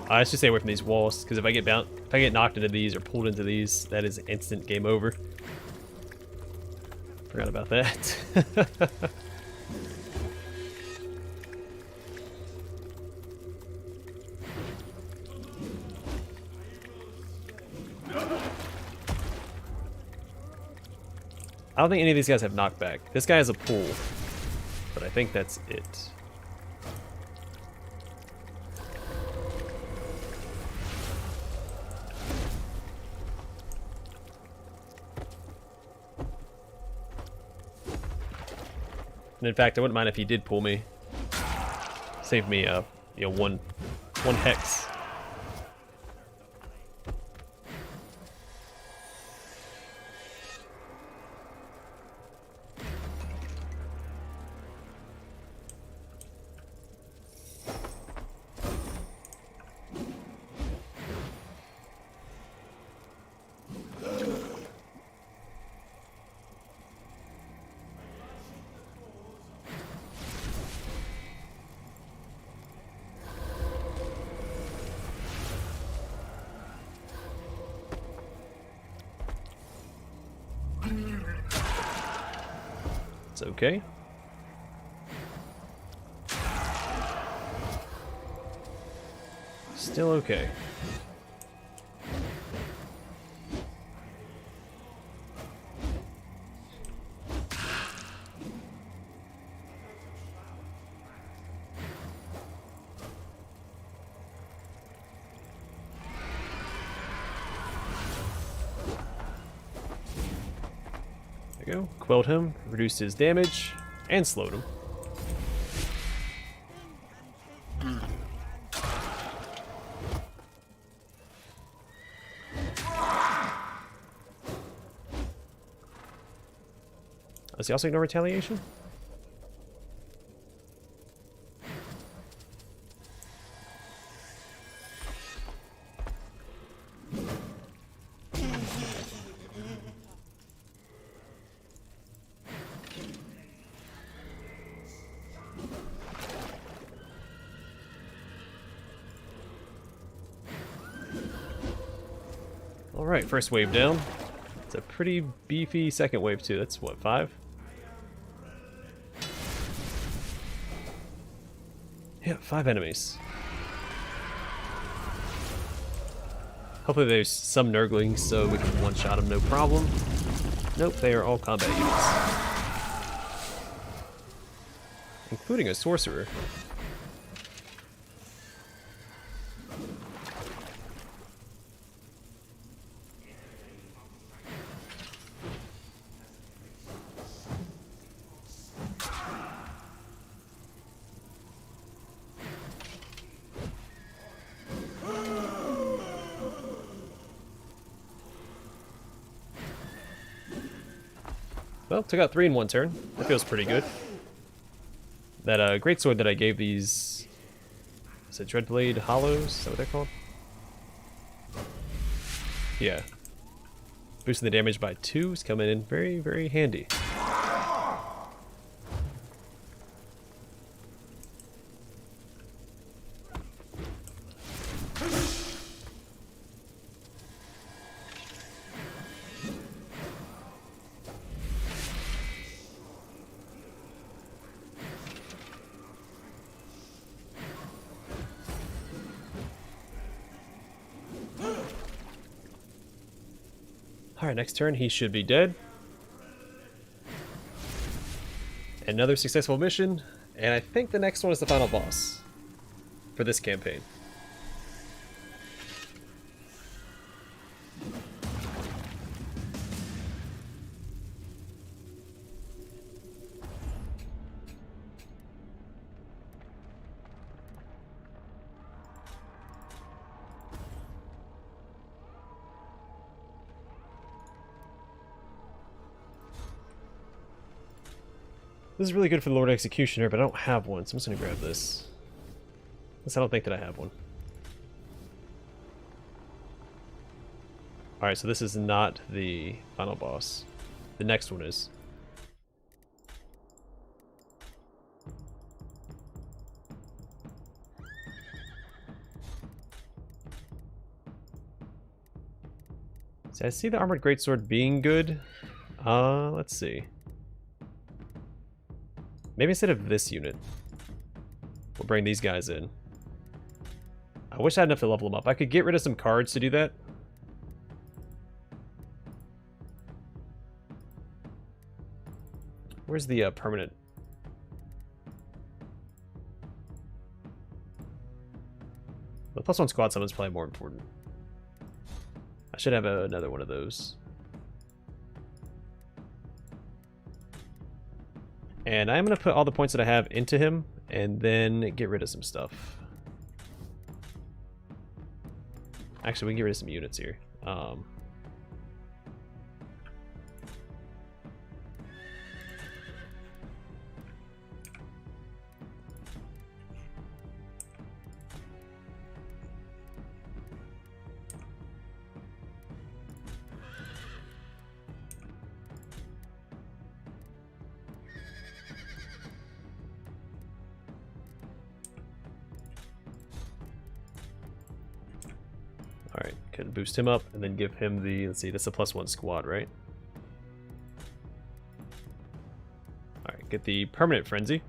I should stay away from these walls, because if I get knocked into these or pulled into these, that is instant game over. Forgot about that. I don't think any of these guys have knockback. This guy has a pull, but I think that's it. And in fact, I wouldn't mind if he did pull me. Save me, you know, one hex. It's okay. Still okay. There we go. Quelled him, reduced his damage, and slowed him. Does he also ignore retaliation? Alright, first wave down. It's a pretty beefy second wave too. That's what, 5? Yeah, 5 enemies. Hopefully there's some Nurglings so we can one-shot them no problem. Nope, they are all combat units. Including a sorcerer. Well, took out 3 in 1 turn. That feels pretty good. That greatsword that I gave these... Is it Dreadblade Hollows? Is that what they're called? Yeah. Boosting the damage by 2 is coming in very, very handy. Alright, next turn he should be dead. Another successful mission, and I think the next one is the final boss for this campaign. This is really good for the Lord Executioner, but I don't have one, so I'm just going to grab this. Unless I don't think that I have one. Alright, so this is not the final boss. The next one is. See, I see the Armored Greatsword being good. Let's see. Maybe instead of this unit, we'll bring these guys in. I wish I had enough to level them up. I could get rid of some cards to do that. Where's the permanent? The +1 squad summon is probably more important. I should have another one of those. And I'm going to put all the points that I have into him, and then get rid of some stuff. Actually, we can get rid of some units here. Alright, can boost him up and then give him the, let's see, that's a +1 squad, right? Alright, get the permanent frenzy.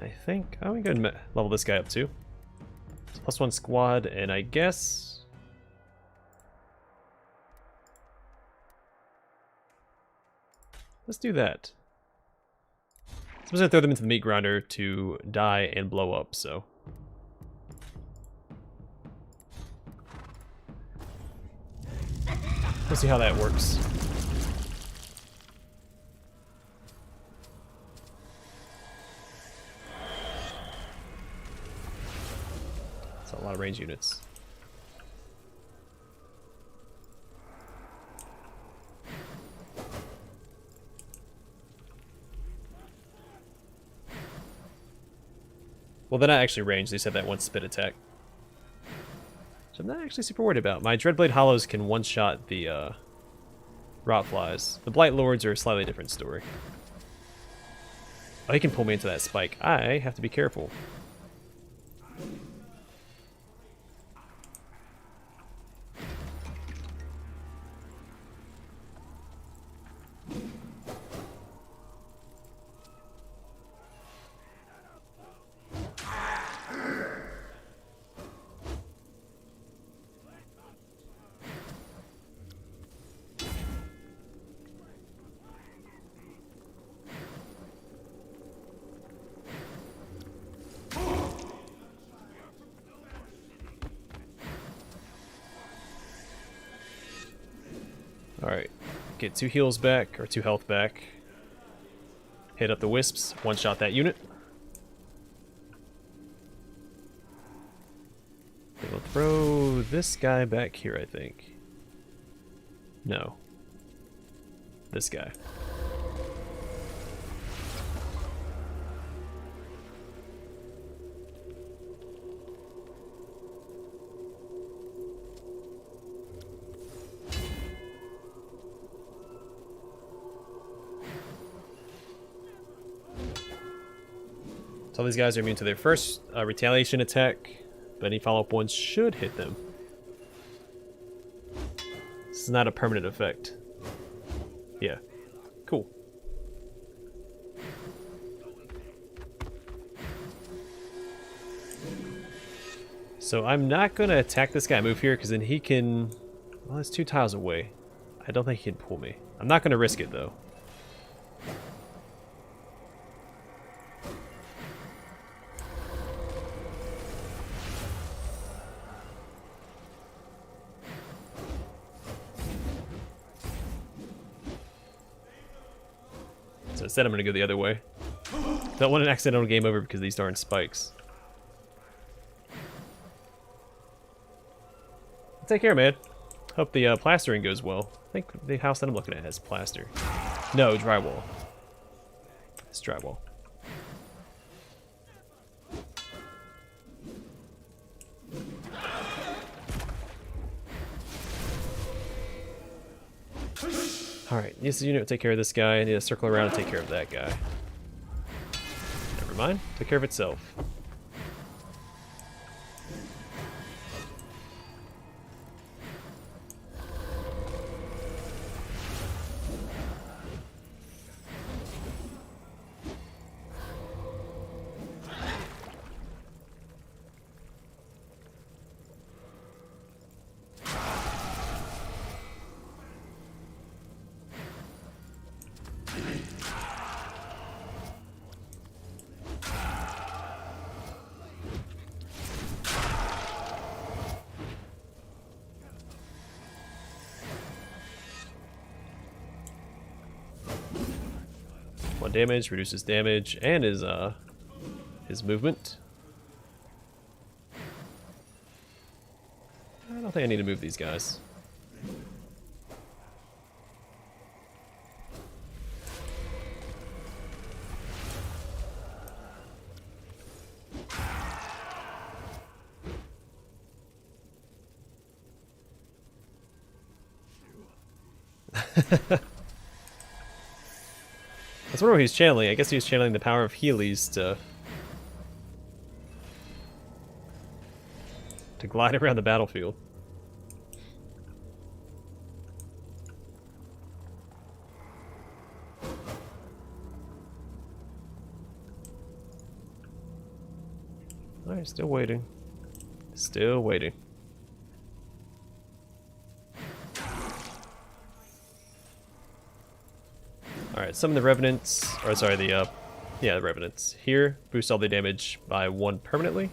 I think, oh, we can go and level this guy up too. It's +1 squad, and I guess... Let's do that. I'm just gonna throw them into the meat grinder to die and blow up, so. We'll see how that works. That's a lot of range units. Well, they're not actually ranged, they said that one spit attack. So I'm not actually super worried about. My Dreadblade Hollows can one-shot the Rotflies. The Blight Lords are a slightly different story. Oh, he can pull me into that spike. I have to be careful. Alright, get 2 heals back, or 2 health back. Hit up the wisps, one-shot that unit. Okay, we'll throw this guy back here, I think. No. This guy. So these guys are immune to their first retaliation attack, but any follow-up ones should hit them. This is not a permanent effect. Yeah. Cool. So I'm not going to attack this guy, move here, because then he can... Well, it's 2 tiles away. I don't think he can pull me. I'm not going to risk it, though. So instead I'm going to go the other way. Don't want an accidental game over because of these darn spikes. Take care, man. Hope the plastering goes well. I think the house that I'm looking at has plaster. No, drywall. It's drywall. Alright, this unit will take care of this guy. I need to circle around and take care of that guy. Never mind. Took care of itself. Damage, reduces damage, and his movement. I don't think I need to move these guys. That's what he's channeling. I guess he was channeling the power of Heelys to glide around the battlefield. Alright, still waiting. Still waiting. Alright, summon the Revenants, or sorry, the Revenants. Here, boost all the damage by 1 permanently.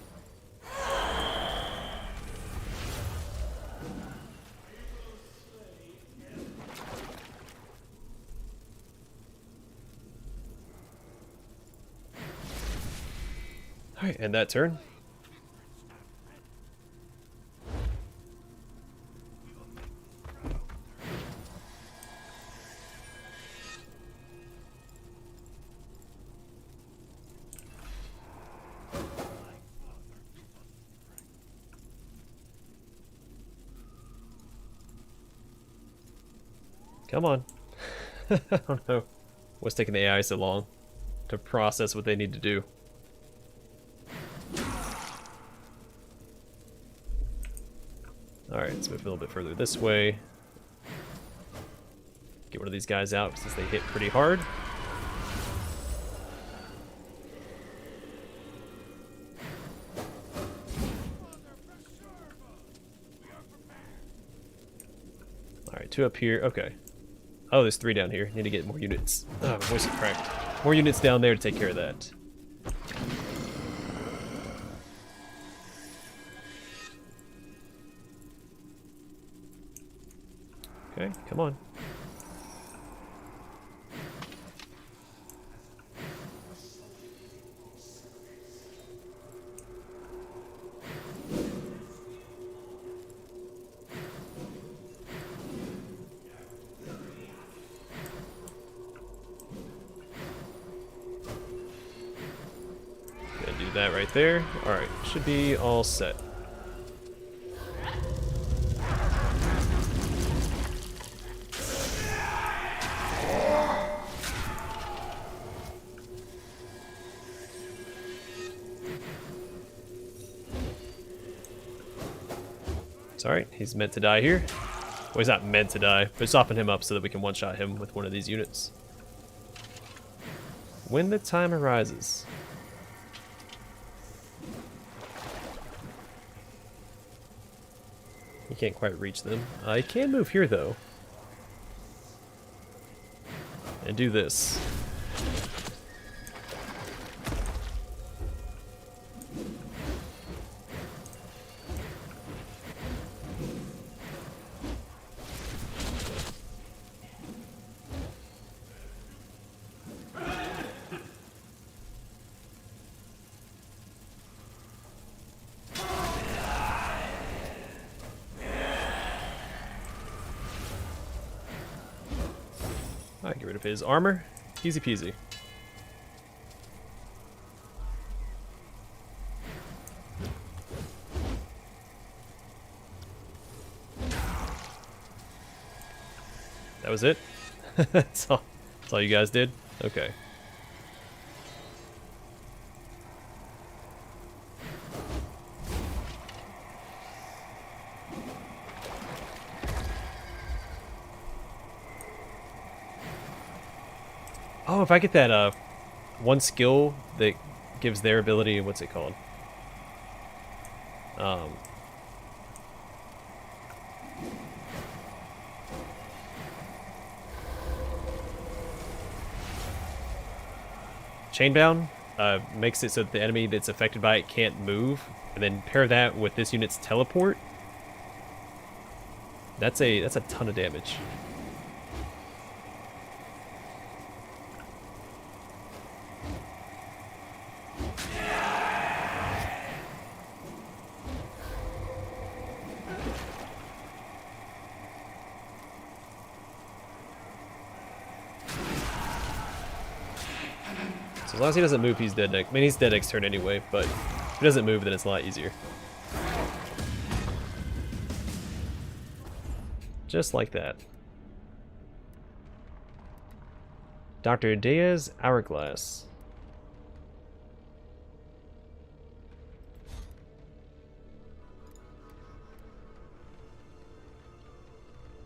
Alright, end that turn. Come on. I don't know what's taking the AI so long. to process what they need to do. Alright, let's move a little bit further this way. Get one of these guys out since they hit pretty hard. Alright, 2 up here. Okay. Oh, there's 3 down here. Need to get more units. Oh, my voice is cracked. More units down there to take care of that. Okay, come on. Gonna do that right there. Alright, should be all set. Alright, he's meant to die here. Well, he's not meant to die, but soften him up so that we can one-shot him with one of these units. When the time arises. You can't quite reach them. I can move here, though. And do this. Alright, get rid of his armor. Easy peasy. That was it? That's all you guys did? Okay. Oh, if I get that one skill that gives their ability, what's it called? Chainbound makes it so that the enemy that's affected by it can't move, and then pair that with this unit's teleport. That's a ton of damage. So as long as he doesn't move, he's dead next. I mean, he's dead next turn anyway, but if he doesn't move, then it's a lot easier. Just like that. Dr. Diaz Hourglass.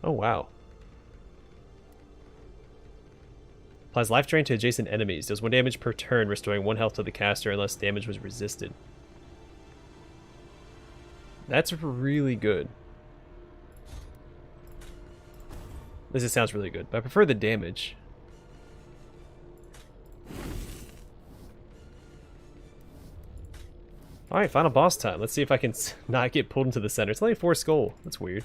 Oh, wow. Applies life drain to adjacent enemies. Does 1 damage per turn, restoring 1 health to the caster unless damage was resisted. That's really good. This just sounds really good, but I prefer the damage. Alright, final boss time. Let's see if I can not get pulled into the center. It's only 4 skull. That's weird.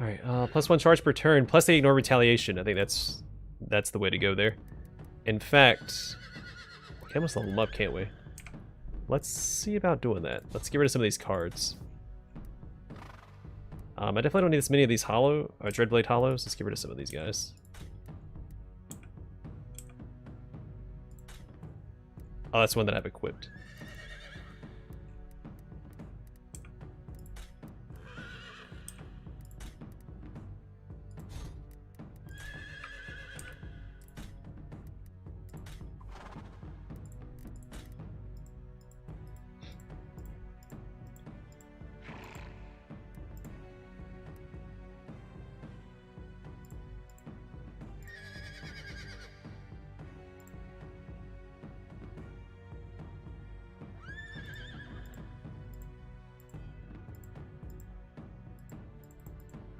Alright, +1 charge per turn, plus they ignore retaliation. I think that's the way to go there. In fact, we can almost level them up, can't we? Let's see about doing that. Let's get rid of some of these cards. I definitely don't need this many of these hollow, or Dreadblade hollows. Let's get rid of some of these guys. Oh, that's one that I've equipped.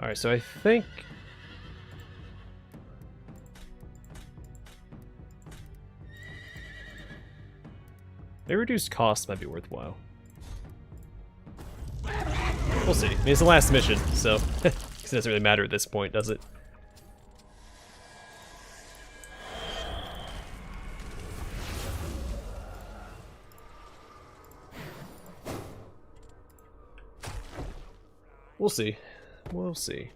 Alright, so I think... maybe reduced cost might be worthwhile. We'll see. I mean, it's the last mission, so it doesn't really matter at this point, does it? We'll see. We'll see.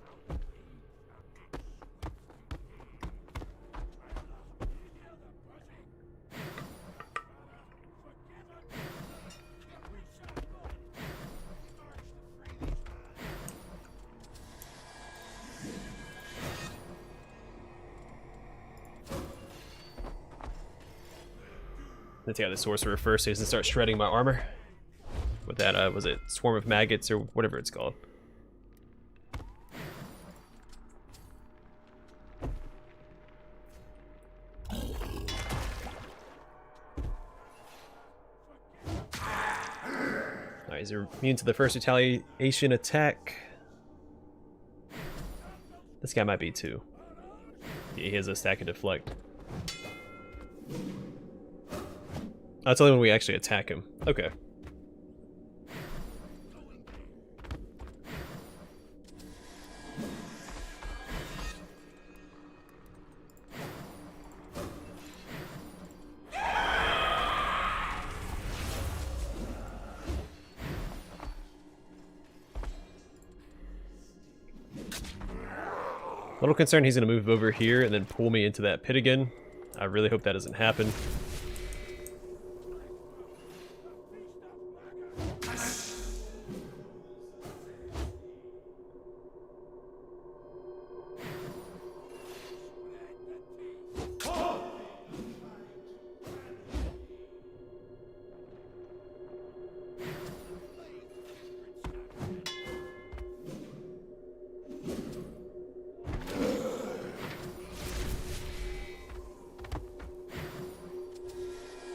Let's take out the sorcerer first so he doesn't start shredding my armor. With that, was it swarm of maggots or whatever it's called? Alright, he's immune to the first retaliation attack. This guy might be too. Yeah, he has a stack of deflect. That's only when we actually attack him. Okay. A little concerned he's going to move over here and then pull me into that pit again. I really hope that doesn't happen.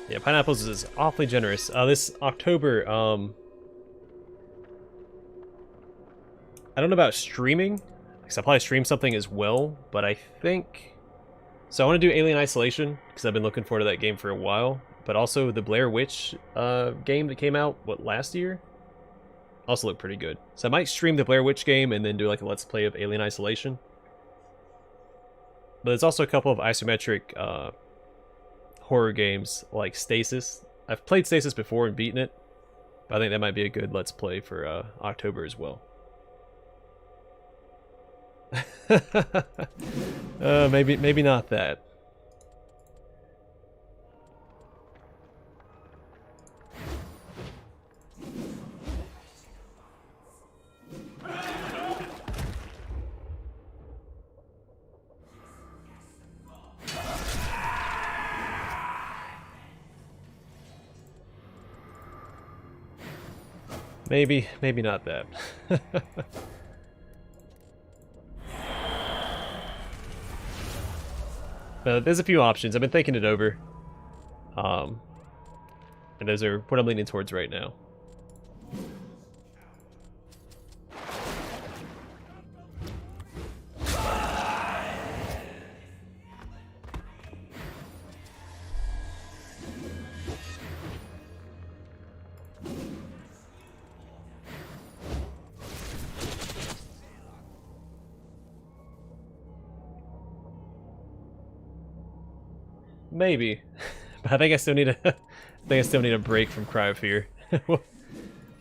Yeah, pineapples is awfully generous. This October, I don't know about streaming, because I'll probably stream something as well, but I think... so I want to do Alien Isolation, because I've been looking forward to that game for a while, but also the Blair Witch game that came out, what, last year? Also looked pretty good. So I might stream the Blair Witch game and then do like a Let's Play of Alien Isolation. But there's also a couple of isometric horror games like Stasis. I've played Stasis before and beaten it, but I think that might be a good Let's Play for October as well. Maybe not that. Maybe not that. There's a few options. I've been thinking it over. And those are what I'm leaning towards right now. Maybe, but I think I still need a break from Cry of Fear.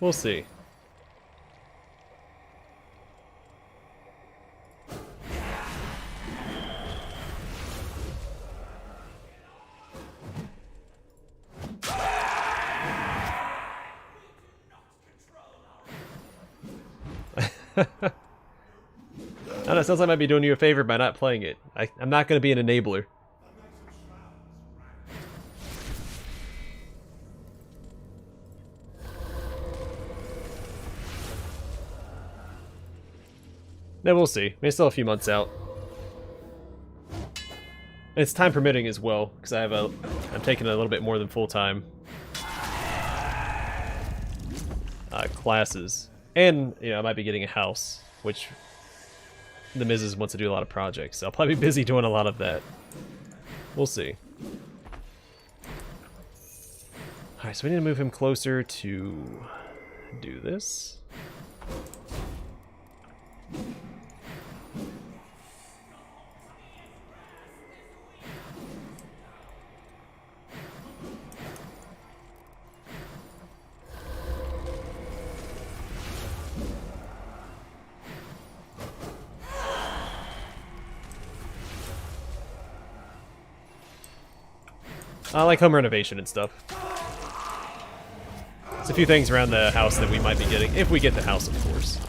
We'll see. I don't know, it sounds like I might be doing you a favor by not playing it. I'm not going to be an enabler. No, we'll see. Maybe still a few months out. And it's time permitting as well, because I'm taking a little bit more than full-time classes. And, you know, I might be getting a house, which the Mrs. wants to do a lot of projects, so I'll probably be busy doing a lot of that. We'll see. Alright, so we need to move him closer to do this. I like home renovation and stuff. There's a few things around the house that we might be getting, if we get the house, of course.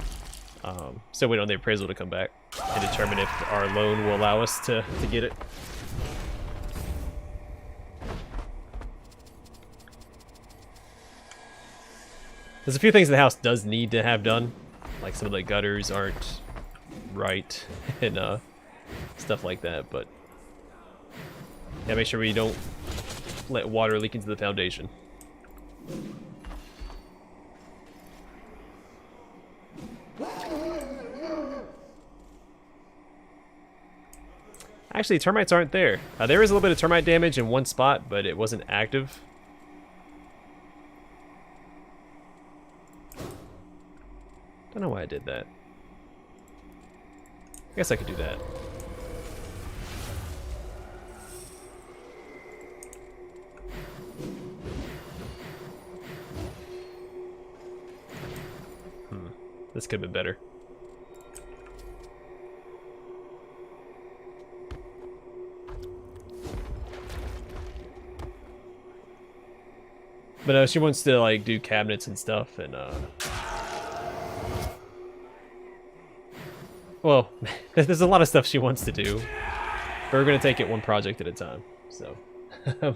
So we don't need the appraisal to come back and determine if our loan will allow us to get it. There's a few things the house does need to have done, like some of the gutters aren't right and stuff like that, but yeah, make sure we don't let water leak into the foundation. Actually, termites aren't there. There is a little bit of termite damage in one spot, but it wasn't active. Don't know why I did that. I guess I could do that. This could have been better. But she wants to like do cabinets and stuff, and well, there's a lot of stuff she wants to do. But we're gonna take it one project at a time. So I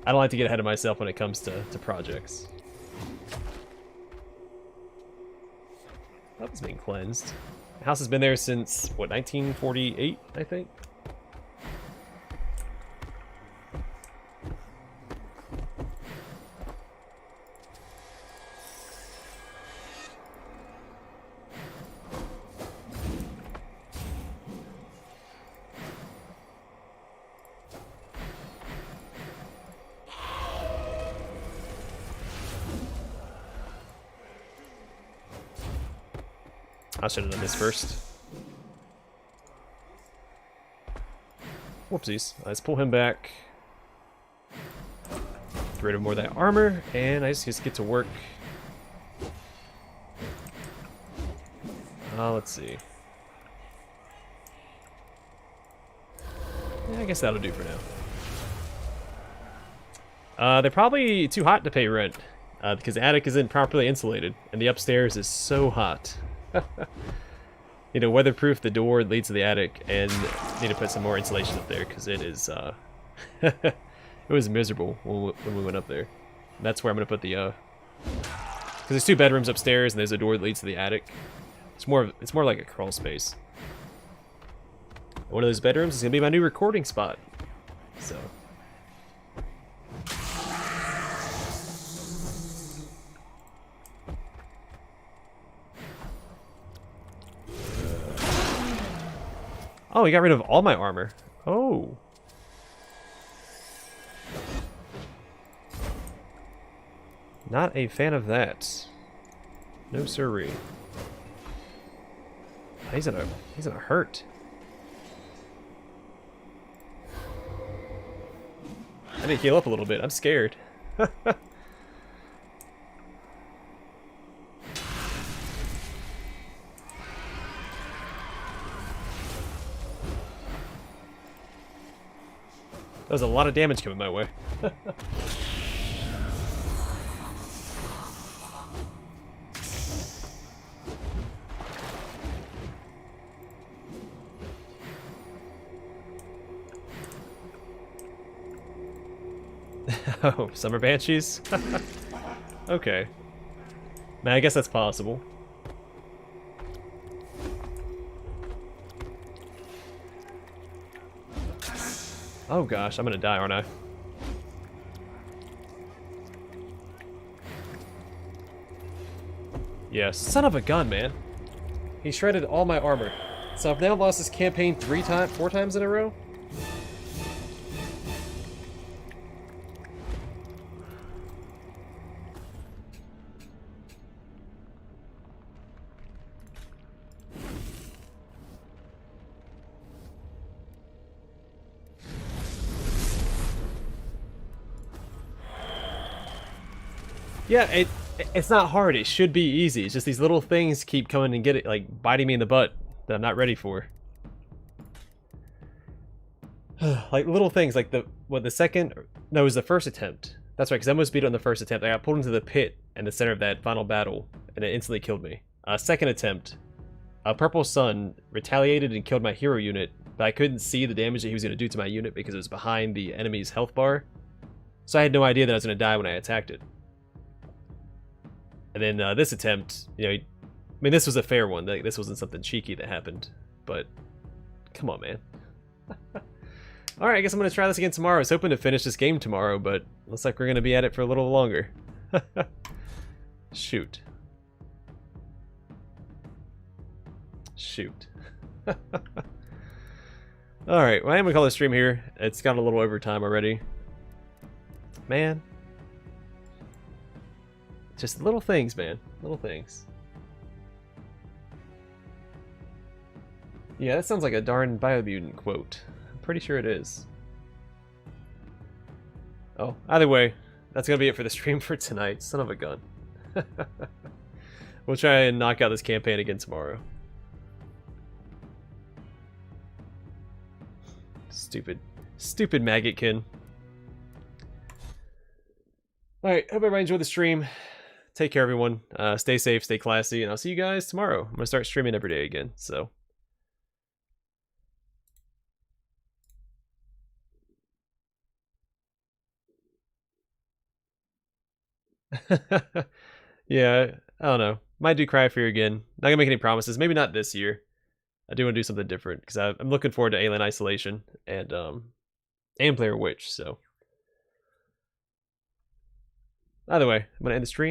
don't like to get ahead of myself when it comes to projects. That was being cleansed. The house has been there since, what, 1948, I think? I should have done this first. Whoopsies. Let's pull him back. Get rid of more of that armor, and I just get to work. Let's see. Yeah, I guess that'll do for now. They're probably too hot to pay rent, because the attic isn't properly insulated, and the upstairs is so hot. You know, weatherproof the door that leads to the attic, and need to put some more insulation up there because it is it was miserable when we went up there. And that's where I'm gonna put the because there's two bedrooms upstairs and there's a door that leads to the attic. It's more like a crawl space. One of those bedrooms is gonna be my new recording spot. So oh, he got rid of all my armor. Oh. Not a fan of that. No siree. He's gonna hurt. I need to heal up a little bit. I'm scared. That was a lot of damage coming my way. Oh, Summer Banshees? Okay. Man, I guess that's possible. Oh gosh, I'm gonna die, aren't I? Yeah, son of a gun, man. He shredded all my armor. So I've now lost this campaign 4 times in a row? Yeah, it's not hard. It should be easy. It's just these little things keep coming and like biting me in the butt that I'm not ready for. Like little things, like the second, no, it was the first attempt. That's right, because I almost beat it on the first attempt. I got pulled into the pit in the center of that final battle, and it instantly killed me. Second attempt, a purple sun retaliated and killed my hero unit, but I couldn't see the damage that he was going to do to my unit because it was behind the enemy's health bar. So I had no idea that I was going to die when I attacked it. And then this attempt, you know, I mean, this was a fair one. Like, this wasn't something cheeky that happened, but come on, man. Alright, I guess I'm going to try this again tomorrow. I was hoping to finish this game tomorrow, but looks like we're going to be at it for a little longer. Shoot. Shoot. Alright, well, I'm going to call this stream here. It's got a little overtime already. Man. Just little things, man. Little things. Yeah, that sounds like a darn Biomutant quote. Pretty sure it is. Oh, either way, that's gonna be it for the stream for tonight. Son of a gun. We'll try and knock out this campaign again tomorrow. Stupid Maggotkin. Alright, hope everybody enjoyed the stream. Take care, everyone. Stay safe, stay classy, and I'll see you guys tomorrow. I'm gonna start streaming every day again, so. Yeah, I don't know. Might do Cry of Fear again. Not gonna make any promises. Maybe not this year. I do want to do something different because I'm looking forward to Alien Isolation and Player Witch. So either way, I'm gonna end the stream.